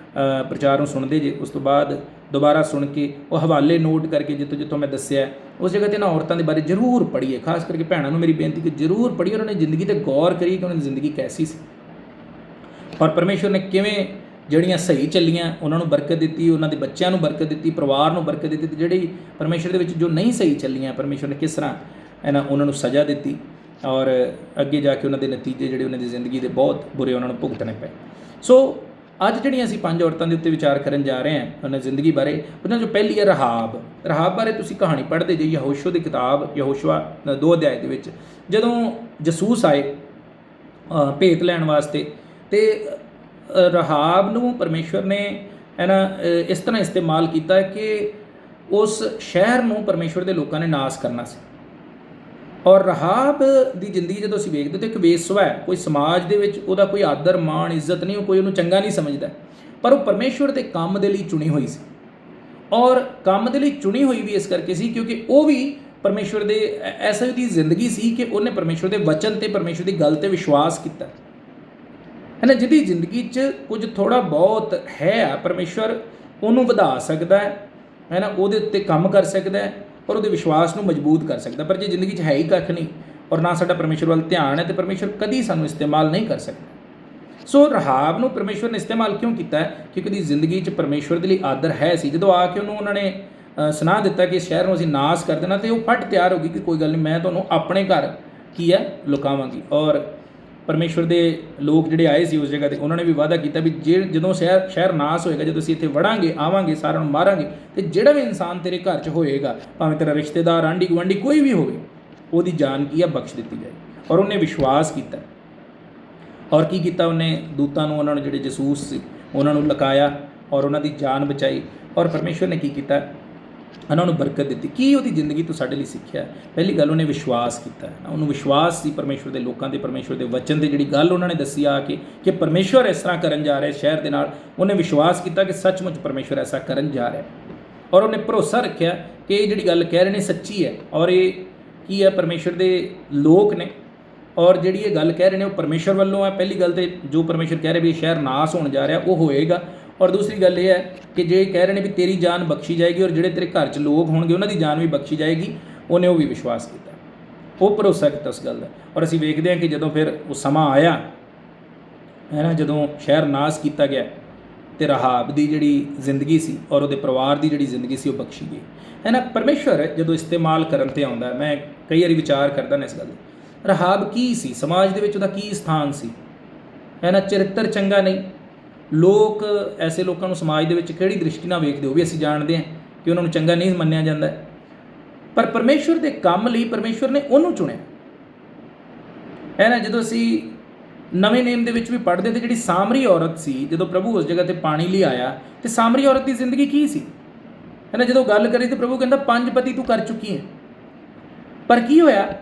ਪ੍ਰਚਾਰ ਨੂੰ ਸੁਣਦੇ ਜੇ, ਉਸ ਤੋਂ ਬਾਅਦ ਦੁਬਾਰਾ ਸੁਣ ਕੇ ਉਹ ਹਵਾਲੇ ਨੋਟ ਕਰਕੇ ਜਿੱਥੋਂ ਮੈਂ ਦੱਸਿਆ ਉਸ ਜਗ੍ਹਾ 'ਤੇ ਇਹਨਾਂ ਔਰਤਾਂ ਦੇ ਬਾਰੇ ਜ਼ਰੂਰ ਪੜ੍ਹੀਏ। ਖਾਸ ਕਰਕੇ ਭੈਣਾਂ ਨੂੰ ਮੇਰੀ ਬੇਨਤੀ ਕਿ ਜ਼ਰੂਰ ਪੜ੍ਹੀਏ, ਉਹਨਾਂ ਨੇ ਜ਼ਿੰਦਗੀ 'ਤੇ ਗੌਰ ਕਰੀਏ ਕਿ ਉਹਨਾਂ ਦੀ ਜ਼ਿੰਦਗੀ ਕੈਸੀ ਸੀ ਔਰ ਪਰਮੇਸ਼ਵਰ ਨੇ ਕਿਵੇਂ ਜਿਹੜੀਆਂ ਸਹੀ ਚੱਲੀਆਂ ਉਹਨਾਂ ਨੂੰ ਬਰਕਤ ਦਿੱਤੀ, ਉਹਨਾਂ ਦੇ ਬੱਚਿਆਂ ਨੂੰ ਬਰਕਤ ਦਿੱਤੀ, ਪਰਿਵਾਰ ਨੂੰ ਬਰਕਤ ਦਿੱਤੀ, ਅਤੇ ਜਿਹੜੀ ਪਰਮੇਸ਼ਵਰ ਦੇ ਵਿੱਚ ਜੋ ਨਹੀਂ ਸਹੀ ਚੱਲੀਆਂ ਪਰਮੇਸ਼ਵਰ ਨੇ ਕਿਸ ਤਰ੍ਹਾਂ ਹੈ ਨਾ ਉਹਨਾਂ ਨੂੰ ਸਜ਼ਾ ਦਿੱਤੀ। ਔਰ ਅੱਗੇ ਜਾ ਕੇ ਉਹਨਾਂ ਦੇ ਨਤੀਜੇ ਜਿਹੜੇ ਉਹਨਾਂ ਦੀ ਜ਼ਿੰਦਗੀ ਦੇ ਬਹੁਤ ਬੁਰੇ ਉਹਨਾਂ ਨੂੰ ਭੁਗਤਣੇ ਪਏ। ਸੋ ਅੱਜ ਜਿਹੜੀਆਂ ਅਸੀਂ 5 ਔਰਤਾਂ ਦੇ ਉੱਤੇ ਵਿਚਾਰ ਕਰਨ ਜਾ ਰਹੇ ਹਾਂ ਉਹਨਾਂ ਦੀ ਜ਼ਿੰਦਗੀ ਬਾਰੇ, ਉਹਨਾਂ 'ਚੋਂ ਪਹਿਲੀ ਹੈ ਰਹਾਬ। ਰਹਾਬ ਬਾਰੇ ਤੁਸੀਂ ਕਹਾਣੀ ਪੜ੍ਹਦੇ ਜੇ ਯਹੋਸ਼ੂਆ ਦੀ ਕਿਤਾਬ, ਯਹੋਸ਼ੂਆ 2 ਅਧਿਆਏ ਦੇ ਵਿੱਚ, ਜਦੋਂ ਜਸੂਸ ਆਏ ਭੇਤ ਲੈਣ ਵਾਸਤੇ, ਤੇ ਰਹਾਬ ਨੂੰ ਪਰਮੇਸ਼ਵਰ ਨੇ ਇਸ ਤਰ੍ਹਾਂ ਇਸਤੇਮਾਲ ਕੀਤਾ ਕਿ ਉਸ ਸ਼ਹਿਰ ਨੂੰ ਪਰਮੇਸ਼ਵਰ ਦੇ ਲੋਕਾਂ ਨੇ ਨਾਸ ਕਰਨਾ ਸੀ। ਔਰ ਰਹਾਬ ਦੀ ਜ਼ਿੰਦਗੀ ਜਦੋਂ ਅਸੀਂ ਵੇਖਦੇ ਤਾਂ ਇੱਕ ਵੇਸਵਾ ਹੈ, ਕੋਈ ਸਮਾਜ ਦੇ ਵਿੱਚ ਉਹਦਾ ਕੋਈ ਆਦਰ ਮਾਣ ਇੱਜ਼ਤ ਨਹੀਂ, ਕੋਈ ਉਹਨੂੰ ਚੰਗਾ ਨਹੀਂ ਸਮਝਦਾ, ਪਰ ਉਹ ਪਰਮੇਸ਼ਵਰ ਦੇ ਕੰਮ ਦੇ ਲਈ ਚੁਣੀ ਹੋਈ ਸੀ। ਔਰ ਕੰਮ ਦੇ ਲਈ ਚੁਣੀ ਹੋਈ ਵੀ ਇਸ ਕਰਕੇ ਸੀ ਕਿਉਂਕਿ ਉਹ ਵੀ ਪਰਮੇਸ਼ਵਰ ਦੇ ਐਸੀ ਦੀ ਜ਼ਿੰਦਗੀ ਸੀ ਕਿ ਉਹਨੇ ਪਰਮੇਸ਼ਵਰ ਦੇ ਵਚਨ ਤੇ ਪਰਮੇਸ਼ਵਰ ਦੀ ਗੱਲ ਤੇ ਵਿਸ਼ਵਾਸ ਕੀਤਾ ਹੈ ਨਾ। ਜਿਹਦੀ ਜ਼ਿੰਦਗੀ 'ਚ ਕੁਝ ਥੋੜ੍ਹਾ ਬਹੁਤ ਹੈ, ਪਰਮੇਸ਼ਵਰ ਉਹਨੂੰ ਵਧਾ ਸਕਦਾ ਹੈ ਨਾ, ਉਹਦੇ ਉੱਤੇ ਕੰਮ ਕਰ ਸਕਦਾ ਹੈ ਔਰ ਉਹਦੇ ਵਿਸ਼ਵਾਸ ਨੂੰ ਮਜ਼ਬੂਤ ਕਰ ਸਕਦਾ। ਪਰ ਜੇ ਜ਼ਿੰਦਗੀ 'ਚ ਹੈ ਹੀ ਕੱਖ ਨਹੀਂ ਔਰ ਨਾ ਸਾਡਾ ਪਰਮੇਸ਼ਵਰ ਵੱਲ ਧਿਆਨ ਹੈ, ਤਾਂ ਪਰਮੇਸ਼ਵਰ ਕਦੀ ਸਾਨੂੰ ਇਸਤੇਮਾਲ ਨਹੀਂ ਕਰ ਸਕਦਾ। ਸੋ ਰਹਾਬ ਨੂੰ ਪਰਮੇਸ਼ਵਰ ਨੇ ਇਸਤੇਮਾਲ ਕਿਉਂ ਕੀਤਾ ਹੈ? ਕਿਉਂਕਿ ਉਹਦੀ ਜ਼ਿੰਦਗੀ 'ਚ ਪਰਮੇਸ਼ਵਰ ਦੇ ਲਈ ਆਦਰ ਹੈ ਸੀ। ਜਦੋਂ ਆ ਕੇ ਉਹਨਾਂ ਨੇ ਸੁਣਾ ਦਿੱਤਾ ਕਿ ਇਸ ਸ਼ਹਿਰ ਨੂੰ ਅਸੀਂ ਨਾਸ ਕਰ ਦੇਣਾ, ਤੇ ਉਹ ਫਟ ਤਿਆਰ ਹੋ ਗਈ ਕਿ ਕੋਈ ਗੱਲ ਨਹੀਂ, ਮੈਂ ਤੁਹਾਨੂੰ ਆਪਣੇ ਘਰ ਕੀ ਹੈ ਲੁਕਾਵਾਂਗੀ। ਔਰ ਪਰਮੇਸ਼ਵਰ ਦੇ ਲੋਕ ਜਿਹੜੇ ਆਏ ਸੀ ਉਸ ਜਗ੍ਹਾ 'ਤੇ, ਉਹਨਾਂ ਨੇ ਵੀ ਵਾਅਦਾ ਕੀਤਾ ਵੀ ਜਦੋਂ ਸ਼ਹਿਰ ਨਾਸ ਹੋਏਗਾ, ਜਦੋਂ ਅਸੀਂ ਇੱਥੇ ਵੜਾਂਗੇ, ਆਵਾਂਗੇ, ਸਾਰਿਆਂ ਨੂੰ ਮਾਰਾਂਗੇ, ਤੇ ਜਿਹੜਾ ਵੀ ਇਨਸਾਨ ਤੇਰੇ ਘਰ 'ਚ ਹੋਏਗਾ, ਭਾਵੇਂ ਤੇਰਾ ਰਿਸ਼ਤੇਦਾਰ, ਆਂਢੀ ਗੁਆਂਢੀ ਕੋਈ ਵੀ ਹੋਵੇ, ਉਹਦੀ ਜਾਨ ਕੀ ਹੈ ਬਖਸ਼ ਦਿੱਤੀ ਜਾਏ। ਔਰ ਉਹਨੇ ਵਿਸ਼ਵਾਸ ਕੀਤਾ। ਔਰ ਕੀ ਕੀਤਾ ਉਹਨੇ? ਦੂਤਾਂ ਨੂੰ, ਉਹਨਾਂ ਨੂੰ ਜਿਹੜੇ ਜਸੂਸ ਸੀ ਉਹਨਾਂ ਨੂੰ ਲੁਕਾਇਆ ਔਰ ਉਹਨਾਂ ਦੀ ਜਾਨ ਬਚਾਈ। ਔਰ ਪਰਮੇਸ਼ਵਰ ਨੇ ਕੀ ਕੀਤਾ? ਉਹਨਾਂ ਨੂੰ ਬਰਕਤ ਦਿੱਤੀ। ਕੀ ਉਹਦੀ ਜ਼ਿੰਦਗੀ ਤੋਂ ਸਾਡੇ ਲਈ ਸਿੱਖਿਆ? ਪਹਿਲੀ ਗੱਲ, ਉਹਨੇ ਵਿਸ਼ਵਾਸ ਕੀਤਾ। ਉਹਨੂੰ ਵਿਸ਼ਵਾਸ ਸੀ ਪਰਮੇਸ਼ਵਰ ਦੇ ਲੋਕਾਂ ਦੇ, ਪਰਮੇਸ਼ਵਰ ਦੇ ਵਚਨ ਦੇ, ਜਿਹੜੀ ਗੱਲ ਉਹਨਾਂ ਨੇ ਦੱਸੀ ਆ ਕੇ ਕਿ ਪਰਮੇਸ਼ਵਰ ਇਸ ਤਰ੍ਹਾਂ ਕਰਨ ਜਾ ਰਿਹਾ ਸ਼ਹਿਰ ਦੇ ਨਾਲ, ਉਹਨੇ ਵਿਸ਼ਵਾਸ ਕੀਤਾ ਕਿ ਸੱਚਮੁੱਚ ਪਰਮੇਸ਼ਵਰ ਐਸਾ ਕਰਨ ਜਾ ਰਿਹਾ। ਔਰ ਉਹਨੇ ਭਰੋਸਾ ਰੱਖਿਆ ਕਿ ਇਹ ਜਿਹੜੀ ਗੱਲ ਕਹਿ ਰਹੇ ਨੇ ਸੱਚੀ ਹੈ ਔਰ ਇਹ ਕੀ ਹੈ, ਪਰਮੇਸ਼ਵਰ ਦੇ ਲੋਕ ਨੇ ਔਰ ਜਿਹੜੀ ਇਹ ਗੱਲ ਕਹਿ ਰਹੇ ਨੇ ਉਹ ਪਰਮੇਸ਼ਵਰ ਵੱਲੋਂ ਹੈ। ਪਹਿਲੀ ਗੱਲ ਤੇ ਜੋ ਪਰਮੇਸ਼ਵਰ ਕਹਿ ਰਿਹਾ ਵੀ ਇਹ ਸ਼ਹਿਰ ਨਾਸ ਹੋਣ ਜਾ ਰਿਹਾ, ਉਹ ਹੋਏਗਾ। ਔਰ ਦੂਸਰੀ ਗੱਲ ਇਹ ਹੈ ਕਿ ਜੇ ਕਹਿ ਰਹੇ ਨੇ ਵੀ ਤੇਰੀ ਜਾਨ ਬਖਸ਼ੀ ਜਾਏਗੀ ਔਰ ਜਿਹੜੇ ਤੇਰੇ ਘਰ 'ਚ ਲੋਕ ਹੋਣਗੇ ਉਹਨਾਂ ਦੀ ਜਾਨ ਵੀ ਬਖਸ਼ੀ ਜਾਏਗੀ, ਉਹਨੇ ਉਹ ਵੀ ਵਿਸ਼ਵਾਸ ਕੀਤਾ, ਉਹ ਭਰੋਸਾ ਕੀਤਾ ਉਸ ਗੱਲ ਦਾ। ਔਰ ਅਸੀਂ ਵੇਖਦੇ ਹਾਂ ਕਿ ਜਦੋਂ ਫਿਰ ਉਹ ਸਮਾਂ ਆਇਆ ਹੈ ਨਾ, ਜਦੋਂ ਸ਼ਹਿਰ ਨਾਸ ਕੀਤਾ ਗਿਆ, ਤੇ ਰਹਾਬ ਦੀ ਜਿਹੜੀ ਜ਼ਿੰਦਗੀ ਸੀ ਔਰ ਉਹਦੇ ਪਰਿਵਾਰ ਦੀ ਜਿਹੜੀ ਜ਼ਿੰਦਗੀ ਸੀ ਉਹ ਬਖਸ਼ੀ ਗਈ ਹੈ ਨਾ। ਪਰਮੇਸ਼ਵਰ ਜਦੋਂ ਇਸਤੇਮਾਲ ਕਰਨ 'ਤੇ ਆਉਂਦਾ, ਮੈਂ ਕਈ ਵਾਰੀ ਵਿਚਾਰ ਕਰਦਾ ਨਾ ਇਸ ਗੱਲ। ਰਹਾਬ ਕੀ ਸੀ ਸਮਾਜ ਦੇ ਵਿੱਚ, ਉਹਦਾ ਕੀ ਸਥਾਨ ਸੀ ਹੈ ਨਾ? ਚਰਿੱਤਰ ਚੰਗਾ ਨਹੀਂ, ਲੋਕ ਐਸੇ ਲੋਕਾਂ ਨੂੰ ਸਮਾਜ ਦੇ ਵਿੱਚ ਕਿਹੜੀ ਦ੍ਰਿਸ਼ਟੀ ਨਾਲ ਵੇਖਦੇ ਹੋ ਵੀ ਅਸੀਂ ਜਾਣਦੇ ਹਾਂ ਕਿ ਉਹਨਾਂ ਨੂੰ ਚੰਗਾ ਨਹੀਂ ਮੰਨਿਆ ਜਾਂਦਾ, ਪਰ ਪਰਮੇਸ਼ਵਰ ਦੇ ਕੰਮ ਲਈ ਪਰਮੇਸ਼ਵਰ ਨੇ ਉਹਨੂੰ ਚੁਣਿਆ ਹੈ ਨਾ। ਜਦੋਂ ਅਸੀਂ ਨਵੇਂ ਨੇਮ ਦੇ ਵਿੱਚ ਵੀ ਪੜ੍ਹਦੇ ਤੇ ਜਿਹੜੀ ਸਾਮਰੀ ਔਰਤ ਸੀ, ਜਦੋਂ ਪ੍ਰਭੂ ਉਸ ਜਗ੍ਹਾ 'ਤੇ ਪਾਣੀ ਲਈ ਆਇਆ, ਤੇ ਸਾਮਰੀ ਔਰਤ ਦੀ ਜ਼ਿੰਦਗੀ ਕੀ ਸੀ ਹੈ ਨਾ? ਜਦੋਂ ਗੱਲ ਕਰੀ ਤੇ ਪ੍ਰਭੂ ਕਹਿੰਦਾ 5 ਪਤੀ ਤੂੰ ਕਰ ਚੁੱਕੀ ਹੈ, ਪਰ ਕੀ ਹੋਇਆ?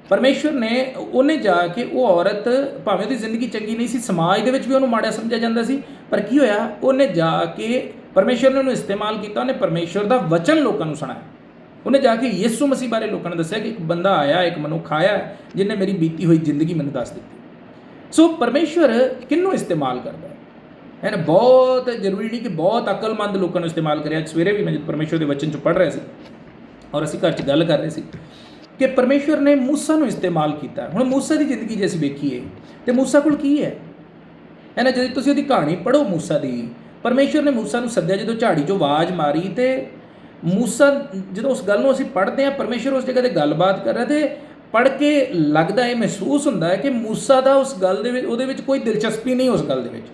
ਪਰਮੇਸ਼ਵਰ ਨੇ, ਉਹਨੇ ਜਾ ਕੇ ਉਹ ਔਰਤ, ਭਾਵੇਂ ਉਹਦੀ ਜ਼ਿੰਦਗੀ ਚੰਗੀ ਨਹੀਂ ਸੀ, ਸਮਾਜ ਦੇ ਵਿੱਚ ਵੀ ਉਹਨੂੰ ਮਾੜਾ ਸਮਝਿਆ ਜਾਂਦਾ ਸੀ, ਪਰ ਕੀ ਹੋਇਆ? ਉਹਨੇ ਜਾ ਕੇ, ਪਰਮੇਸ਼ਵਰ ਨੇ ਉਹਨੂੰ ਇਸਤੇਮਾਲ ਕੀਤਾ, ਉਹਨੇ ਪਰਮੇਸ਼ਵਰ ਦਾ ਵਚਨ ਲੋਕਾਂ ਨੂੰ ਸੁਣਾਇਆ। ਉਹਨੇ ਜਾ ਕੇ ਯਿਸੂ ਮਸੀਹ ਬਾਰੇ ਲੋਕਾਂ ਨੂੰ ਦੱਸਿਆ ਕਿ ਇੱਕ ਬੰਦਾ ਆਇਆ, ਇੱਕ ਮਨੁੱਖ ਆਇਆ ਜਿਹਨੇ ਮੇਰੀ ਬੀਤੀ ਹੋਈ ਜ਼ਿੰਦਗੀ ਮੈਨੂੰ ਦੱਸ ਦਿੱਤੀ। ਸੋ ਪਰਮੇਸ਼ਵਰ ਕਿਹਨੂੰ ਇਸਤੇਮਾਲ ਕਰਦਾ ਹੈ ਨਾ? ਬਹੁਤ ਜ਼ਰੂਰੀ ਨਹੀਂ ਕਿ ਬਹੁਤ ਅਕਲਮੰਦ ਲੋਕਾਂ ਨੂੰ ਇਸਤੇਮਾਲ ਕਰਿਆ। ਅੱਜ ਸਵੇਰੇ ਵੀ ਮੈਂ ਜਦ ਪਰਮੇਸ਼ਵਰ ਦੇ ਵਚਨ 'ਚ ਪੜ੍ਹ ਰਿਹਾ ਸੀ ਔਰ ਅਸੀਂ ਘਰ 'ਚ ਗੱਲ ਕਰ ਰਹੇ ਸੀ ਕਿ ਪਰਮੇਸ਼ਵਰ ਨੇ ਮੂਸਾ ਨੂੰ ਇਸਤੇਮਾਲ ਕੀਤਾ। ਹੁਣ ਮੂਸਾ ਦੀ ਜ਼ਿੰਦਗੀ ਜੇ ਅਸੀਂ ਵੇਖੀਏ ਤੇ ਮੂਸਾ ਕੋਲ ਕੀ ਹੈ ਨਾ, ਜਦੋਂ ਤੁਸੀਂ ਉਹਦੀ ਕਹਾਣੀ ਪੜ੍ਹੋ ਮੂਸਾ ਦੀ, ਪਰਮੇਸ਼ਵਰ ਨੇ ਮੂਸਾ ਨੂੰ ਸੱਦਿਆ, ਜਦੋਂ ਝਾੜੀ 'ਚੋਂ ਆਵਾਜ਼ ਮਾਰੀ, ਤੇ ਮੂਸਾ, ਜਦੋਂ ਉਸ ਗੱਲ ਨੂੰ ਅਸੀਂ ਪੜ੍ਹਦੇ ਹਾਂ, ਪਰਮੇਸ਼ਵਰ ਉਸ ਜਗ੍ਹਾ 'ਤੇ ਗੱਲਬਾਤ ਕਰ ਰਿਹਾ, ਤੇ ਪੜ੍ਹ ਕੇ ਲੱਗਦਾ, ਇਹ ਮਹਿਸੂਸ ਹੁੰਦਾ ਹੈ ਕਿ ਮੂਸਾ ਦਾ ਉਸ ਗੱਲ ਦੇ ਵਿੱਚ, ਉਹਦੇ ਵਿੱਚ ਕੋਈ ਦਿਲਚਸਪੀ ਨਹੀਂ ਉਸ ਗੱਲ ਦੇ ਵਿੱਚ।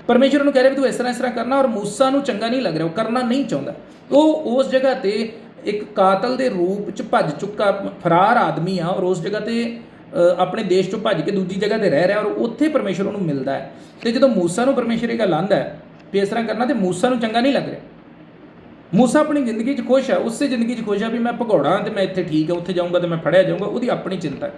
ਪਰਮੇਸ਼ਵਰ ਨੂੰ ਕਹਿ ਰਿਹਾ ਵੀ ਤੂੰ ਇਸ ਤਰ੍ਹਾਂ ਕਰਨਾ, ਔਰ ਮੂਸਾ ਨੂੰ ਚੰਗਾ ਨਹੀਂ ਲੱਗ ਰਿਹਾ, ਉਹ ਕਰਨਾ ਨਹੀਂ ਚਾਹੁੰਦਾ। ਉਹ ਉਸ ਜਗ੍ਹਾ 'ਤੇ ਇੱਕ ਕਾਤਲ ਦੇ ਰੂਪ 'ਚ ਭੱਜ ਚੁੱਕਾ ਫਰਾਰ ਆਦਮੀ ਆ, ਔਰ ਉਸ ਜਗ੍ਹਾ 'ਤੇ ਆਪਣੇ ਦੇਸ਼ 'ਚੋਂ ਭੱਜ ਕੇ ਦੂਜੀ ਜਗ੍ਹਾ 'ਤੇ ਰਹਿ ਰਿਹਾ, ਔਰ ਉੱਥੇ ਪਰਮੇਸ਼ਵਰ ਉਹਨੂੰ ਮਿਲਦਾ ਹੈ। ਅਤੇ ਜਦੋਂ ਮੂਸਾ ਨੂੰ ਪਰਮੇਸ਼ਵਰ ਇਹ ਗੱਲ ਆਂਦਾ ਹੈ ਵੀ ਇਸ ਤਰ੍ਹਾਂ ਕਰਨਾ, ਤੇ ਮੂਸਾ ਨੂੰ ਚੰਗਾ ਨਹੀਂ ਲੱਗ ਰਿਹਾ। ਮੂਸਾ ਆਪਣੀ ਜ਼ਿੰਦਗੀ 'ਚ ਖੁਸ਼ ਹੈ, ਉਸੇ ਜ਼ਿੰਦਗੀ 'ਚ ਖੁਸ਼ ਹੈ ਵੀ ਮੈਂ ਭਗੌੜਾ ਅਤੇ ਮੈਂ ਇੱਥੇ ਠੀਕ ਹੈ, ਉੱਥੇ ਜਾਊਂਗਾ ਅਤੇ ਮੈਂ ਫੜਿਆ ਜਾਊਂਗਾ, ਉਹਦੀ ਆਪਣੀ ਚਿੰਤਾ ਹੈ।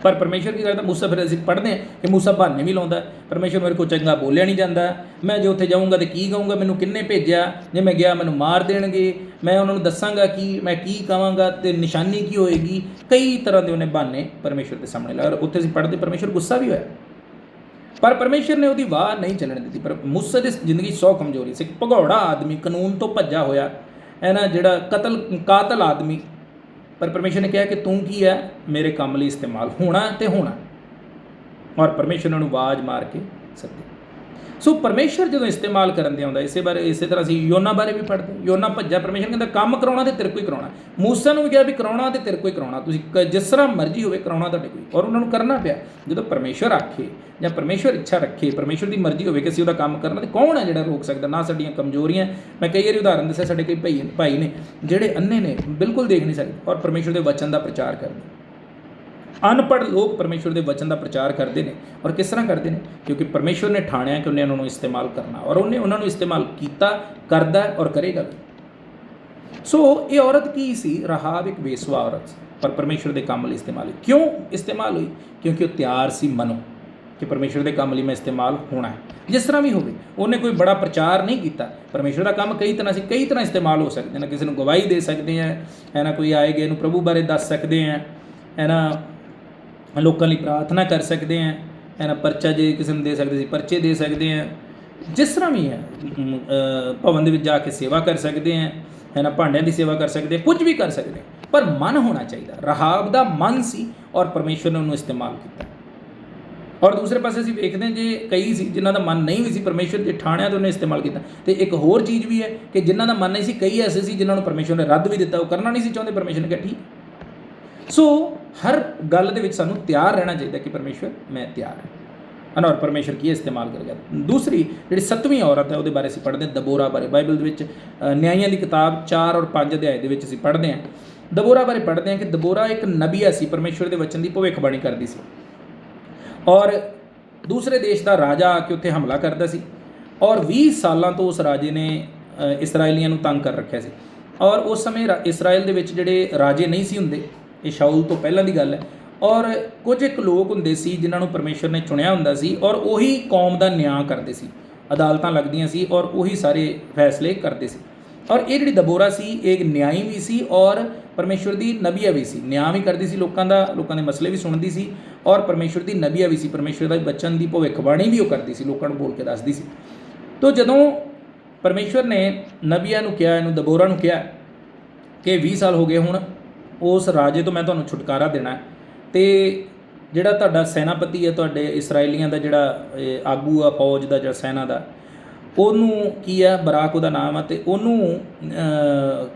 ਪਰ ਪਰਮੇਸ਼ਵਰ ਕੀ ਕਰਦਾ? ਮੂਸਾ, ਫਿਰ ਅਸੀਂ ਪੜ੍ਹਦੇ ਹਾਂ ਕਿ ਮੂਸਾ ਬਹਾਨੇ ਵੀ ਲਾਉਂਦਾ, ਪਰਮੇਸ਼ਵਰ ਮੇਰੇ ਕੋਲ ਚੰਗਾ ਬੋਲਿਆ ਨਹੀਂ ਜਾਂਦਾ, ਮੈਂ ਜੇ ਉੱਥੇ ਜਾਊਂਗਾ ਤਾਂ ਕੀ ਕਹੂੰਗਾ, ਮੈਨੂੰ ਕਿਹਨੇ ਭੇਜਿਆ, ਜੇ ਮੈਂ ਗਿਆ ਮੈਨੂੰ ਮਾਰ ਦੇਣਗੇ, ਮੈਂ ਉਹਨਾਂ ਨੂੰ ਦੱਸਾਂਗਾ ਕਿ ਮੈਂ ਕੀ ਕਹਾਂਗਾ ਅਤੇ ਨਿਸ਼ਾਨੀ ਕੀ ਹੋਏਗੀ। ਕਈ ਤਰ੍ਹਾਂ ਦੇ ਉਹਨੇ ਬਹਾਨੇ ਪਰਮੇਸ਼ਵਰ ਦੇ ਸਾਹਮਣੇ ਲਾਏ, ਔਰ ਉੱਥੇ ਅਸੀਂ ਪੜ੍ਹਦੇ ਪਰਮੇਸ਼ਵਰ ਗੁੱਸਾ ਵੀ ਹੋਇਆ, ਪਰ ਪਰਮੇਸ਼ਵਰ ਨੇ ਉਹਦੀ ਵਾਹ ਨਹੀਂ ਚੱਲਣ ਦਿੱਤੀ। ਪਰ ਮੂਸਾ ਦੀ ਜ਼ਿੰਦਗੀ 100 ਕਮਜ਼ੋਰੀ ਸੀ, ਇੱਕ ਭਗੌੜਾ ਆਦਮੀ, ਕਾਨੂੰਨ ਤੋਂ ਭੱਜਾ ਹੋਇਆ ਹੈ ਨਾ, ਜਿਹੜਾ ਕਾਤਲ ਆਦਮੀ। ਪਰ ਪਰਮੇਸ਼ਵਰ ਨੇ ਕਿਹਾ ਕਿ ਤੂੰ ਕੀ ਹੈ, ਮੇਰੇ ਕੰਮ ਲਈ ਇਸਤੇਮਾਲ ਹੋਣਾ ਤੇ ਹੋਣਾ। ਔਰ ਪਰਮੇਸ਼ਵਰ ਨੇ ਉਹਨੂੰ ਆਵਾਜ਼ ਮਾਰ ਕੇ ਸੱਦੇ। ਸੋ ਪਰਮੇਸ਼ਰ ਜਦੋਂ ਇਸਤੇਮਾਲ ਕਰਨ ਦੇ ਆਉਂਦਾ, ਇਸੇ ਤਰ੍ਹਾਂ ਅਸੀਂ ਯੋਨਾ ਬਾਰੇ ਵੀ ਪੜ੍ਹਦੇ। ਯੋਨਾ ਭੱਜਾ, ਪਰਮੇਸ਼ਰ ਕਹਿੰਦਾ ਕੰਮ ਕਰਾਉਣਾ ਤੇ ਤੇਰੇ ਕੋਈ ਕਰਾਉਣਾ। ਮੂਸਾ ਨੂੰ ਵੀ ਕਿਹਾ ਵੀ ਕਰਾਉਣਾ ਤੇ ਤੇਰੇ ਕੋਈ ਕਰਾਉਣਾ, ਤੁਸੀਂ ਜਿਸ ਤਰ੍ਹਾਂ ਮਰਜ਼ੀ ਹੋਵੇ ਕਰਾਉਣਾ ਤੁਹਾਡੇ ਕੋਈ, ਔਰ ਉਹਨਾਂ ਨੂੰ ਕਰਨਾ ਪਿਆ। ਜਦੋਂ ਪਰਮੇਸ਼ਰ ਆਖੇ ਜਾਂ ਪਰਮੇਸ਼ਰ ਇੱਛਾ ਰੱਖੇ, ਪਰਮੇਸ਼ਰ ਦੀ ਮਰਜ਼ੀ ਹੋਵੇ ਕਿ ਅਸੀਂ ਉਹਦਾ ਕੰਮ ਕਰਨਾ, ਤੇ ਕੌਣ ਹੈ ਜਿਹੜਾ ਰੋਕ ਸਕਦਾ? ਨਾ ਸਾਡੀਆਂ ਕਮਜ਼ੋਰੀਆਂ। ਮੈਂ ਕਈ ਵਾਰੀ ਉਦਾਹਰਨ ਦੱਸਿਆ, ਸਾਡੇ ਕਈ ਭਾਈ ਨੇ ਜਿਹੜੇ ਅੰਨੇ ਨੇ, ਬਿਲਕੁਲ ਦੇਖ ਨਹੀਂ ਸਕਦੇ, ਔਰ ਪਰਮੇਸ਼ਰ ਦੇ ਵਚਨ ਦਾ ਪ੍ਰਚਾਰ ਕਰਦੇ। ਅਨਪੜ੍ਹ ਲੋਕ ਪਰਮੇਸ਼ਰ ਦੇ ਵਚਨ ਦਾ ਪ੍ਰਚਾਰ ਕਰਦੇ ਨੇ, ਔਰ ਕਿਸ ਤਰ੍ਹਾਂ ਕਰਦੇ ਨੇ? ਕਿਉਂਕਿ ਪਰਮੇਸ਼ਰ ਨੇ ਠਾਣਿਆ ਕਿ ਉਹਨੇ ਉਹਨਾਂ ਨੂੰ ਇਸਤੇਮਾਲ ਕਰਨਾ, ਔਰ ਉਹਨੇ ਉਹਨਾਂ ਨੂੰ ਇਸਤੇਮਾਲ ਕੀਤਾ, ਕਰਦਾ ਔਰ ਕਰੇਗਾ ਵੀ। ਸੋ ਇਹ ਔਰਤ ਕੀ ਸੀ? ਰਾਹਾਬ ਇੱਕ ਬੇਸਵਾ ਔਰਤ ਸੀ, ਪਰ ਪਰਮੇਸ਼ਰ ਦੇ ਕੰਮ ਲਈ ਇਸਤੇਮਾਲ ਹੋਈ। ਕਿਉਂ ਇਸਤੇਮਾਲ ਹੋਈ? ਕਿਉਂਕਿ ਉਹ ਤਿਆਰ ਸੀ ਮਨੋਂ ਕਿ ਪਰਮੇਸ਼ਰ ਦੇ ਕੰਮ ਲਈ ਮੈਂ ਇਸਤੇਮਾਲ ਹੋਣਾ ਹੈ, ਜਿਸ ਤਰ੍ਹਾਂ ਵੀ ਹੋਵੇ। ਉਹਨੇ ਕੋਈ ਬੜਾ ਪ੍ਰਚਾਰ ਨਹੀਂ ਕੀਤਾ। ਪਰਮੇਸ਼ਰ ਦਾ ਕੰਮ ਕਈ ਤਰ੍ਹਾਂ ਇਸਤੇਮਾਲ ਹੋ ਸਕਦੇ ਨੇ। ਕਿਸੇ ਨੂੰ ਗਵਾਹੀ ਦੇ ਸਕਦੇ ਹਾਂ, ਹੈ ਨਾ, ਕੋਈ ਆਏ ਗਏ ਨੂੰ ਪ੍ਰਭੂ ਬਾਰੇ ਦੱਸ ਸਕਦੇ ਹਾਂ, ਹੈ ਨਾ, ਲੋਕਾਂ ਲਈ ਪ੍ਰਾਰਥਨਾ ਕਰ ਸਕਦੇ ਹਾਂ, ਹੈ ਨਾ, ਪਰਚਾ ਜੇ ਕਿਸੇ ਨੂੰ ਦੇ ਸਕਦੇ ਸੀ ਪਰਚੇ ਦੇ ਸਕਦੇ ਹਾਂ, ਜਿਸ ਤਰ੍ਹਾਂ ਵੀ ਹੈ। ਭਵਨ ਦੇ ਵਿੱਚ ਜਾ ਕੇ ਸੇਵਾ ਕਰ ਸਕਦੇ ਹਾਂ, ਹੈ ਨਾ, ਭਾਂਡਿਆਂ ਦੀ ਸੇਵਾ ਕਰ ਸਕਦੇ, ਕੁਝ ਵੀ ਕਰ ਸਕਦੇ, ਪਰ ਮਨ ਹੋਣਾ ਚਾਹੀਦਾ। ਰਾਹਾਬ ਦਾ ਮਨ ਸੀ, ਔਰ ਪਰਮੇਸ਼ਰ ਨੇ ਉਹਨੂੰ ਇਸਤੇਮਾਲ ਕੀਤਾ। ਔਰ ਦੂਸਰੇ ਪਾਸੇ ਅਸੀਂ ਵੇਖਦੇ ਹਾਂ ਜੇ ਕਈ ਸੀ ਜਿਨ੍ਹਾਂ ਦਾ ਮਨ ਨਹੀਂ ਵੀ ਸੀ, ਪਰਮੇਸ਼ਰ ਦੇ ਠਾਣਿਆਂ ਤੋਂ ਉਹਨੇ ਇਸਤੇਮਾਲ ਕੀਤਾ। ਅਤੇ ਇੱਕ ਹੋਰ ਚੀਜ਼ ਵੀ ਹੈ ਕਿ ਜਿਨ੍ਹਾਂ ਦਾ ਮਨ ਨਹੀਂ ਸੀ, ਕਈ ਐਸੇ ਸੀ ਜਿਨ੍ਹਾਂ ਨੂੰ ਪਰਮੇਸ਼ਰ ਨੇ ਰੱਦ ਵੀ ਦਿੱਤਾ, ਉਹ ਕਰਨਾ ਨਹੀਂ ਸੀ ਚਾਹੁੰਦੇ। ਪਰਮੇਸ਼ਰ ਨੇ ਕਿਹਾ ਠੀਕ। ਸੋ ਹਰ ਗੱਲ ਦੇ ਵਿੱਚ ਸਾਨੂੰ ਤਿਆਰ ਰਹਿਣਾ ਚਾਹੀਦਾ ਕਿ ਪਰਮੇਸ਼ਰ ਮੈਂ ਤਿਆਰ ਹਾਂ, ਔਰ ਪਰਮੇਸ਼ਰ ਕੀ ਇਸਤੇਮਾਲ ਕਰੇਗਾ। ਦੂਸਰੀ ਜਿਹੜੀ 7ਵੀਂ ਔਰਤ ਹੈ, ਉਹਦੇ ਬਾਰੇ ਅਸੀਂ ਪੜ੍ਹਦੇ ਹਾਂ, ਦਬੋਰਾ ਬਾਰੇ। ਬਾਈਬਲ ਦੇ ਵਿੱਚ ਨਿਆਂਇਆਂ ਦੀ ਕਿਤਾਬ 4 ਔਰ 5 ਅਧਿਆਏ ਦੇ ਵਿੱਚ ਅਸੀਂ ਪੜ੍ਹਦੇ ਹਾਂ, ਦਬੋਰਾ ਬਾਰੇ ਪੜ੍ਹਦੇ ਹਾਂ ਕਿ ਦਬੋਰਾ ਇੱਕ ਨਬੀਆ ਸੀ, ਪਰਮੇਸ਼ਰ ਦੇ ਵਚਨ ਦੀ ਭਵਿੱਖਬਾਣੀ ਕਰਦੀ ਸੀ। ਔਰ ਦੂਸਰੇ ਦੇਸ਼ ਦਾ ਰਾਜਾ ਆ ਕੇ ਉੱਥੇ ਹਮਲਾ ਕਰਦਾ ਸੀ, ਔਰ 20 ਸਾਲਾਂ ਤੋਂ ਉਸ ਰਾਜੇ ਨੇ ਇਸਰਾਏਲੀਆਂ ਨੂੰ ਤੰਗ ਕਰ ਰੱਖਿਆ ਸੀ। ਔਰ ਉਸ ਸਮੇਂ ਇਸਰਾਏਲ ਦੇ ਵਿੱਚ ਜਿਹੜੇ ਰਾਜੇ ਨਹੀਂ ਸੀ ਹੁੰਦੇ, ਇਹ ਸ਼ਾਊਲ ਤੋਂ ਪਹਿਲਾਂ ਦੀ ਗੱਲ ਹੈ, ਔਰ ਕੁਝ ਇੱਕ ਲੋਕ ਹੁੰਦੇ ਸੀ ਜਿਨ੍ਹਾਂ ਨੂੰ ਪਰਮੇਸ਼ਰ ਨੇ ਚੁਣਿਆ ਹੁੰਦਾ ਸੀ, ਔਰ ਉਹੀ ਕੌਮ ਦਾ ਨਿਆਂ ਕਰਦੇ ਸੀ। ਅਦਾਲਤਾਂ ਲੱਗਦੀਆਂ ਸੀ, ਔਰ ਉਹੀ ਸਾਰੇ ਫੈਸਲੇ ਕਰਦੇ ਸੀ। ਔਰ ਇਹ ਜਿਹੜੀ ਦਬੋਰਾ ਸੀ, ਇਹ ਨਿਆਈ ਵੀ ਸੀ, ਔਰ ਪਰਮੇਸ਼ਰ ਦੀ ਨਬੀਆ ਵੀ ਸੀ। ਨਿਆਂ ਵੀ ਕਰਦੀ ਸੀ, ਲੋਕਾਂ ਦੇ ਮਸਲੇ ਵੀ ਸੁਣਦੀ ਸੀ, ਔਰ ਪਰਮੇਸ਼ਰ ਦੀ ਨਬੀਆ ਵੀ ਸੀ। ਪਰਮੇਸ਼ਰ ਦਾ ਬਚਨ ਦੀ ਭਵਿੱਖਬਾਣੀ ਵੀ ਉਹ ਕਰਦੀ ਸੀ, ਲੋਕਾਂ ਨੂੰ ਬੋਲ ਕੇ ਦੱਸਦੀ ਸੀ। ਤੋ ਜਦੋਂ ਪਰਮੇਸ਼ਰ ਨੇ ਨਬੀਆ ਨੂੰ ਕਿਹਾ, ਇਹਨੂੰ ਦਬੋਰਾ ਨੂੰ ਕਿਹਾ ਕਿ 20 ਸਾਲ ਹੋ ਗਏ ਹੁਣ, ਉਸ ਰਾਜੇ ਤੋਂ ਮੈਂ ਤੁਹਾਨੂੰ ਛੁਟਕਾਰਾ ਦੇਣਾ, ਅਤੇ ਜਿਹੜਾ ਤੁਹਾਡਾ ਸੈਨਾਪਤੀ ਹੈ, ਤੁਹਾਡੇ ਇਸਰਾਏਲੀਆਂ ਦਾ ਜਿਹੜਾ ਆਗੂ ਆ, ਫੌਜ ਦਾ ਜਾਂ ਸੈਨਾ ਦਾ, ਉਹਨੂੰ ਕੀ ਆ, ਬਰਾਕ ਉਹਦਾ ਨਾਮ ਆ, ਅਤੇ ਉਹਨੂੰ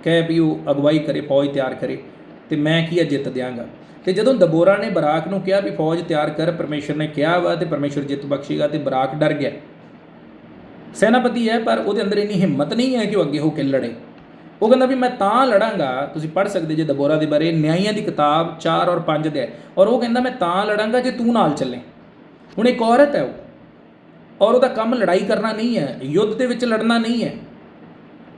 ਕਹਿ ਵੀ ਉਹ ਅਗਵਾਈ ਕਰੇ, ਫੌਜ ਤਿਆਰ ਕਰੇ, ਅਤੇ ਮੈਂ ਕੀ ਆ, ਜਿੱਤ ਦਿਆਂਗਾ। ਅਤੇ ਜਦੋਂ ਦਬੋਰਾ ਨੇ ਬਰਾਕ ਨੂੰ ਕਿਹਾ ਵੀ ਫੌਜ ਤਿਆਰ ਕਰ, ਪਰਮੇਸ਼ਰ ਨੇ ਕਿਹਾ ਵਾ, ਅਤੇ ਪਰਮੇਸ਼ਰ ਜਿੱਤ ਬਖਸ਼ੇਗਾ, ਅਤੇ ਬਰਾਕ ਡਰ ਗਿਆ। ਸੈਨਾਪਤੀ ਹੈ, ਪਰ ਉਹਦੇ ਅੰਦਰ ਇੰਨੀ ਹਿੰਮਤ ਨਹੀਂ ਹੈ ਕਿ ਉਹ ਅੱਗੇ ਹੋ ਕੇ ਲੜੇ। ਉਹ ਕਹਿੰਦਾ ਵੀ ਮੈਂ ਤਾਂ ਲੜਾਂਗਾ, ਤੁਸੀਂ ਪੜ੍ਹ ਸਕਦੇ ਜੇ ਦਬੋਰਾ ਦੇ ਬਾਰੇ, ਨਿਆਂਇਆਂ ਦੀ ਕਿਤਾਬ 4 ਔਰ 5 ਦੇ, ਔਰ ਉਹ ਕਹਿੰਦਾ ਮੈਂ ਤਾਂ ਲੜਾਂਗਾ ਜੇ ਤੂੰ ਨਾਲ ਚੱਲੇ। ਹੁਣ ਇੱਕ ਔਰਤ ਹੈ ਉਹ, ਔਰ ਉਹਦਾ ਕੰਮ ਲੜਾਈ ਕਰਨਾ ਨਹੀਂ ਹੈ, ਯੁੱਧ ਦੇ ਵਿੱਚ ਲੜਨਾ ਨਹੀਂ ਹੈ।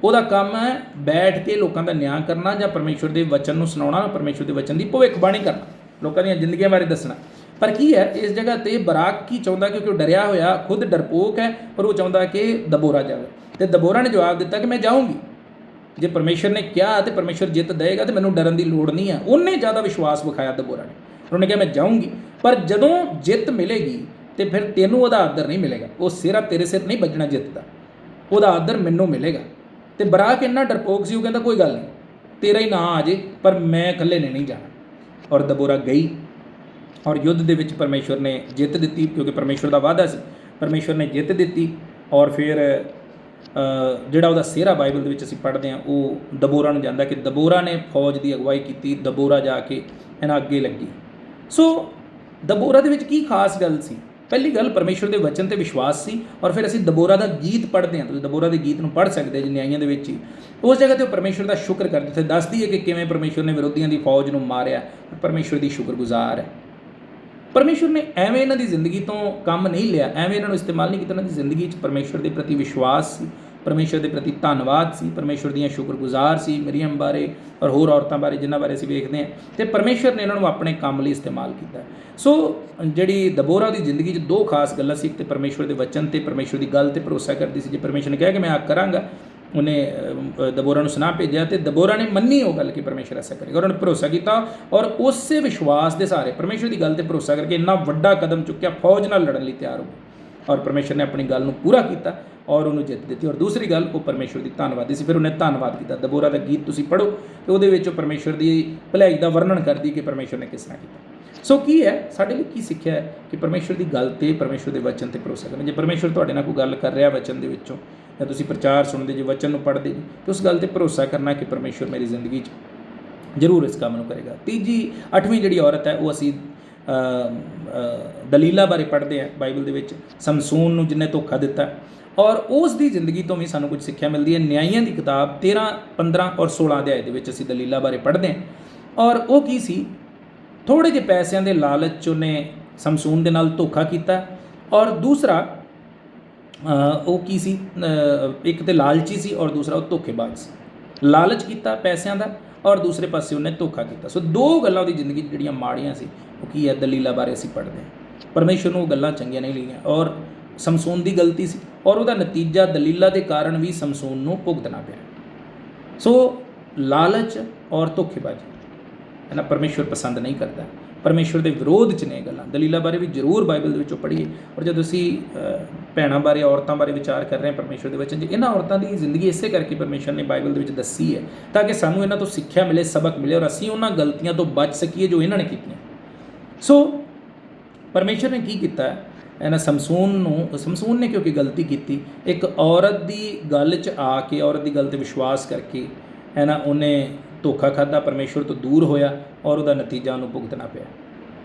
ਉਹਦਾ ਕੰਮ ਹੈ ਬੈਠ ਕੇ ਲੋਕਾਂ ਦਾ ਨਿਆਂ ਕਰਨਾ, ਜਾਂ ਪਰਮੇਸ਼ਰ ਦੇ ਵਚਨ ਨੂੰ ਸੁਣਾਉਣਾ, ਪਰਮੇਸ਼ਰ ਦੇ ਵਚਨ ਦੀ ਭਵਿੱਖਬਾਣੀ ਕਰਨਾ, ਲੋਕਾਂ ਦੀਆਂ ਜ਼ਿੰਦਗੀਆਂ ਬਾਰੇ ਦੱਸਣਾ। ਪਰ ਕੀ ਹੈ ਇਸ ਜਗ੍ਹਾ 'ਤੇ ਬਰਾਕ ਕੀ ਚਾਹੁੰਦਾ, ਕਿਉਂਕਿ ਉਹ ਡਰਿਆ ਹੋਇਆ, ਖੁਦ ਡਰਪੋਕ ਹੈ, ਪਰ ਉਹ ਚਾਹੁੰਦਾ ਕਿ ਦਬੋਰਾ ਜਾਵੇ। ਅਤੇ ਦਬੋਰਾ ਨੇ ਜਵਾਬ ਦਿੱਤਾ ਕਿ ਮੈਂ ਜਾਊਂਗੀ, ਜੇ ਪਰਮੇਸ਼ਰ ਨੇ ਕਿਹਾ ਅਤੇ ਪਰਮੇਸ਼ਰ ਜਿੱਤ ਦੇਗਾ ਤਾਂ ਮੈਨੂੰ ਡਰਨ ਦੀ ਲੋੜ ਨਹੀਂ ਹੈ। ਉਹਨੇ ਜ਼ਿਆਦਾ ਵਿਸ਼ਵਾਸ ਵਿਖਾਇਆ ਦਬੋਰਾ ਨੇ। ਉਹਨੇ ਕਿਹਾ ਮੈਂ ਜਾਊਂਗੀ, ਪਰ ਜਦੋਂ ਜਿੱਤ ਮਿਲੇਗੀ ਅਤੇ ਫਿਰ ਤੈਨੂੰ ਉਹਦਾ ਆਦਰ ਨਹੀਂ ਮਿਲੇਗਾ, ਉਹ ਸਿਰ ਤੇਰੇ ਸਿਰ ਨਹੀਂ ਵੱਜਣਾ ਜਿੱਤ ਦਾ, ਉਹਦਾ ਆਦਰ ਮੈਨੂੰ ਮਿਲੇਗਾ। ਅਤੇ ਬਰਾਕ ਇੰਨਾ ਡਰਪੋਕ ਸੀ, ਉਹ ਕਹਿੰਦਾ ਕੋਈ ਗੱਲ ਨਹੀਂ, ਤੇਰਾ ਹੀ ਨਾਂ ਆ ਜੇ, ਪਰ ਮੈਂ ਇਕੱਲੇ ਨੇ ਨਹੀਂ ਜਾਣਾ। ਔਰ ਦਬੋਰਾ ਗਈ, ਔਰ ਯੁੱਧ ਦੇ ਵਿੱਚ ਪਰਮੇਸ਼ਰ ਨੇ ਜਿੱਤ ਦਿੱਤੀ, ਕਿਉਂਕਿ ਪਰਮੇਸ਼ਰ ਦਾ ਵਾਅਦਾ ਸੀ। ਪਰਮੇਸ਼ਰ ਨੇ ਜਿੱਤ ਦਿੱਤੀ, ਔਰ ਫਿਰ ਜਿਹੜਾ ਉਹਦਾ ਸਿਹਰਾ ਬਾਈਬਲ ਦੇ ਵਿੱਚ ਅਸੀਂ ਪੜ੍ਹਦੇ ਹਾਂ, ਉਹ ਦਬੋਰਾ ਨੂੰ ਜਾਂਦਾ ਕਿ ਦਬੋਰਾ ਨੇ ਫੌਜ ਦੀ ਅਗਵਾਈ ਕੀਤੀ, ਦਬੋਰਾ ਜਾ ਕੇ ਇਹਨਾਂ ਅੱਗੇ ਲੱਗੀ। ਸੋ ਦਬੋਰਾ ਦੇ ਵਿੱਚ ਕੀ ਖਾਸ ਗੱਲ ਸੀ? ਪਹਿਲੀ ਗੱਲ ਪਰਮੇਸ਼ਰ ਦੇ ਵਚਨ 'ਤੇ ਵਿਸ਼ਵਾਸ ਸੀ। ਔਰ ਫਿਰ ਅਸੀਂ ਦਬੋਰਾ ਦਾ ਗੀਤ ਪੜ੍ਹਦੇ ਹਾਂ, ਤੁਸੀਂ ਦਬੋਰਾ ਦੇ ਗੀਤ ਨੂੰ ਪੜ੍ਹ ਸਕਦੇ ਜੀ, ਨਿਆਂਇਆਂ ਦੇ ਵਿੱਚ ਹੀ। ਉਸ ਜਗ੍ਹਾ 'ਤੇ ਉਹ ਪਰਮੇਸ਼ਰ ਦਾ ਸ਼ੁਕਰ ਕਰਦੇ, ਉੱਥੇ ਦੱਸਦੀ ਹੈ ਕਿ ਕਿਵੇਂ ਪਰਮੇਸ਼ਰ ਨੇ ਵਿਰੋਧੀਆਂ ਦੀ ਫੌਜ ਨੂੰ ਮਾਰਿਆ, ਪਰਮੇਸ਼ਰ ਦੀ ਸ਼ੁਕਰਗੁਜ਼ਾਰ ਹੈ। ਪਰਮੇਸ਼ਰ ਨੇ ਐਵੇਂ ਇਹਨਾਂ ਦੀ ਜ਼ਿੰਦਗੀ ਤੋਂ ਕੰਮ ਨਹੀਂ ਲਿਆ, ਐਵੇਂ ਇਹਨਾਂ ਨੂੰ ਇਸਤੇਮਾਲ ਨਹੀਂ ਕੀਤਾ। ਇਹਨਾਂ ਦੀ ਜ਼ਿੰਦਗੀ 'ਚ ਪਰਮੇਸ਼ਰ ਦੇ ਪ੍ਰਤੀ ਵਿਸ਼ਵਾਸ ਸੀ, ਪਰਮੇਸ਼ਰ ਦੇ ਪ੍ਰਤੀ ਧੰਨਵਾਦ ਸੀ, ਪਰਮੇਸ਼ਰ ਦੀਆਂ ਸ਼ੁਕਰਗੁਜ਼ਾਰ ਸੀ। ਮਰੀਅਮ ਬਾਰੇ ਔਰ ਹੋਰ ਔਰਤਾਂ ਬਾਰੇ ਜਿਨ੍ਹਾਂ ਬਾਰੇ ਅਸੀਂ ਵੇਖਦੇ ਹਾਂ, ਅਤੇ ਪਰਮੇਸ਼ਰ ਨੇ ਇਹਨਾਂ ਨੂੰ ਆਪਣੇ ਕੰਮ ਲਈ ਇਸਤੇਮਾਲ ਕੀਤਾ। ਸੋ ਜਿਹੜੀ ਦਬੋਰਾ ਦੀ ਜ਼ਿੰਦਗੀ 'ਚ 2 ਖਾਸ ਗੱਲਾਂ ਸੀ। ਇੱਕ ਤਾਂ ਪਰਮੇਸ਼ਰ ਦੇ ਵਚਨ 'ਤੇ, ਪਰਮੇਸ਼ਰ ਦੀ ਗੱਲ 'ਤੇ ਭਰੋਸਾ ਕਰਦੀ ਸੀ। ਜੇ ਪਰਮੇਸ਼ਰ ਨੇ ਕਿਹਾ ਕਿ ਮੈਂ ਆ ਕਰਾਂਗਾ, ਉਹਨੇ ਦਬੋਰਾ ਨੂੰ ਸੁਨਾਹ ਭੇਜਿਆ, ਅਤੇ ਦਬੋਰਾ ਨੇ ਮੰਨੀ ਉਹ ਗੱਲ ਕਿ ਪਰਮੇਸ਼ਰ ਐਸਾ ਕਰੇਗਾ, ਔਰ ਉਹਨੇ ਭਰੋਸਾ ਕੀਤਾ, ਔਰ ਉਸੇ ਵਿਸ਼ਵਾਸ ਦੇ ਸਹਾਰੇ ਪਰਮੇਸ਼ਰ ਦੀ ਗੱਲ 'ਤੇ ਭਰੋਸਾ ਕਰਕੇ ਇੰਨਾ ਵੱਡਾ ਕਦਮ ਚੁੱਕਿਆ, ਫੌਜ ਨਾਲ ਲੜਨ ਲਈ ਤਿਆਰ ਹੋ ਗਈ, ਔਰ ਪਰਮੇਸ਼ਰ ਨੇ ਆਪਣੀ ਗੱਲ ਨੂੰ ਪੂਰਾ ਕੀਤਾ। ਔਰ ਉਹਨੂੰ ਜਿੱਤ ਦਿੱਤੀ। ਔਰ ਦੂਸਰੀ ਗੱਲ, ਉਹ ਪਰਮੇਸ਼ਵਰ ਦੀ ਧੰਨਵਾਦੀ ਸੀ। ਫਿਰ ਉਹਨੇ ਧੰਨਵਾਦ ਕੀਤਾ। ਦਬੋਰਾ ਦਾ ਗੀਤ ਤੁਸੀਂ ਪੜ੍ਹੋ ਅਤੇ ਉਹਦੇ ਵਿੱਚ ਉਹ ਪਰਮੇਸ਼ਵਰ ਦੀ ਭਲਾਈ ਦਾ ਵਰਣਨ ਕਰਦੀ ਕਿ ਪਰਮੇਸ਼ਵਰ ਨੇ ਕਿਸ ਤਰ੍ਹਾਂ ਕੀਤਾ। ਸੋ ਕੀ ਹੈ ਸਾਡੇ ਲਈ, ਕੀ ਸਿੱਖਿਆ ਹੈ ਕਿ ਪਰਮੇਸ਼ਵਰ ਦੀ ਗੱਲ 'ਤੇ, ਪਰਮੇਸ਼ਵਰ ਦੇ ਵਚਨ 'ਤੇ ਭਰੋਸਾ ਕਰਨਾ। ਜੇ ਪਰਮੇਸ਼ਵਰ ਤੁਹਾਡੇ ਨਾਲ ਕੋਈ ਗੱਲ ਕਰ ਰਿਹਾ ਵਚਨ ਦੇ ਵਿੱਚੋਂ, ਜਾਂ ਤੁਸੀਂ ਪ੍ਰਚਾਰ ਸੁਣਦੇ ਜੇ, ਵਚਨ ਨੂੰ ਪੜ੍ਹਦੇ ਜੀ, ਤਾਂ ਉਸ ਗੱਲ 'ਤੇ ਭਰੋਸਾ ਕਰਨਾ ਕਿ ਪਰਮੇਸ਼ਵਰ ਮੇਰੀ ਜ਼ਿੰਦਗੀ 'ਚ ਜ਼ਰੂਰ ਇਸ ਕੰਮ ਨੂੰ ਕਰੇਗਾ। ਤੀਜੀ 8ਵੀਂ ਜਿਹੜੀ ਔਰਤ ਹੈ, ਉਹ ਅਸੀਂ ਦਲੀਲਾ ਬਾਰੇ ਪੜ੍ਹਦੇ ਹਾਂ ਬਾਈਬਲ ਦੇ ਵਿੱਚ, ਸਮਸੂਨ ਨੂੰ ਜਿਹਨੇ ਧੋਖਾ ਦਿੱਤਾ, ਔਰ ਉਸ ਦੀ ਜ਼ਿੰਦਗੀ ਤੋਂ ਵੀ ਸਾਨੂੰ ਕੁਝ ਸਿੱਖਿਆ ਮਿਲਦੀ ਹੈ। ਨਿਆਂਇਆਂ ਦੀ ਕਿਤਾਬ 13, 15 ਔਰ 16 ਅਧਿਆਏ ਦੇ ਵਿੱਚ ਅਸੀਂ ਦਲੀਲਾ ਬਾਰੇ ਪੜ੍ਹਦੇ ਹਾਂ। ਔਰ ਉਹ ਕੀ ਸੀ, ਥੋੜ੍ਹੇ ਜਿਹੇ ਪੈਸਿਆਂ ਦੇ ਲਾਲਚ 'ਚ ਉਹਨੇ ਸਮਸੂਨ ਦੇ ਨਾਲ ਧੋਖਾ ਕੀਤਾ, ਔਰ ਦੂਸਰਾ ਉਹ ਕੀ ਸੀ, ਇੱਕ ਤਾਂ ਲਾਲਚੀ ਸੀ ਔਰ ਦੂਸਰਾ ਉਹ ਧੋਖੇਬਾਜ਼ ਸੀ। ਲਾਲਚ ਕੀਤਾ ਪੈਸਿਆਂ ਦਾ, ਔਰ ਦੂਸਰੇ ਪਾਸੇ ਉਹਨੇ ਧੋਖਾ ਕੀਤਾ। ਸੋ ਦੋ ਗੱਲਾਂ ਉਹਦੀ ਜ਼ਿੰਦਗੀ 'ਚ ਜਿਹੜੀਆਂ ਮਾੜੀਆਂ ਸੀ, ਉਹ ਕੀ ਹੈ, ਦਲੀਲਾ ਬਾਰੇ ਅਸੀਂ ਪੜ੍ਹਦੇ ਹਾਂ। ਪਰਮੇਸ਼ਵਰ ਨੂੰ ਉਹ ਗੱਲਾਂ ਚੰਗੀਆਂ ਨਹੀਂ ਲੱਗੀਆਂ, ਔਰ ਸਮਸੂਨ ਦੀ ਗਲਤੀ ਸੀ, ਔਰ ਉਹਦਾ ਨਤੀਜਾ ਦਲੀਲਾ ਦੇ ਕਾਰਨ ਵੀ ਸਮਸੂਨ ਨੂੰ ਭੁਗਤਣਾ ਪਿਆ। ਸੋ ਲਾਲਚ ਔਰ ਧੋਖੇਬਾਜ਼ੀ ਹੈ ਨਾ, ਪਰਮੇਸ਼ਵਰ ਪਸੰਦ ਨਹੀਂ ਕਰਦਾ। ਪਰਮੇਸ਼ਵਰ ਦੇ ਵਿਰੋਧ 'ਚ ਨੇ ਇਹ ਗੱਲਾਂ। ਦਲੀਲਾ ਬਾਰੇ ਵੀ ਜ਼ਰੂਰ ਬਾਈਬਲ ਦੇ ਵਿੱਚੋਂ ਪੜ੍ਹੀਏ। ਔਰ ਜਦੋਂ ਅਸੀਂ ਭੈਣਾਂ ਬਾਰੇ, ਔਰਤਾਂ ਬਾਰੇ ਵਿਚਾਰ ਕਰ ਰਹੇ ਹਾਂ ਪਰਮੇਸ਼ਵਰ ਦੇ ਵਚਨ 'ਚ, ਇਹਨਾਂ ਔਰਤਾਂ ਦੀ ਜ਼ਿੰਦਗੀ ਇਸੇ ਕਰਕੇ ਪਰਮੇਸ਼ਵਰ ਨੇ ਬਾਈਬਲ ਦੇ ਵਿੱਚ ਦੱਸੀ ਹੈ, ਤਾਂ ਕਿ ਸਾਨੂੰ ਇਹਨਾਂ ਤੋਂ ਸਿੱਖਿਆ ਮਿਲੇ, ਸਬਕ ਮਿਲੇ, ਔਰ ਅਸੀਂ ਉਹਨਾਂ ਗਲਤੀਆਂ ਤੋਂ ਬਚ ਸਕੀਏ ਜੋ ਇਹਨਾਂ ਨੇ ਕੀਤੀਆਂ। ਸੋ ਪਰਮੇਸ਼ਵਰ ਨੇ ਕੀ ਕੀਤਾ, ਇਹਨਾਂ ਸਮਸੂਨ ਨੇ ਕਿਉਂਕਿ ਗਲਤੀ ਕੀਤੀ, ਇੱਕ ਔਰਤ ਦੀ ਗੱਲ 'ਚ ਆ ਕੇ, ਔਰਤ ਦੀ ਗੱਲ 'ਤੇ ਵਿਸ਼ਵਾਸ ਕਰਕੇ ਹੈ ਨਾ, ਉਹਨੇ ਧੋਖਾ ਖਾਧਾ, ਪਰਮੇਸ਼ਵਰ ਤੋਂ ਦੂਰ ਹੋਇਆ, ਔਰ ਉਹਦਾ ਨਤੀਜਾ ਉਹਨੂੰ ਭੁਗਤਣਾ ਪਿਆ।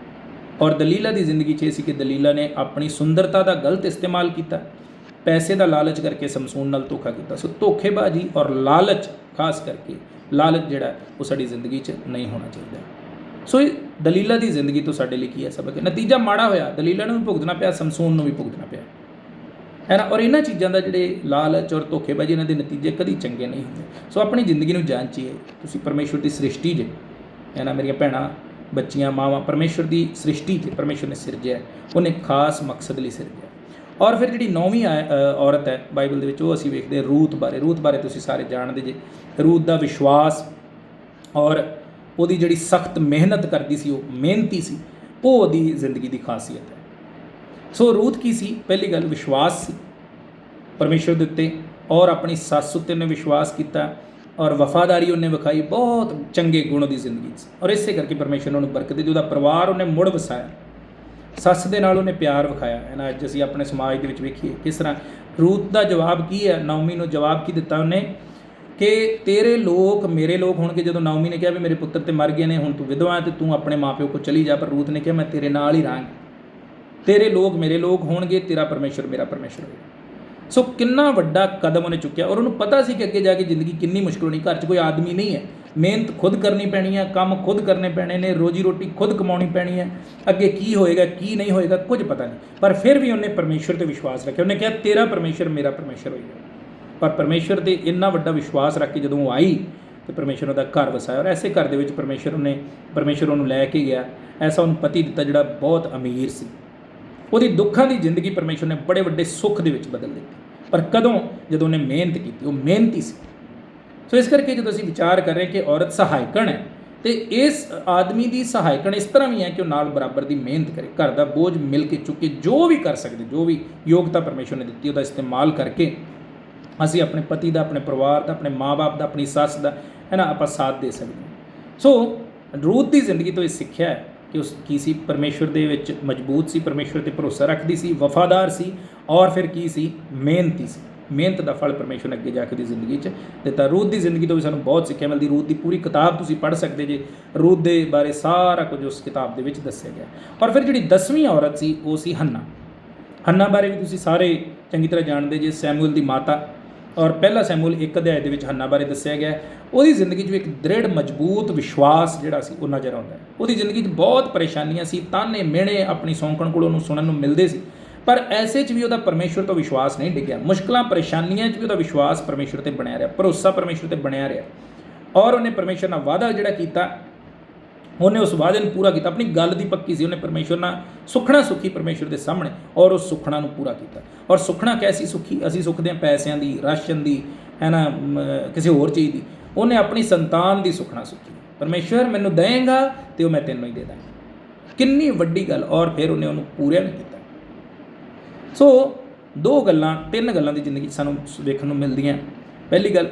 ਔਰ ਦਲੀਲਾ ਦੀ ਜ਼ਿੰਦਗੀ 'ਚ ਇਹ ਸੀ ਕਿ ਦਲੀਲਾ ਨੇ ਆਪਣੀ ਸੁੰਦਰਤਾ ਦਾ ਗਲਤ ਇਸਤੇਮਾਲ ਕੀਤਾ, ਪੈਸੇ ਦਾ ਲਾਲਚ ਕਰਕੇ ਸਮਸੂਨ ਨਾਲ ਧੋਖਾ ਕੀਤਾ। ਸੋ ਧੋਖੇਬਾਜ਼ੀ ਔਰ ਲਾਲਚ, ਖਾਸ ਕਰਕੇ ਲਾਲਚ ਜਿਹੜਾ, ਉਹ ਸਾਡੀ ਜ਼ਿੰਦਗੀ 'ਚ ਨਹੀਂ ਹੋਣਾ ਚਾਹੀਦਾ। ਸੋ ਇਹ ਦਲੀਲਾ ਦੀ ਜ਼ਿੰਦਗੀ ਤੋਂ ਸਾਡੇ ਲਈ ਕੀ ਹੈ ਸਬਕ? ਨਤੀਜਾ ਮਾੜਾ ਹੋਇਆ, ਦਲੀਲਾ ਨੂੰ ਵੀ ਭੁਗਤਣਾ ਪਿਆ, ਸਮਸੂਨ ਨੂੰ ਵੀ ਭੁਗਤਣਾ ਪਿਆ, ਹੈ ਨਾ। ਔਰ ਇਹਨਾਂ ਚੀਜ਼ਾਂ ਦਾ, ਜਿਹੜੇ ਲਾਲਚ ਔਰ ਧੋਖੇਬਾਜ਼ੀ, ਇਹਨਾਂ ਦੇ ਨਤੀਜੇ ਕਦੀ ਚੰਗੇ ਨਹੀਂ ਹੁੰਦੇ। ਸੋ ਆਪਣੀ ਜ਼ਿੰਦਗੀ ਨੂੰ ਜਾਂਚੀਏ। ਤੁਸੀਂ ਪਰਮੇਸ਼ਵਰ ਦੀ ਸ੍ਰਿਸ਼ਟੀ ਜੇ, ਹੈ ਨਾ, ਮੇਰੀਆਂ ਭੈਣਾਂ, ਬੱਚੀਆਂ, ਮਾਵਾਂ, ਪਰਮੇਸ਼ਵਰ ਦੀ ਸ੍ਰਿਸ਼ਟੀ 'ਤੇ ਪਰਮੇਸ਼ਵਰ ਨੇ ਸਿਰਜਿਆ, ਉਹਨੇ ਖਾਸ ਮਕਸਦ ਲਈ ਸਿਰਜਿਆ। ਔਰ ਫਿਰ ਜਿਹੜੀ 9ਵੀਂ ਔਰਤ ਹੈ ਬਾਈਬਲ ਦੇ ਵਿੱਚ, ਉਹ ਅਸੀਂ ਵੇਖਦੇ ਰੂਤ ਬਾਰੇ। ਰੂਤ ਬਾਰੇ ਤੁਸੀਂ ਸਾਰੇ ਜਾਣਦੇ ਜੇ। ਰੂਤ ਦਾ ਵਿਸ਼ਵਾਸ ਔਰ ਉਹਦੀ ਜਿਹੜੀ ਸਖਤ ਮਿਹਨਤ ਕਰਦੀ ਸੀ, ਉਹ ਮਿਹਨਤੀ ਸੀ, ਉਹ ਉਹਦੀ ਜ਼ਿੰਦਗੀ ਦੀ ਖਾਸੀਅਤ ਹੈ। ਸੋ ਰੂਤ ਕੀ ਸੀ? ਪਹਿਲੀ ਗੱਲ, ਵਿਸ਼ਵਾਸ ਸੀ ਪਰਮੇਸ਼ਵਰ ਦੇ ਉੱਤੇ, ਔਰ ਆਪਣੀ ਸੱਸ ਉੱਤੇ ਉਹਨੇ ਵਿਸ਼ਵਾਸ ਕੀਤਾ, ਔਰ ਵਫਾਦਾਰੀ ਉਹਨੇ ਵਿਖਾਈ। ਬਹੁਤ ਚੰਗੇ ਗੁਣ ਉਹਦੀ ਜ਼ਿੰਦਗੀ 'ਚ, ਔਰ ਇਸੇ ਕਰਕੇ ਪਰਮੇਸ਼ਵਰ ਨੇ ਉਹਨੂੰ ਬਰਕਤ ਦਿੱਤੀ। ਉਹਦਾ ਪਰਿਵਾਰ ਉਹਨੇ ਮੁੜ ਵਸਾਇਆ, ਸੱਸ ਦੇ ਨਾਲ ਉਹਨੇ ਪਿਆਰ ਵਿਖਾਇਆ, ਹੈ ਨਾ। ਅੱਜ ਅਸੀਂ ਆਪਣੇ ਸਮਾਜ ਦੇ ਵਿੱਚ ਵੇਖੀਏ ਕਿਸ ਤਰ੍ਹਾਂ ਰੂਤ ਦਾ ਜਵਾਬ ਕੀ ਹੈ, ਨਾਓਮੀ ਨੂੰ ਜਵਾਬ ਕੀ ਦਿੱਤਾ ਉਹਨੇ, ਕਿ ਤੇਰੇ ਲੋਕ ਮੇਰੇ ਲੋਕ ਹੋਣਗੇ। ਜਦੋਂ ਨਾਓਮੀ ਨੇ ਕਿਹਾ ਵੀ ਮੇਰੇ ਪੁੱਤਰ ਤੇ ਮਰ ਗਏ ਨੇ, ਹੁਣ ਤੂੰ ਵਿਧਵਾ ਹੈ, ਤੇ ਤੂੰ ਆਪਣੇ ਮਾਪਿਓ ਕੋਲ ਚਲੀ ਜਾ, ਪਰ ਰੂਤ ਨੇ ਕਿਹਾ ਮੈਂ ਤੇਰੇ ਨਾਲ ਹੀ ਰਹਾਂਗੀ, ਤੇਰੇ ਲੋਕ ਮੇਰੇ ਲੋਕ ਹੋਣਗੇ, ਤੇਰਾ ਪਰਮੇਸ਼ਵਰ ਮੇਰਾ ਪਰਮੇਸ਼ਵਰ ਹੋਵੇਗਾ। ਸੋ ਕਿੰਨਾ ਵੱਡਾ ਕਦਮ ਉਹਨੇ ਚੁੱਕਿਆ, ਔਰ ਉਹਨੂੰ ਪਤਾ ਸੀ ਕਿ ਅੱਗੇ ਜਾ ਕੇ ਜ਼ਿੰਦਗੀ ਕਿੰਨੀ ਮੁਸ਼ਕਿਲ ਹੋਣੀ। ਘਰ 'ਚ ਕੋਈ ਆਦਮੀ ਨਹੀਂ ਹੈ, ਮਿਹਨਤ ਖੁਦ ਕਰਨੀ ਪੈਣੀ ਹੈ, ਕੰਮ ਖੁਦ ਕਰਨੇ ਪੈਣੇ ਨੇ, ਰੋਜੀ ਰੋਟੀ ਖੁਦ ਕਮਾਉਣੀ ਪੈਣੀ ਹੈ। ਅੱਗੇ ਕੀ ਹੋਏਗਾ, ਕੀ ਨਹੀਂ ਹੋਏਗਾ, ਕੁਝ ਪਤਾ ਨਹੀਂ, ਪਰ ਫਿਰ ਵੀ ਉਹਨੇ ਪਰਮੇਸ਼ਵਰ 'ਤੇ ਵਿਸ਼ਵਾਸ ਰੱਖਿਆ। ਉਹਨੇ ਕਿਹਾ ਤੇਰਾ ਪਰਮੇਸ਼ਵਰ ਮੇਰਾ ਪਰਮੇਸ਼ਵਰ ਹੋਏਗਾ। ਪਰ ਪਰਮੇਸ਼ਵਰ 'ਤੇ ਇੰਨਾ ਵੱਡਾ ਵਿਸ਼ਵਾਸ ਰੱਖ ਕੇ ਜਦੋਂ ਉਹ ਆਈ, ਤੇ ਪਰਮੇਸ਼ਵਰ ਉਹਦਾ ਘਰ ਵਸਾਇਆ, ਔਰ ਐਸੇ ਘਰ ਦੇ ਵਿੱਚ ਪਰਮੇਸ਼ਵਰ ਉਹਨੂੰ ਲੈ ਕੇ ਗਿਆ। ਐਸਾ ਉਹਨੂੰ ਪਤੀ ਦਿੱਤਾ ਜਿਹੜਾ ਬਹੁਤ ਅਮੀਰ ਸੀ। ਉਹਦੀ ਦੁੱਖਾਂ ਦੀ ਜ਼ਿੰਦਗੀ ਪਰਮੇਸ਼ਵਰ ਨੇ ਬੜੇ ਵੱਡੇ ਸੁੱਖ ਦੇ ਵਿੱਚ ਬਦਲ ਦਿੱਤੀ। ਪਰ ਕਦੋਂ? ਜਦੋਂ ਉਹਨੇ ਮਿਹਨਤ ਕੀਤੀ, ਉਹ ਮਿਹਨਤੀ ਸੀ। ਸੋ ਇਸ ਕਰਕੇ ਜਦੋਂ ਅਸੀਂ ਵਿਚਾਰ ਕਰ ਰਹੇ ਕਿ ਔਰਤ ਸਹਾਇਕਣ ਹੈ, ਤੇ ਇਸ ਆਦਮੀ ਦੀ ਸਹਾਇਕਣ ਇਸ ਤਰ੍ਹਾਂ ਵੀ ਹੈ ਕਿ ਉਹ ਨਾਲ ਬਰਾਬਰ ਦੀ ਮਿਹਨਤ ਕਰੇ, ਘਰ ਦਾ ਬੋਝ ਮਿਲ ਕੇ ਚੁੱਕੇ, ਜੋ ਵੀ ਕਰ ਸਕਦੇ, ਜੋ ਵੀ ਯੋਗਤਾ ਪਰਮੇਸ਼ਵਰ ਨੇ ਦਿੱਤੀ, ਉਹਦਾ ਇਸਤੇਮਾਲ ਕਰਕੇ ਅਸੀਂ ਆਪਣੇ ਪਤੀ ਦਾ, ਆਪਣੇ ਪਰਿਵਾਰ ਦਾ, ਆਪਣੇ ਮਾਂ-ਬਾਪ ਦਾ, ਆਪਣੀ ਸੱਸ ਦਾ, ਹੈ ਨਾ, ਆਪਾਂ ਸਾਥ ਦੇ ਸਕਦੇ ਹਾਂ। ਸੋ ਰੂਤ ਦੀ ਜ਼ਿੰਦਗੀ ਤੋਂ ਇਹ ਸਿੱਖਿਆ ਹੈ ਕਿ ਉਸ ਕੀ ਸੀ, ਪਰਮੇਸ਼ਵਰ ਦੇ ਵਿੱਚ ਮਜ਼ਬੂਤ ਸੀ, ਪਰਮੇਸ਼ਵਰ 'ਤੇ ਭਰੋਸਾ ਰੱਖਦੀ ਸੀ, ਵਫਾਦਾਰ ਸੀ, ਔਰ ਫਿਰ ਕੀ ਸੀ, ਮਿਹਨਤੀ ਸੀ। ਮਿਹਨਤ ਦਾ ਫਲ ਪਰਮੇਸ਼ਵਰ ਨੇ ਅੱਗੇ ਜਾ ਕੇ ਦੀ ਜ਼ਿੰਦਗੀ 'ਚ ਦਿੱਤਾ। ਰੂਤ ਦੀ ਜ਼ਿੰਦਗੀ ਤੋਂ ਵੀ ਸਾਨੂੰ ਬਹੁਤ ਸਿੱਖਿਆ ਮਿਲਦੀ। ਰੂਤ ਦੀ ਪੂਰੀ ਕਿਤਾਬ ਤੁਸੀਂ ਪੜ੍ਹ ਸਕਦੇ ਜੇ, ਰੂਤ ਦੇ ਬਾਰੇ ਸਾਰਾ ਕੁਝ ਉਸ ਕਿਤਾਬ ਦੇ ਵਿੱਚ ਦੱਸਿਆ ਗਿਆ। ਔਰ ਫਿਰ ਜਿਹੜੀ 10ਵੀਂ ਔਰਤ ਸੀ, ਉਹ ਸੀ ਹੰਨਾ। ਹੰਨਾ ਬਾਰੇ ਵੀ ਤੁਸੀਂ ਸਾਰੇ ਚੰਗੀ ਤਰ੍ਹਾਂ ਜਾਣਦੇ ਜੇ, ਸੈਮੂਅਲ ਦੀ ਮਾਤਾ। ਔਰ ਪਹਿਲਾ ਸੈਮੂਅਲ 1 ਅਧਿਆਏ ਦੇ ਵਿੱਚ ਹੰਨਾ ਬਾਰੇ ਦੱਸਿਆ ਗਿਆ। ਉਹਦੀ ਜ਼ਿੰਦਗੀ 'ਚ ਵੀ ਇੱਕ ਦ੍ਰਿੜ ਮਜ਼ਬੂਤ ਵਿਸ਼ਵਾਸ ਜਿਹੜਾ ਸੀ, ਉਹ ਨਜ਼ਰ ਆਉਂਦਾ ਹੈ। ਉਹਦੀ ਜ਼ਿੰਦਗੀ 'ਚ ਬਹੁਤ ਪਰੇਸ਼ਾਨੀਆਂ ਸੀ, ਤਾਨੇ ਮਿਹਣੇ ਆਪਣੀ ਸੌਂਕਣ ਕੋਲੋਂ ਉਹਨੂੰ ਸੁਣਨ ਨੂੰ ਮਿਲਦੇ ਸੀ, ਪਰ ਐਸੇ 'ਚ ਵੀ ਉਹਦਾ ਪਰਮੇਸ਼ਵਰ ਤੋਂ ਵਿਸ਼ਵਾਸ ਨਹੀਂ ਡਿੱਗਿਆ। ਮੁਸ਼ਕਲਾਂ ਪਰੇਸ਼ਾਨੀਆਂ 'ਚ ਵੀ ਉਹਦਾ ਵਿਸ਼ਵਾਸ ਪਰਮੇਸ਼ਵਰ 'ਤੇ ਬਣਿਆ ਰਿਹਾ, ਭਰੋਸਾ ਪਰਮੇਸ਼ਵਰ 'ਤੇ ਬਣਿਆ ਰਿਹਾ। ਔਰ ਉਹਨੇ ਪਰਮੇਸ਼ਵਰ ਨਾਲ ਵਾਅਦਾ ਜਿਹੜਾ ਕੀਤਾ, ਉਹਨੇ ਉਸ ਵਾਅਦੇ ਨੂੰ ਪੂਰਾ ਕੀਤਾ। ਆਪਣੀ ਗੱਲ ਦੀ ਪੱਕੀ ਸੀ, ਉਹਨੇ ਪਰਮੇਸ਼ਵਰ ਨਾਲ ਸੁਖਣਾ ਸੁਖੀ ਪਰਮੇਸ਼ਵਰ ਦੇ ਸਾਹਮਣੇ, ਔਰ ਉਸ ਸੁਖਣਾ ਨੂੰ ਪੂਰਾ ਕੀਤਾ। ਔਰ ਸੁਖਣਾ ਕੈਸੀ ਸੁਖੀ? ਅਸੀਂ ਸੁਖਦੇ ਹਾਂ ਪੈਸਿਆਂ ਦੀ, ਰਾਸ਼ਨ ਦੀ, ਹੈ ਨਾ, ਕਿਸੇ ਹੋਰ ਚੀਜ਼ ਦੀ। ਉਹਨੇ ਆਪਣੀ ਸੰਤਾਨ ਦੀ ਸੁਖਣਾ ਸੁਖੀ। ਪਰਮੇਸ਼ਵਰ ਮੈਨੂੰ ਦੇਂਗਾ ਤੇ ਉਹ ਮੈਂ ਤੈਨੂੰ ਹੀ ਦੇ ਦਾਂਗਾ। ਕਿੰਨੀ ਵੱਡੀ ਗੱਲ! ਔਰ ਫਿਰ ਉਹਨੇ ਉਹਨੂੰ ਪੂਰਾ ਵੀ ਕੀਤਾ। ਸੋ ਦੋ ਗੱਲਾਂ ਤਿੰਨ ਗੱਲਾਂ ਦੀ ਜ਼ਿੰਦਗੀ 'ਚ ਸਾਨੂੰ ਵੇਖਣ ਨੂੰ ਮਿਲਦੀਆਂ। ਪਹਿਲੀ ਗੱਲ,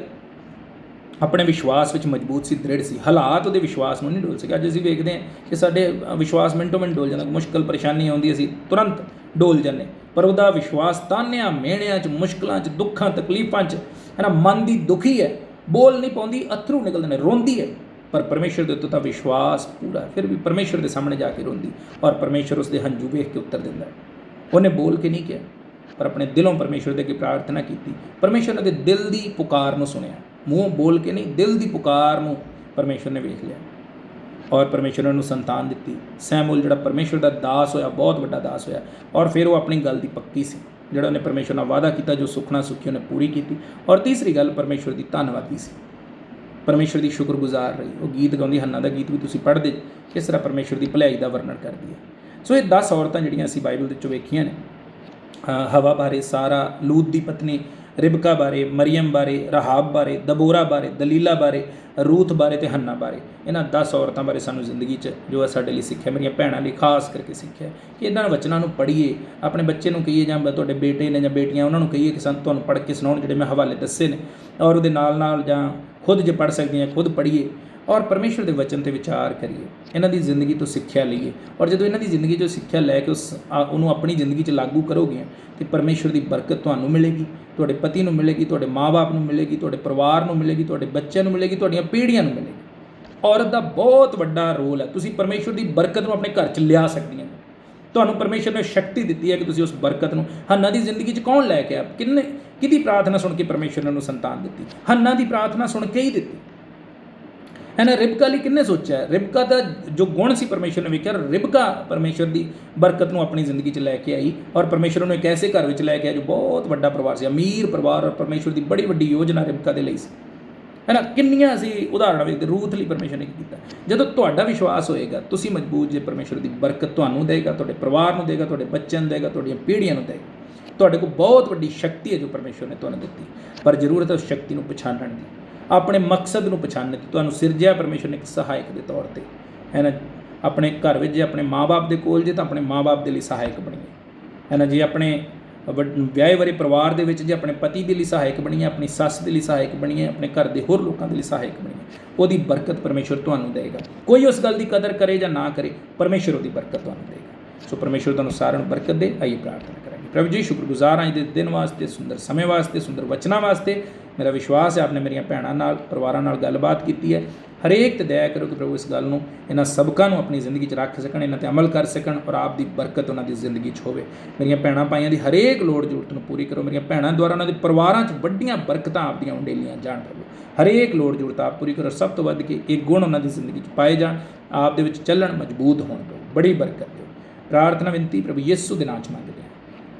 ਆਪਣੇ ਵਿਸ਼ਵਾਸ ਵਿੱਚ ਮਜ਼ਬੂਤ ਸੀ, ਦ੍ਰਿੜ ਸੀ। ਹਾਲਾਤ ਉਹਦੇ ਵਿਸ਼ਵਾਸ ਨੂੰ ਨਹੀਂ ਡੋਲ ਸਕੇ। ਅੱਜ ਅਸੀਂ ਵੇਖਦੇ ਹਾਂ ਕਿ ਸਾਡੇ ਵਿਸ਼ਵਾਸ ਮਿੰਟੋ ਮਿੰਟ ਡੋਲ ਜਾਂਦਾ, ਮੁਸ਼ਕਲ ਪਰੇਸ਼ਾਨੀ ਆਉਂਦੀ ਅਸੀਂ ਤੁਰੰਤ ਡੋਲ ਜਾਂਦੇ, ਪਰ ਉਹਦਾ ਵਿਸ਼ਵਾਸ ਤਾਨਿਆਂ ਮਿਹਣਿਆਂ 'ਚ, ਮੁਸ਼ਕਲਾਂ 'ਚ, ਦੁੱਖਾਂ ਤਕਲੀਫਾਂ 'ਚ ਹੈ ਨਾ, ਮਨ ਦੀ ਦੁਖੀ ਹੈ, ਬੋਲ ਨਹੀਂ ਪਾਉਂਦੀ, ਅਥਰੂ ਨਿਕਲਦੇ ਨੇ, ਰੋਂਦੀ ਹੈ, ਪਰ ਪਰਮੇਸ਼ਰ ਦੇ ਉੱਤੇ ਤਾਂ ਵਿਸ਼ਵਾਸ ਪੂਰਾ, ਫਿਰ ਵੀ ਪਰਮੇਸ਼ਰ ਦੇ ਸਾਹਮਣੇ ਜਾ ਕੇ ਰੋਂਦੀ, ਔਰ ਪਰਮੇਸ਼ਰ ਉਸਦੇ ਹੰਝੂ ਵੇਖ ਕੇ ਉੱਤਰ ਦਿੰਦਾ। ਉਹਨੇ ਬੋਲ ਕੇ ਨਹੀਂ ਕਿਹਾ, ਪਰ ਆਪਣੇ ਦਿਲੋਂ ਪਰਮੇਸ਼ਰ ਦੇ ਅੱਗੇ ਪ੍ਰਾਰਥਨਾ ਕੀਤੀ। ਪਰਮੇਸ਼ਰ ਨੇ ਉਹਦੇ ਦਿਲ ਦੀ ਪੁਕਾਰ ਨੂੰ ਸੁਣਿਆ, ਮੂੰਹ ਬੋਲ ਕੇ ਨਹੀਂ, ਦਿਲ ਦੀ ਪੁਕਾਰ ਨੂੰ ਪਰਮੇਸ਼ਰ ਨੇ ਵੇਖ ਲਿਆ, ਔਰ ਪਰਮੇਸ਼ਰ ਨੇ ਉਹਨੂੰ ਸੰਤਾਨ ਦਿੱਤੀ। ਸੈਮੂਅਲ ਜਿਹੜਾ ਪਰਮੇਸ਼ਰ ਦਾ ਦਾਸ ਹੋਇਆ, ਬਹੁਤ ਵੱਡਾ ਦਾਸ ਹੋਇਆ, ਔਰ ਫਿਰ ਉਹ ਆਪਣੀ ਗੱਲ ਦੀ ਪੱਕੀ ਸੀ, ਜਿਹੜਾ ਉਹਨੇ ਪਰਮੇਸ਼ਰ ਨਾਲ ਵਾਅਦਾ ਕੀਤਾ, ਜੋ ਸੁਖਣਾ ਸੁਖੀ ਉਹਨੇ ਪੂਰੀ ਕੀਤੀ। ਔਰ ਤੀਸਰੀ ਗੱਲ, ਪਰਮੇਸ਼ਰ ਦੀ ਧੰਨਵਾਦੀ ਸੀ, ਪਰਮੇਸ਼ਰ ਦੀ ਸ਼ੁਕਰਗੁਜ਼ਾਰ ਰਹੀ। ਉਹ ਗੀਤ ਗਾਉਂਦੀ, ਹੰਨਾ ਦਾ ਗੀਤ ਵੀ ਤੁਸੀਂ ਪੜ੍ਹਦੇ, ਕਿਸ ਤਰ੍ਹਾਂ ਪਰਮੇਸ਼ਰ ਦੀ ਭਲਾਈ ਦਾ ਵਰਣਨ ਕਰਦੀ ਹੈ। ਸੋ ਇਹ 10 ਔਰਤਾਂ ਜਿਹੜੀਆਂ ਅਸੀਂ ਬਾਈਬਲ ਦੇ ਵਿੱਚੋਂ ਵੇਖੀਆਂ ਨੇ, ਹਵਾ ਬਾਰੇ, ਸਾਰਾ, ਲੂਤ ਦੀ ਪਤਨੀ, ਰਿਬਕਾ ਬਾਰੇ, ਮਰੀਅਮ ਬਾਰੇ, ਰਹਾਬ ਬਾਰੇ, ਦਬੋਰਾ ਬਾਰੇ, ਦਲੀਲਾ ਬਾਰੇ, ਰੂਥ ਬਾਰੇ ਅਤੇ ਹੰਨਾ ਬਾਰੇ, ਇਹਨਾਂ 10 ਔਰਤਾਂ ਬਾਰੇ ਸਾਨੂੰ ਜ਼ਿੰਦਗੀ 'ਚ ਜੋ ਹੈ ਸਾਡੇ ਲਈ ਸਿੱਖਿਆ, ਮੇਰੀਆਂ ਭੈਣਾਂ ਲਈ ਖਾਸ ਕਰਕੇ ਸਿੱਖਿਆ ਕਿ ਇਹਨਾਂ ਵਚਨਾਂ ਨੂੰ ਪੜ੍ਹੀਏ, ਆਪਣੇ ਬੱਚੇ ਨੂੰ ਕਹੀਏ, ਜਾਂ ਤੁਹਾਡੇ ਬੇਟੇ ਨੇ ਜਾਂ ਬੇਟੀਆਂ, ਉਹਨਾਂ ਨੂੰ ਕਹੀਏ ਕਿ ਸਾਨੂੰ ਤੁਹਾਨੂੰ ਪੜ੍ਹ ਕੇ ਸੁਣਾਉਣ, ਜਿਹੜੇ ਮੈਂ ਹਵਾਲੇ ਦੱਸੇ ਨੇ, ਔਰ ਉਹਦੇ ਨਾਲ ਨਾਲ ਜਾਂ ਖੁਦ ਜੇ ਪੜ੍ਹ ਸਕਦੀਆਂ ਖੁਦ ਪੜ੍ਹੀਏ, ਔਰ ਪਰਮੇਸ਼ਰ ਦੇ ਵਚਨ 'ਤੇ ਵਿਚਾਰ ਕਰੀਏ, ਇਹਨਾਂ ਦੀ ਜ਼ਿੰਦਗੀ ਤੋਂ ਸਿੱਖਿਆ ਲਈਏ। ਔਰ ਜਦੋਂ ਇਹਨਾਂ ਦੀ ਜ਼ਿੰਦਗੀ 'ਚੋਂ ਸਿੱਖਿਆ ਲੈ ਕੇ ਉਹਨੂੰ ਆਪਣੀ ਜ਼ਿੰਦਗੀ 'ਚ ਲਾਗੂ ਕਰੋਗੇ ਤਾਂ ਪਰਮੇਸ਼ਰ ਦੀ ਬਰਕਤ ਤੁਹਾਨੂੰ ਮਿਲੇਗੀ, ਤੁਹਾਡੇ ਪਤੀ ਨੂੰ ਮਿਲੇਗੀ, ਤੁਹਾਡੇ ਮਾਂ-ਬਾਪ ਨੂੰ ਮਿਲੇਗੀ, ਤੁਹਾਡੇ ਪਰਿਵਾਰ ਨੂੰ ਮਿਲੇਗੀ, ਤੁਹਾਡੇ ਬੱਚਿਆਂ ਨੂੰ ਮਿਲੇਗੀ, ਤੁਹਾਡੀਆਂ ਪੀੜ੍ਹੀਆਂ ਨੂੰ ਮਿਲੇਗੀ। ਔਰਤ ਦਾ ਬਹੁਤ ਵੱਡਾ ਰੋਲ ਹੈ, ਤੁਸੀਂ ਪਰਮੇਸ਼ਰ ਦੀ ਬਰਕਤ ਨੂੰ ਆਪਣੇ ਘਰ 'ਚ ਲਿਆ ਸਕਦੀਆਂ ਹੋ। ਤੁਹਾਨੂੰ ਪਰਮੇਸ਼ਰ ਨੇ ਸ਼ਕਤੀ ਦਿੱਤੀ ਹੈ ਕਿ ਤੁਸੀਂ ਉਸ ਬਰਕਤ ਨੂੰ, ਹੰਨਾ ਦੀ ਜ਼ਿੰਦਗੀ 'ਚ ਕੌਣ ਲੈ ਕੇ ਆ, ਕਿਹਦੀ ਪ੍ਰਾਰਥਨਾ ਸੁਣ ਕੇ ਪਰਮੇਸ਼ਰ ਨੇ ਉਹਨੂੰ ਸੰਤਾਨ ਦਿੱਤੀ? ਹੰਨਾ ਦੀ ਪ੍ਰਾਰਥਨਾ ਸੁਣ ਕੇ ਹੀ ਦਿੱਤੀ ਹੈ ਨਾ। ਰਿਬਕਾ ਲਈ ਕਿਹਨੇ ਸੋਚਿਆ? ਰਿਬਕਾ ਦਾ ਜੋ ਗੁਣ ਸੀ ਪਰਮੇਸ਼ਰ ਨੇ ਵੇਖਿਆ, ਰਿਬਕਾ ਪਰਮੇਸ਼ਰ ਦੀ ਬਰਕਤ ਨੂੰ ਆਪਣੀ ਜ਼ਿੰਦਗੀ 'ਚ ਲੈ ਕੇ ਆਈ, ਔਰ ਪਰਮੇਸ਼ਰ ਨੂੰ ਇੱਕ ਐਸੇ ਘਰ ਵਿੱਚ ਲੈ ਕੇ ਆਇਆ ਜੋ ਬਹੁਤ ਵੱਡਾ ਪਰਿਵਾਰ ਸੀ, ਅਮੀਰ ਪਰਿਵਾਰ, ਔਰ ਪਰਮੇਸ਼ਰ ਦੀ ਬੜੀ ਵੱਡੀ ਯੋਜਨਾ ਰਿਬਕਾ ਦੇ ਲਈ ਸੀ, ਹੈ ਨਾ। ਕਿੰਨੀਆਂ ਅਸੀਂ ਉਦਾਹਰਣਾਂ ਵੇਖਦੇ, ਰੂਥ ਲਈ ਪਰਮੇਸ਼ਰ ਨੇ ਕੀ ਕੀਤਾ। ਜਦੋਂ ਤੁਹਾਡਾ ਵਿਸ਼ਵਾਸ ਹੋਏਗਾ, ਤੁਸੀਂ ਮਜ਼ਬੂਤ ਜੇ, ਪਰਮੇਸ਼ਰ ਦੀ ਬਰਕਤ ਤੁਹਾਨੂੰ ਦੇਗਾ, ਤੁਹਾਡੇ ਪਰਿਵਾਰ ਨੂੰ ਦੇਗਾ, ਤੁਹਾਡੇ ਬੱਚਿਆਂ ਨੂੰ ਦੇਗਾ, ਤੁਹਾਡੀਆਂ ਪੀੜ੍ਹੀਆਂ ਨੂੰ ਦੇਗਾ। ਤੁਹਾਡੇ ਕੋਲ ਬਹੁਤ ਵੱਡੀ ਸ਼ਕਤੀ ਹੈ ਜੋ ਪਰਮੇਸ਼ਰ ਨੇ ਤੁਹਾਨੂੰ ਦਿੱਤੀ, ਪਰ ਜ਼ਰੂਰਤ ਹੈ ਉਸ ਸ਼ਕਤੀ ਨੂੰ ਪਛਾਣਨ ਦੀ, ਆਪਣੇ ਮਕਸਦ ਨੂੰ ਪਛਾਣਨ ਦੀ। ਤੁਹਾਨੂੰ ਸਿਰਜਿਆ ਪਰਮੇਸ਼ਰ ਨੇ ਇੱਕ ਸਹਾਇਕ ਦੇ ਤੌਰ 'ਤੇ, ਹੈ ਨਾ। ਆਪਣੇ ਘਰ ਵਿੱਚ ਜੇ ਆਪਣੇ ਮਾਂ-ਬਾਪ ਦੇ ਕੋਲ ਜੇ, ਤਾਂ ਆਪਣੇ ਮਾਂ-ਬਾਪ ਦੇ ਲਈ ਸਹਾਇਕ ਬਣੀਏ, ਹੈ ਨਾ। ਜੇ ਆਪਣੇ ਵਿਆਹੇ ਵਰੇ ਪਰਿਵਾਰ ਦੇ ਵਿੱਚ ਜੇ ਆਪਣੇ ਪਤੀ ਦੇ ਲਈ ਸਹਾਇਕ ਬਣੀਏ, ਆਪਣੀ ਸੱਸ ਦੇ ਲਈ ਸਹਾਇਕ ਬਣੀਏ, ਆਪਣੇ ਘਰ ਦੇ ਹੋਰ ਲੋਕਾਂ ਦੇ ਲਈ ਸਹਾਇਕ ਬਣੀਏ, ਉਹਦੀ ਬਰਕਤ ਪਰਮੇਸ਼ਰ ਤੁਹਾਨੂੰ ਦੇਗਾ। ਕੋਈ ਉਸ ਗੱਲ ਦੀ ਕਦਰ ਕਰੇ ਜਾਂ ਨਾ ਕਰੇ, ਪਰਮੇਸ਼ਰ ਉਹਦੀ ਬਰਕਤ ਤੁਹਾਨੂੰ ਦੇਗਾ। ਸੋ ਪਰਮੇਸ਼ਰ ਤੁਹਾਨੂੰ ਸਾਰਿਆਂ ਨੂੰ ਬਰਕਤ ਦੇ। ਆਈਏ ਪ੍ਰਾਰਥਨਾ ਕਰਾਂਗੇ। ਪ੍ਰਭੂ ਜੀ, ਸ਼ੁਕਰਗੁਜ਼ਾਰ ਹਾਂ ਅੱਜ ਦੇ ਦਿਨ ਵਾਸਤੇ, ਸੁੰਦਰ ਸਮੇਂ ਵਾਸਤੇ, ਸੁੰਦਰ ਵਚਨਾਂ ਵਾਸਤੇ। ਮੇਰਾ ਵਿਸ਼ਵਾਸ ਹੈ ਆਪਨੇ ਮੇਰੀਆਂ ਭੈਣਾਂ ਨਾਲ, ਪਰਿਵਾਰਾਂ ਨਾਲ ਗੱਲਬਾਤ ਕੀਤੀ ਹੈ। ਹਰੇਕ 'ਤੇ ਦਇਆ ਕਰੋ ਕਿ ਪ੍ਰਭੂ ਇਸ ਗੱਲ ਨੂੰ, ਇਹਨਾਂ ਸਬਕਾਂ ਨੂੰ ਆਪਣੀ ਜ਼ਿੰਦਗੀ 'ਚ ਰੱਖ ਸਕਣ, ਇਹਨਾਂ 'ਤੇ ਅਮਲ ਕਰ ਸਕਣ, ਔਰ ਆਪ ਦੀ ਬਰਕਤ ਉਹਨਾਂ ਦੀ ਜ਼ਿੰਦਗੀ 'ਚ ਹੋਵੇ। ਮੇਰੀਆਂ ਭੈਣਾਂ ਭਾਈਆਂ ਦੀ ਹਰੇਕ ਲੋੜ ਜ਼ਰੂਰਤ ਨੂੰ ਪੂਰੀ ਕਰੋ। ਮੇਰੀਆਂ ਭੈਣਾਂ ਦੁਆਰਾ ਉਹਨਾਂ ਦੇ ਪਰਿਵਾਰਾਂ 'ਚ ਵੱਡੀਆਂ ਬਰਕਤਾਂ ਆਪਦੀਆਂ ਉੰਡੇਲੀਆਂ ਜਾਣ ਪ੍ਰਭੂ। ਹਰੇਕ ਲੋੜ ਜ਼ਰੂਰਤ ਆਪ ਪੂਰੀ ਕਰੋ। ਸਭ ਤੋਂ ਵੱਧ ਕੇ ਇਹ ਗੁਣ ਉਹਨਾਂ ਦੀ ਜ਼ਿੰਦਗੀ 'ਚ ਪਾਏ ਜਾਣ, ਆਪ ਦੇ ਵਿੱਚ ਚੱਲਣ, ਮਜ਼ਬੂਤ ਹੋਣ ਪ੍ਰਭੂ। ਬੜੀ ਬਰਕਤ ਦਿਓ। ਪ੍ਰਾਰਥਨਾ ਵਿਨਤੀ ਪ੍ਰਭੂ ਯਿਸੂ ਦੇ ਨਾਮ 'ਚ ਮੰਗਦੇ ਹਾਂ,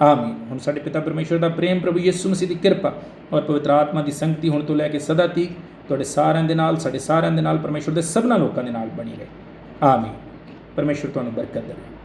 ਆਮੀਨ। ਹੁਣ ਸਾਡੇ ਪਿਤਾ ਪਰਮੇਸ਼ਰ ਦਾ ਪ੍ਰੇਮ, ਪ੍ਰਭੂ ਯਿਸੂ ਮਸੀਹ ਦੀ ਕਿਰਪਾ ਔਰ ਪਵਿੱਤਰ ਆਤਮਾ ਦੀ ਸੰਗਤੀ ਹੁਣ ਤੋਂ ਲੈ ਕੇ ਸਦਾ ਤੀਕ ਤੁਹਾਡੇ ਸਾਰਿਆਂ ਦੇ ਨਾਲ, ਸਾਡੇ ਸਾਰਿਆਂ ਦੇ ਨਾਲ, ਪਰਮੇਸ਼ਰ ਦੇ ਸਭਨਾਂ ਲੋਕਾਂ ਦੇ ਨਾਲ ਬਣੀ ਰਹੇ, ਆਮੀਨ। ਪਰਮੇਸ਼ਰ ਤੁਹਾਨੂੰ ਬਰਕਤ ਦੇਵੇ।